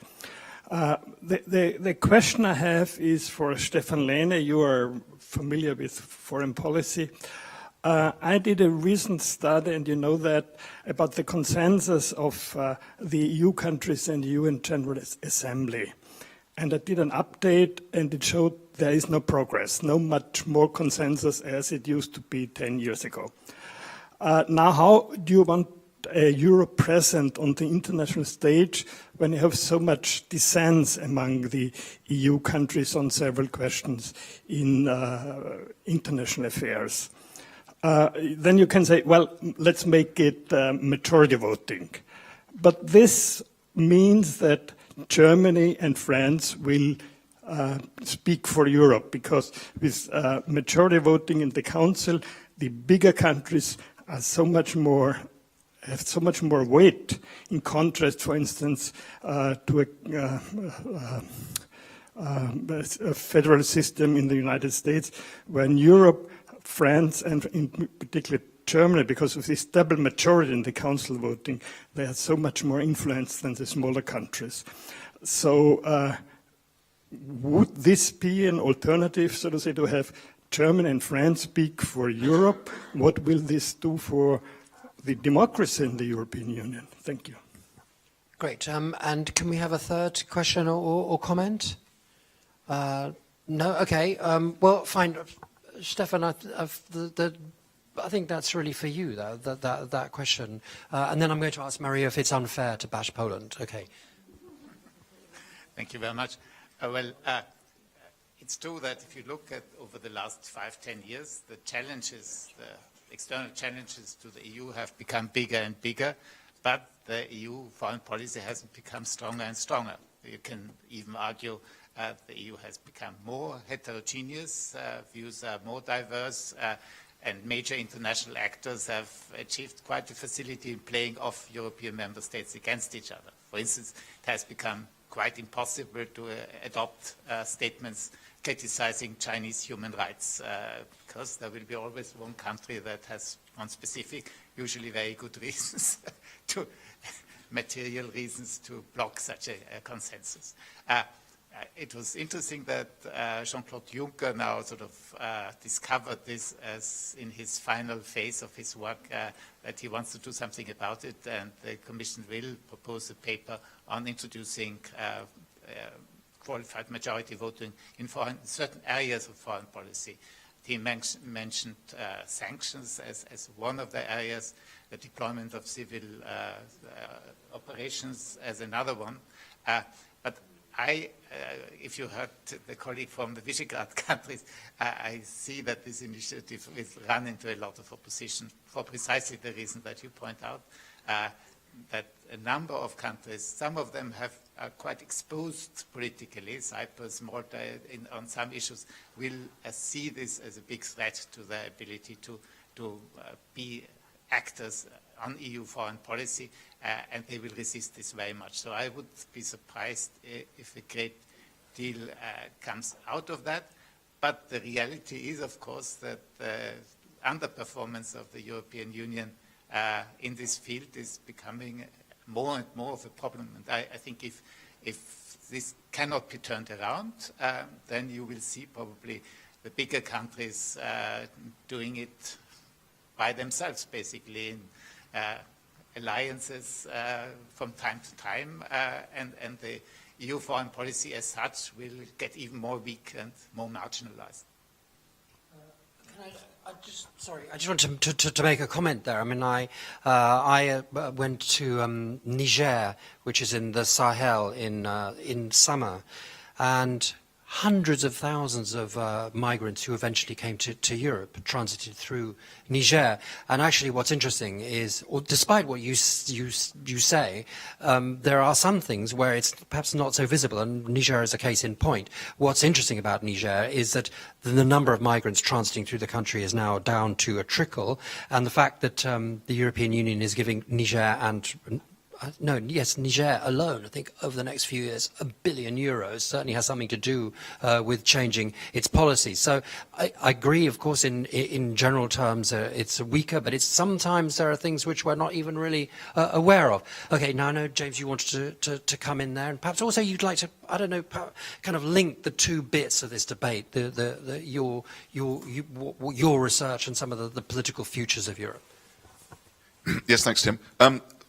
The question I have is for Stefan Lehne. You are familiar with foreign policy. I did a recent study, and you know that, about the consensus of the EU countries and the UN General Assembly. And I did an update, and it showed there is no progress, no much more consensus as it used to be 10 years ago. Now, how do you want Europe present on the international stage when you have so much dissent among the EU countries on several questions in international affairs? then you can say, well, let's make it majority voting. But this means that Germany and France will speak for Europe, because with majority voting in the Council, the bigger countries are have so much more weight, in contrast, for instance, to a federal system in the United States, where in Europe, France, and in particular Germany, because of this double majority in the Council voting, they have so much more influence than the smaller countries. So would this be an alternative, so to say, to have Germany and France speak for Europe? What will this do for the democracy in the European Union? Thank you. Great. And can we have a third question or comment? No? Okay. Well, fine. Stefan, I think that's really for you, that question. And then I'm going to ask Maria if it's unfair to bash Poland. Okay. Thank you very much. It's true that if you look at over the last 5-10 years, the challenges, the external challenges to the EU have become bigger and bigger, but the EU foreign policy hasn't become stronger and stronger. You can even argue the EU has become more heterogeneous, views are more diverse, and major international actors have achieved quite a facility in playing off European member states against each other. For instance, it has become quite impossible to adopt statements criticizing Chinese human rights, because there will be always one country that has one specific, usually very good reasons, material reasons to block such a consensus. It was interesting that Jean-Claude Juncker now sort of discovered this as in his final phase of his work, that he wants to do something about it, and the Commission will propose a paper on introducing qualified majority voting in certain areas of foreign policy. He mentioned sanctions as one of the areas, the deployment of civil operations as another one. But if you heard the colleague from the Visegrad countries, I see that this initiative will run into a lot of opposition for precisely the reason that you point out, that a number of countries, some of them are quite exposed politically. Cyprus, Malta, on some issues, will see this as a big threat to their ability to be actors on EU foreign policy, and they will resist this very much. So I would be surprised if a great deal comes out of that. But the reality is, of course, that the underperformance of the European Union in this field is becoming more and more of a problem. And I think if this cannot be turned around, then you will see probably the bigger countries doing it by themselves, basically, in alliances from time to time, and the EU foreign policy as such will get even more weak and more marginalized. I just want to make a comment there. I mean, I went to Niger, which is in the Sahel, in summer, and hundreds of thousands of migrants who eventually came to Europe transited through Niger. And actually what's interesting is, despite what you say, there are some things where it's perhaps not so visible, and Niger is a case in point. What's interesting about Niger is that the number of migrants transiting through the country is now down to a trickle, and the fact that the European Union is giving Niger Niger alone, I think over the next few years, €1 billion certainly has something to do with changing its policy. So I agree, of course, in general terms, it's weaker, but sometimes there are things which we're not even really aware of. Okay, now I know, James, you wanted to come in there, and perhaps also you'd like to, I don't know, kind of link the two bits of this debate, your research and some of the political futures of Europe. Yes, thanks, Tim.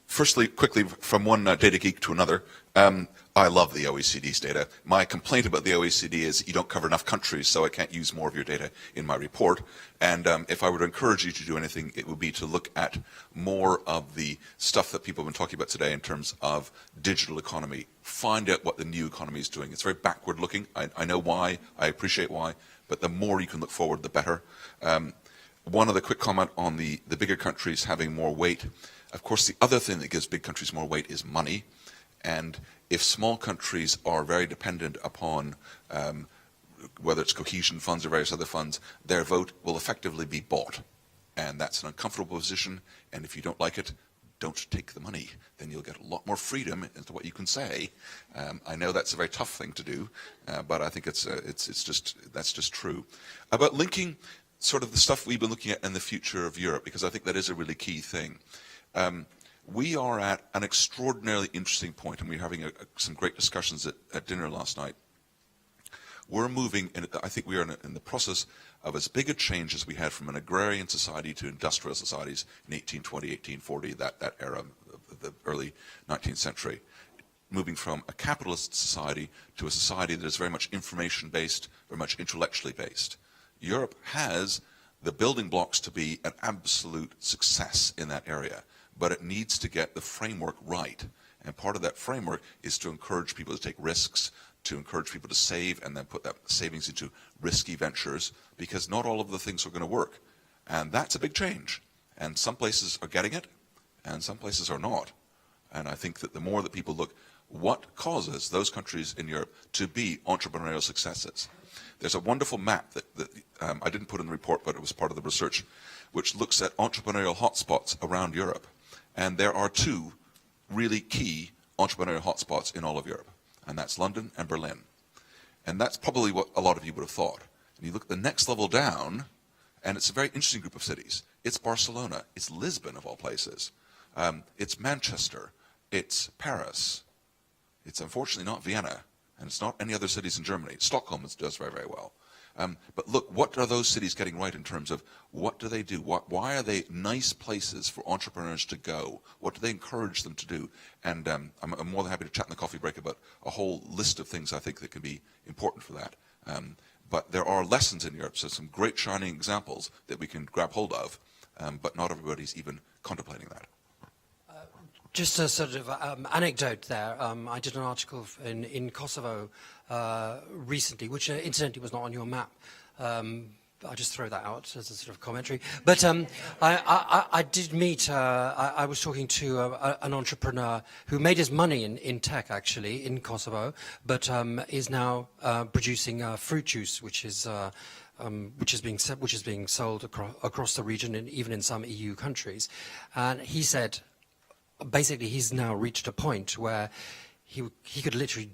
Firstly, quickly, from one data geek to another, I love the OECD's data. My complaint about the OECD is you don't cover enough countries, so I can't use more of your data in my report. And if I were to encourage you to do anything, it would be to look at more of the stuff that people have been talking about today in terms of digital economy. Find out what the new economy is doing. It's very backward looking. I know why. I appreciate why. But the more you can look forward, the better. one other quick comment on the bigger countries having more weight. Of course, the other thing that gives big countries more weight is money. And if small countries are very dependent upon whether it's cohesion funds or various other funds, their vote will effectively be bought. And that's an uncomfortable position. And if you don't like it, don't take the money. Then you'll get a lot more freedom into what you can say. I know that's a very tough thing to do, but I think that's just true. About linking sort of the stuff we've been looking at in the future of Europe, because I think that is a really key thing. We are at an extraordinarily interesting point, and we're having some great discussions at dinner last night. We're moving, and I think we are in the process of as big a change as we had from an agrarian society to industrial societies in 1820, 1840, that era of the early 19th century. Moving from a capitalist society to a society that is very much information-based, very much intellectually based. Europe has the building blocks to be an absolute success in that area, but it needs to get the framework right. And part of that framework is to encourage people to take risks, to encourage people to save and then put that savings into risky ventures, because not all of the things are going to work. And that's a big change. And some places are getting it, and some places are not. And I think that the more that people look, what causes those countries in Europe to be entrepreneurial successes? There's a wonderful map that I didn't put in the report, but it was part of the research, which looks at entrepreneurial hotspots around Europe. And there are two really key entrepreneurial hotspots in all of Europe. And that's London and Berlin. And that's probably what a lot of you would have thought. And you look at the next level down, and it's a very interesting group of cities. It's Barcelona. It's Lisbon, of all places. It's Manchester. It's Paris. It's unfortunately not Vienna. And it's not any other cities in Germany. Stockholm does very, very well. But look, what are those cities getting right in terms of what do they do? Why are they nice places for entrepreneurs to go? What do they encourage them to do? And I'm more than happy to chat in the coffee break about a whole list of things I think that can be important for that. But there are lessons in Europe, so some great shining examples that we can grab hold of, but not everybody's even contemplating that. Just a sort of anecdote there. I did an article in Kosovo recently, which incidentally was not on your map. I'll just throw that out as a sort of commentary. But I did meet, I was talking to an entrepreneur who made his money in tech, actually, in Kosovo, but is now producing fruit juice, which is being sold across the region, and even in some EU countries. And he said, basically, he's now reached a point where he could literally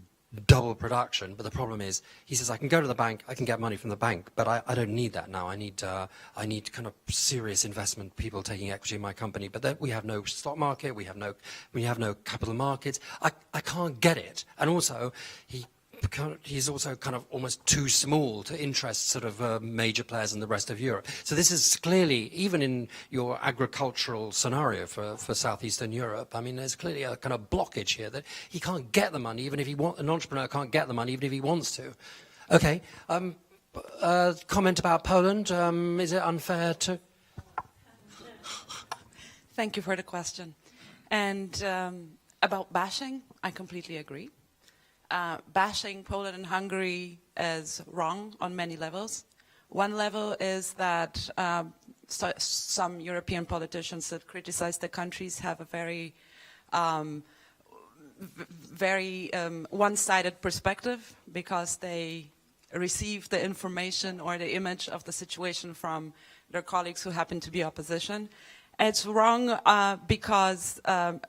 double production, but the problem is, he says, I can go to the bank, I can get money from the bank, but I don't need that now. I need kind of serious investment, people taking equity in my company. But then we have no stock market, we have no capital markets. I can't get it. And also, he's also kind of almost too small to interest sort of major players in the rest of Europe. So this is clearly, even in your agricultural scenario for southeastern Europe, I mean, there's clearly a kind of blockage here that he can't get the money, even if an entrepreneur can't get the money, even if he wants to. Okay, comment about Poland. Is it unfair to... Thank you for the question. And about bashing, I completely agree. Bashing Poland and Hungary is wrong on many levels. One level is that some European politicians that criticize the countries have a very one-sided perspective, because they receive the information or the image of the situation from their colleagues who happen to be opposition. It's wrong because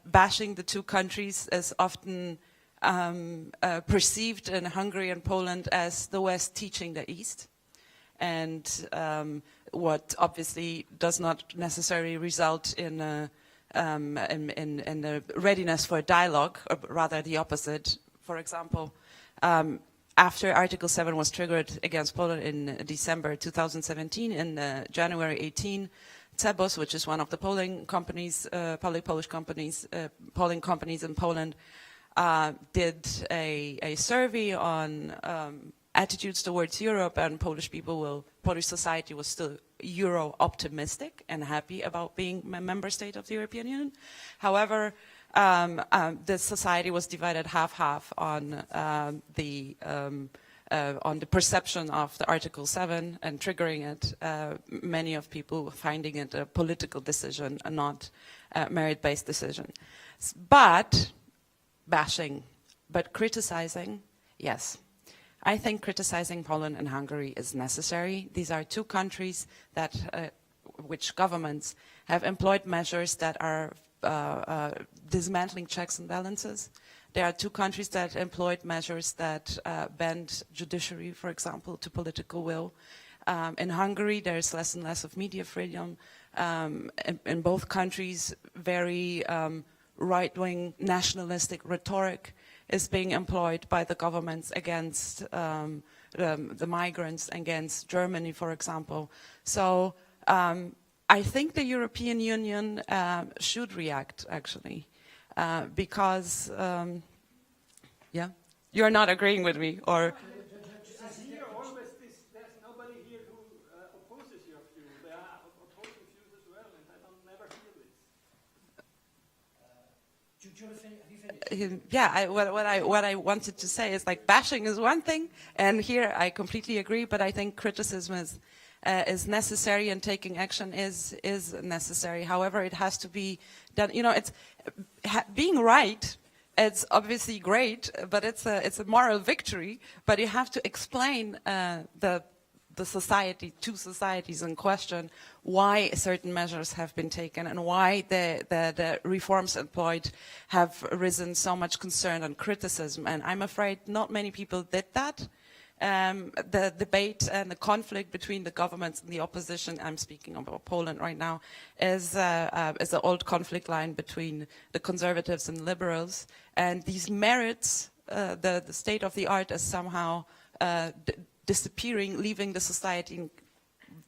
bashing the two countries is often perceived in Hungary and Poland as the West teaching the East, and what obviously does not necessarily result in the readiness for dialogue, or rather the opposite. For example, after Article 7 was triggered against Poland in December 2017, in January 18, Cebos, which is one of the polling companies, public Polish companies, polling companies in Poland, did a survey on attitudes towards Europe, and Polish society was still Euro optimistic and happy about being a member state of the European Union. However, the society was divided half-half on the on the perception of the Article 7 and triggering it, many of people finding it a political decision and not a merit-based decision. But bashing, but criticizing, yes. I think criticizing Poland and Hungary is necessary. These are two countries that, which governments have employed measures that are dismantling checks and balances. There are two countries that employed measures that bend judiciary, for example, to political will. In Hungary, there is less and less of media freedom. In both countries, very right-wing nationalistic rhetoric is being employed by the governments against the migrants, against Germany, for example. So I think the European Union should react, actually, because, yeah, you're not agreeing with me, or... There's nobody here who opposes your view. There are opposing views as well, and I don't never hear this. Yeah, what I wanted to say is, like, bashing is one thing, and here I completely agree, but I think criticism is necessary and taking action is necessary. However, it has to be done. You know, it's being right. It's obviously great, but it's a moral victory. But you have to explain the society, two societies in question, why certain measures have been taken and why the reforms employed have risen so much concern and criticism. And I'm afraid not many people did that. The debate and the conflict between the governments and the opposition, I'm speaking about Poland right now, is an old conflict line between the conservatives and liberals. And these merits, the state of the art is somehow disappearing, leaving the society in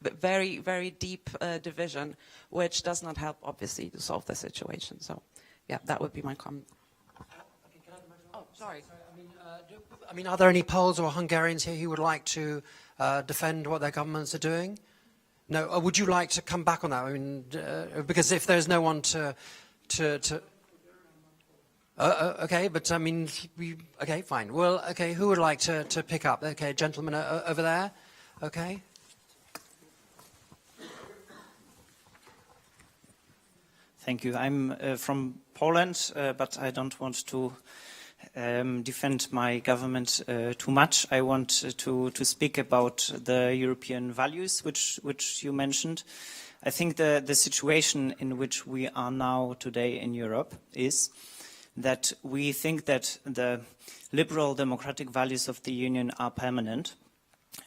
very, very deep division, which does not help, obviously, to solve the situation. So, yeah, that would be my comment. Oh, sorry. I mean, are there any Poles or Hungarians here who would like to defend what their governments are doing? No. Or would you like to come back on that? I mean, because if there's no one to okay, but I mean, okay, fine. Well, okay, who would like to pick up? Okay, gentleman over there. Okay. Thank you. I'm from Poland, but I don't want to defend my government too much. I want to speak about the European values, which you mentioned. I think the situation in which we are now today in Europe is that we think that the liberal democratic values of the Union are permanent,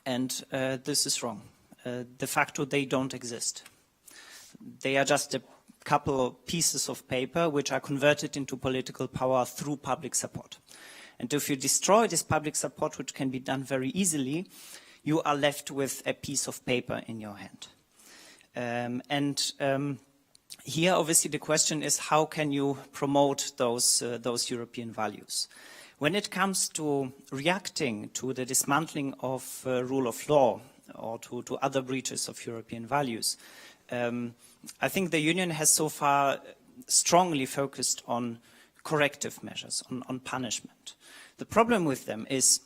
and this is wrong. De facto, they don't exist. They are just a couple of pieces of paper which are converted into political power through public support. And if you destroy this public support, which can be done very easily, you are left with a piece of paper in your hand. Here, obviously, the question is, how can you promote those European values? When it comes to reacting to the dismantling of rule of law or to other breaches of European values, I think the Union has so far strongly focused on corrective measures, on punishment. The problem with them is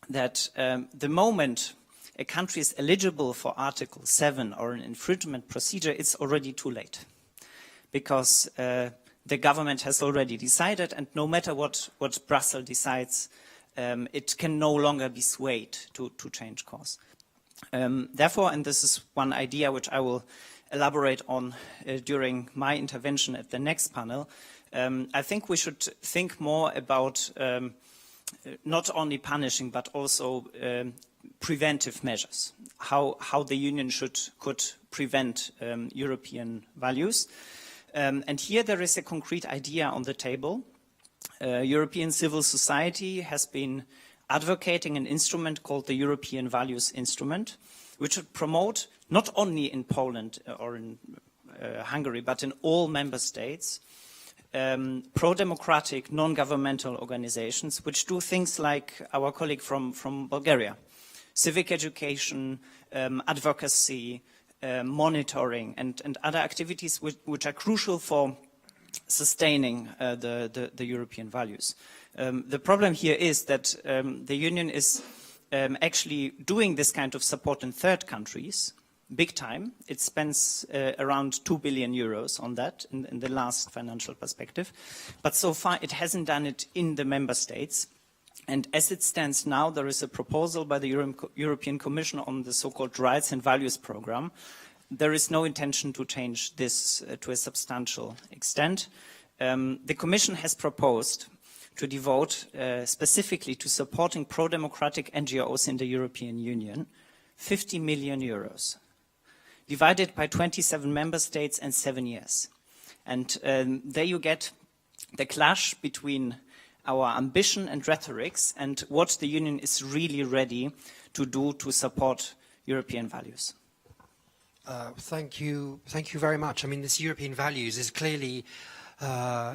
that the moment a country is eligible for Article 7 or an infringement procedure, it's already too late. Because the government has already decided, and no matter what Brussels decides, it can no longer be swayed to change course. Therefore, and this is one idea which I will elaborate on during my intervention at the next panel, I think we should think more about not only punishing but also preventive measures, how the Union could prevent European values. And here there is a concrete idea on the table. European civil society has been advocating an instrument called the European Values Instrument, which would promote, not only in Poland or in Hungary, but in all member states, pro-democratic, non-governmental organizations, which do things like our colleague from Bulgaria: civic education, advocacy, monitoring, and other activities which are crucial for sustaining the European values. The problem here is that the Union is actually doing this kind of support in third countries, big time. It spends around 2 billion euros on that in the last financial perspective. But so far, it hasn't done it in the member states. And as it stands now, there is a proposal by the European Commission on the so-called Rights and Values Programme. There is no intention to change this to a substantial extent. The Commission has proposed to devote specifically to supporting pro-democratic NGOs in the European Union 50 million euros, divided by 27 member states and 7 years. And there you get the clash between our ambition and rhetorics and what the Union is really ready to do to support European values. Thank you very much. I mean, this European values is clearly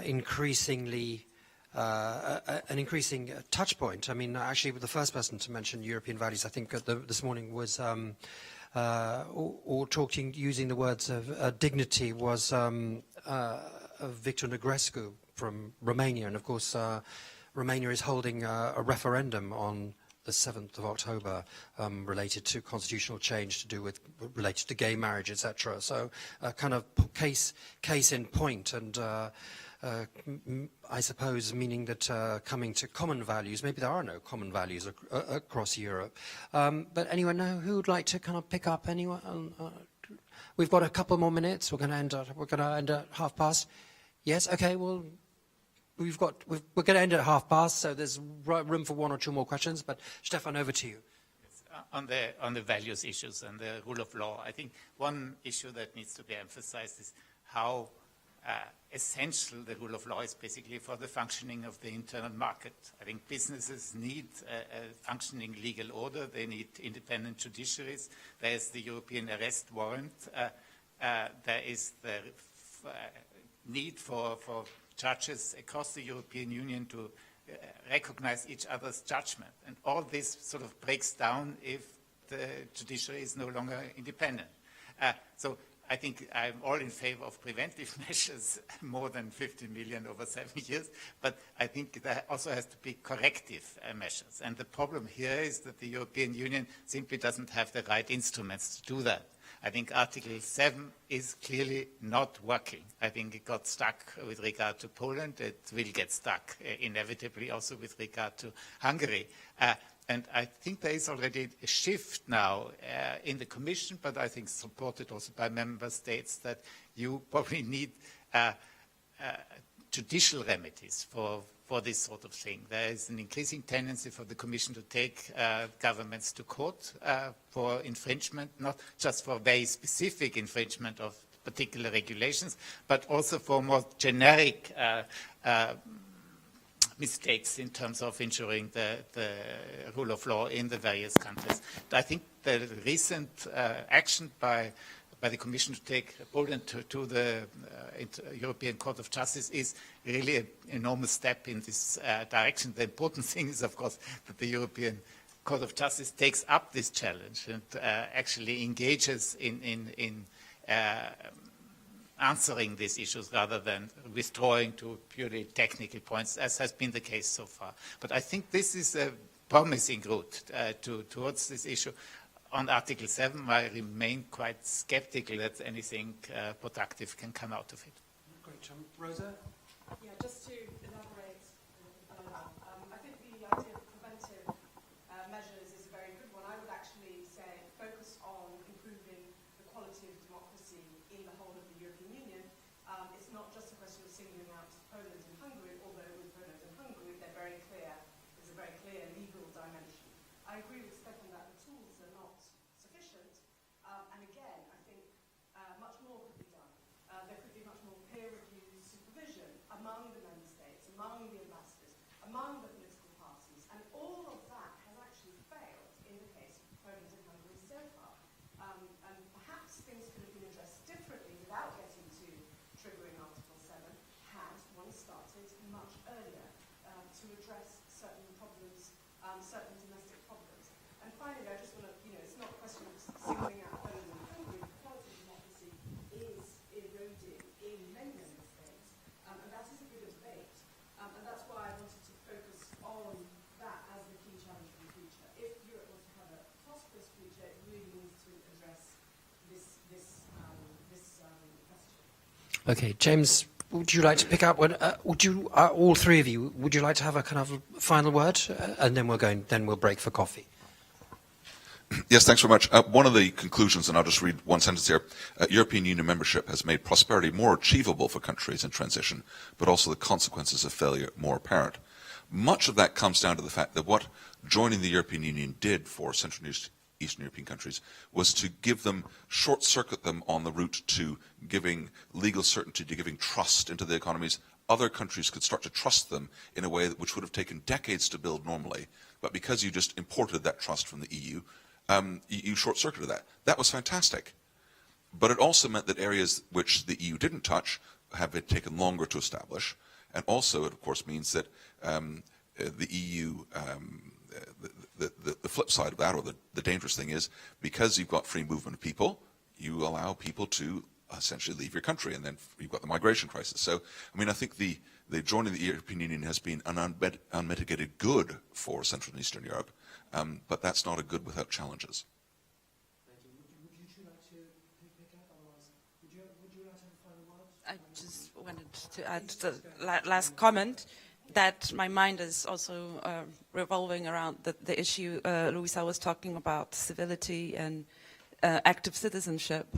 increasingly an increasing touch point. I mean, actually, the first person to mention European values, I think, this morning was, or talking using the words of dignity, was Victor Negrescu from Romania, and of course, Romania is holding a referendum on the 7th of October related to constitutional change to do with related to gay marriage, etc. So kind of case in point, and I suppose meaning that coming to common values, maybe there are no common values across Europe. But anyone know who would like to kind of pick up anyone? We've got a couple more minutes. We're going to end at past. Yes. Okay. Well, we're going to end at past, so there's room for one or two more questions. But Stefan, over to you. On the values issues and the rule of law, I think one issue that needs to be emphasized is how essential the rule of law is basically for the functioning of the internal market. I think businesses need a functioning legal order. They need independent judiciaries. There is the European arrest warrant. There is the need for judges across the European Union to recognize each other's judgment. And all this sort of breaks down if the judiciary is no longer independent. So I think I'm all in favor of preventive measures, more than 50 million over 7 years, but I think there also has to be corrective measures. And the problem here is that the European Union simply doesn't have the right instruments to do that. I think Article 7 is clearly not working. I think it got stuck with regard to Poland. It will get stuck inevitably also with regard to Hungary. And I think there is already a shift now in the Commission, but I think supported also by member states, that you probably need judicial remedies for this sort of thing. There is an increasing tendency for the Commission to take governments to court for infringement, not just for very specific infringement of particular regulations, but also for more generic mistakes in terms of ensuring the rule of law in the various countries. I think the recent action by the Commission to take Poland to the European Court of Justice is really an enormous step in this direction. The important thing is, of course, that the European Court of Justice takes up this challenge and actually engages in answering these issues rather than withdrawing to purely technical points, as has been the case so far. But I think this is a promising route towards this issue. On Article 7, I remain quite skeptical that anything productive can come out of it. Great. Rosa? Yeah, just to elaborate, I think the idea of preventive measures is a very good one. I would actually say focus on improving the quality of democracy in the whole of the European Union. It's not just a question of singling out Poland and Hungary, although with Poland and Hungary, they're very clear. There's a very clear legal dimension. I agree with Stefan that the tools are not sufficient. And again, I think much more could be done. There could be much more peer-reviewed supervision among the member states, among the ambassadors, among the political parties. And all of that has actually failed in the case of Poland and Hungary so far. And perhaps things could have been addressed differently without getting to triggering Article 7 had one started much earlier to address certain problems, certain domestic problems. And finally, I just want to, it's not a question of singling out Poland and Hungary. The quality of democracy is eroding in many member states, and that is a bigger debate. And that's why I wanted to focus on that as the key challenge for the future. If Europe Okay, James, would you like to pick up? All three of you, would you like to have a kind of final word, and then we'll break for coffee. Yes, thanks very much. One of the conclusions, and I'll just read one sentence here, European Union membership has made prosperity more achievable for countries in transition, but also the consequences of failure more apparent. Much of that comes down to the fact that what joining the European Union did for Central and Eastern European countries was to give them, short-circuit them on the route to giving legal certainty, to giving trust into the economies. Other countries could start to trust them in a way which would have taken decades to build normally, but because you just imported that trust from the EU, you short-circuited that. That was fantastic. But it also meant that areas which the EU didn't touch have been taken longer to establish. And also, it of course means that the EU, the flip side of that, or the dangerous thing is, because you've got free movement of people, you allow people to essentially leave your country, and then you've got the migration crisis. So, I mean, I think the joining the European Union has been an unmitigated good for Central and Eastern Europe, but that's not a good without challenges. I just wanted to add the last comment that my mind is also revolving around the issue Luisa was talking about, civility and active citizenship.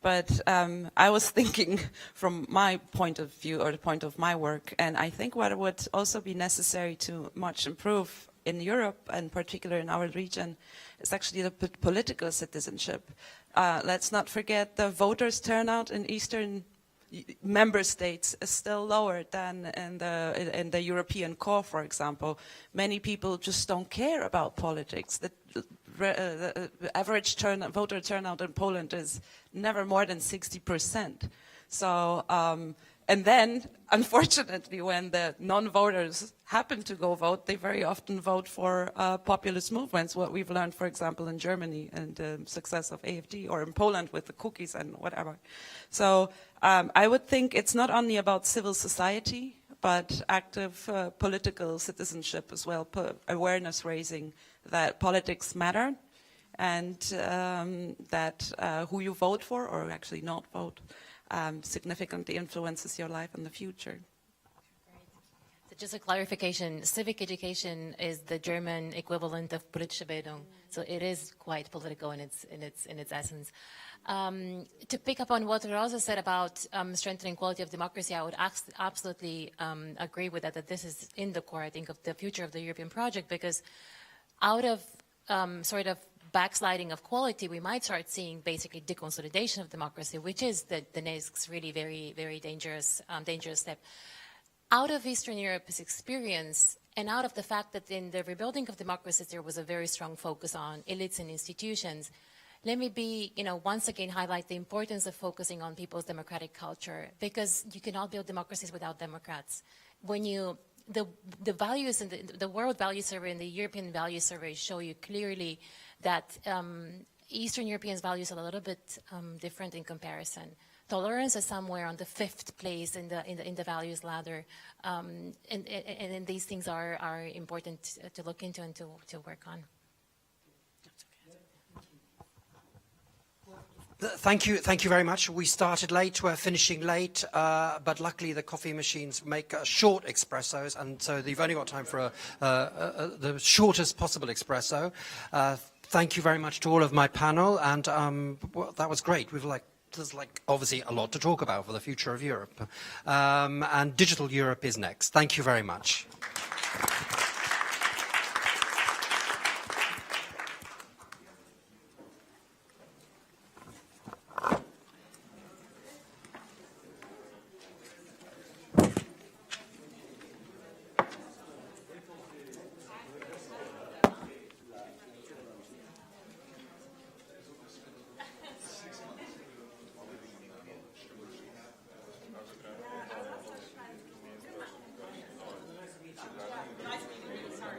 But I was thinking from my point of view, or the point of my work, and I think what would also be necessary to much improve in Europe, and particularly in our region, is actually the political citizenship. Let's not forget the voters' turnout in Eastern member states is still lower than in the European core, for example. Many people just don't care about politics. The average voter turnout in Poland is never more than 60%. So, and then, unfortunately, when the non-voters happen to go vote, they very often vote for populist movements, what we've learned, for example, in Germany and the success of AfD, or in Poland with the cookies and whatever. So I would think it's not only about civil society, but active political citizenship as well, awareness raising that politics matter, and that who you vote for, or actually not vote, significantly influences your life in the future. So just a clarification, civic education is the German equivalent of politische Bildung, so it is quite political in its essence. To pick up on what Rosa said about strengthening quality of democracy, I would absolutely agree with that this is in the core, I think, of the future of the European project, because out of sort of backsliding of quality, we might start seeing basically deconsolidation of democracy, which is the next really very, very dangerous step. Out of Eastern Europe's experience, and out of the fact that in the rebuilding of democracies there was a very strong focus on elites and institutions, let me once again highlight the importance of focusing on people's democratic culture, because you cannot build democracies without Democrats. When the values in the World Value Survey and the European Value Survey show you clearly that Eastern Europeans' values are a little bit different in comparison. Tolerance is somewhere on the 5th place in the values ladder, and these things are important to look into and to work on. Thank you very much. We started late, we're finishing late, but luckily the coffee machines make short espressos, and so you've only got time for the shortest possible espresso. Thank you very much to all of my panel, and well, that was great. There's obviously a lot to talk about for the future of Europe, and Digital Europe is next. Thank you very much.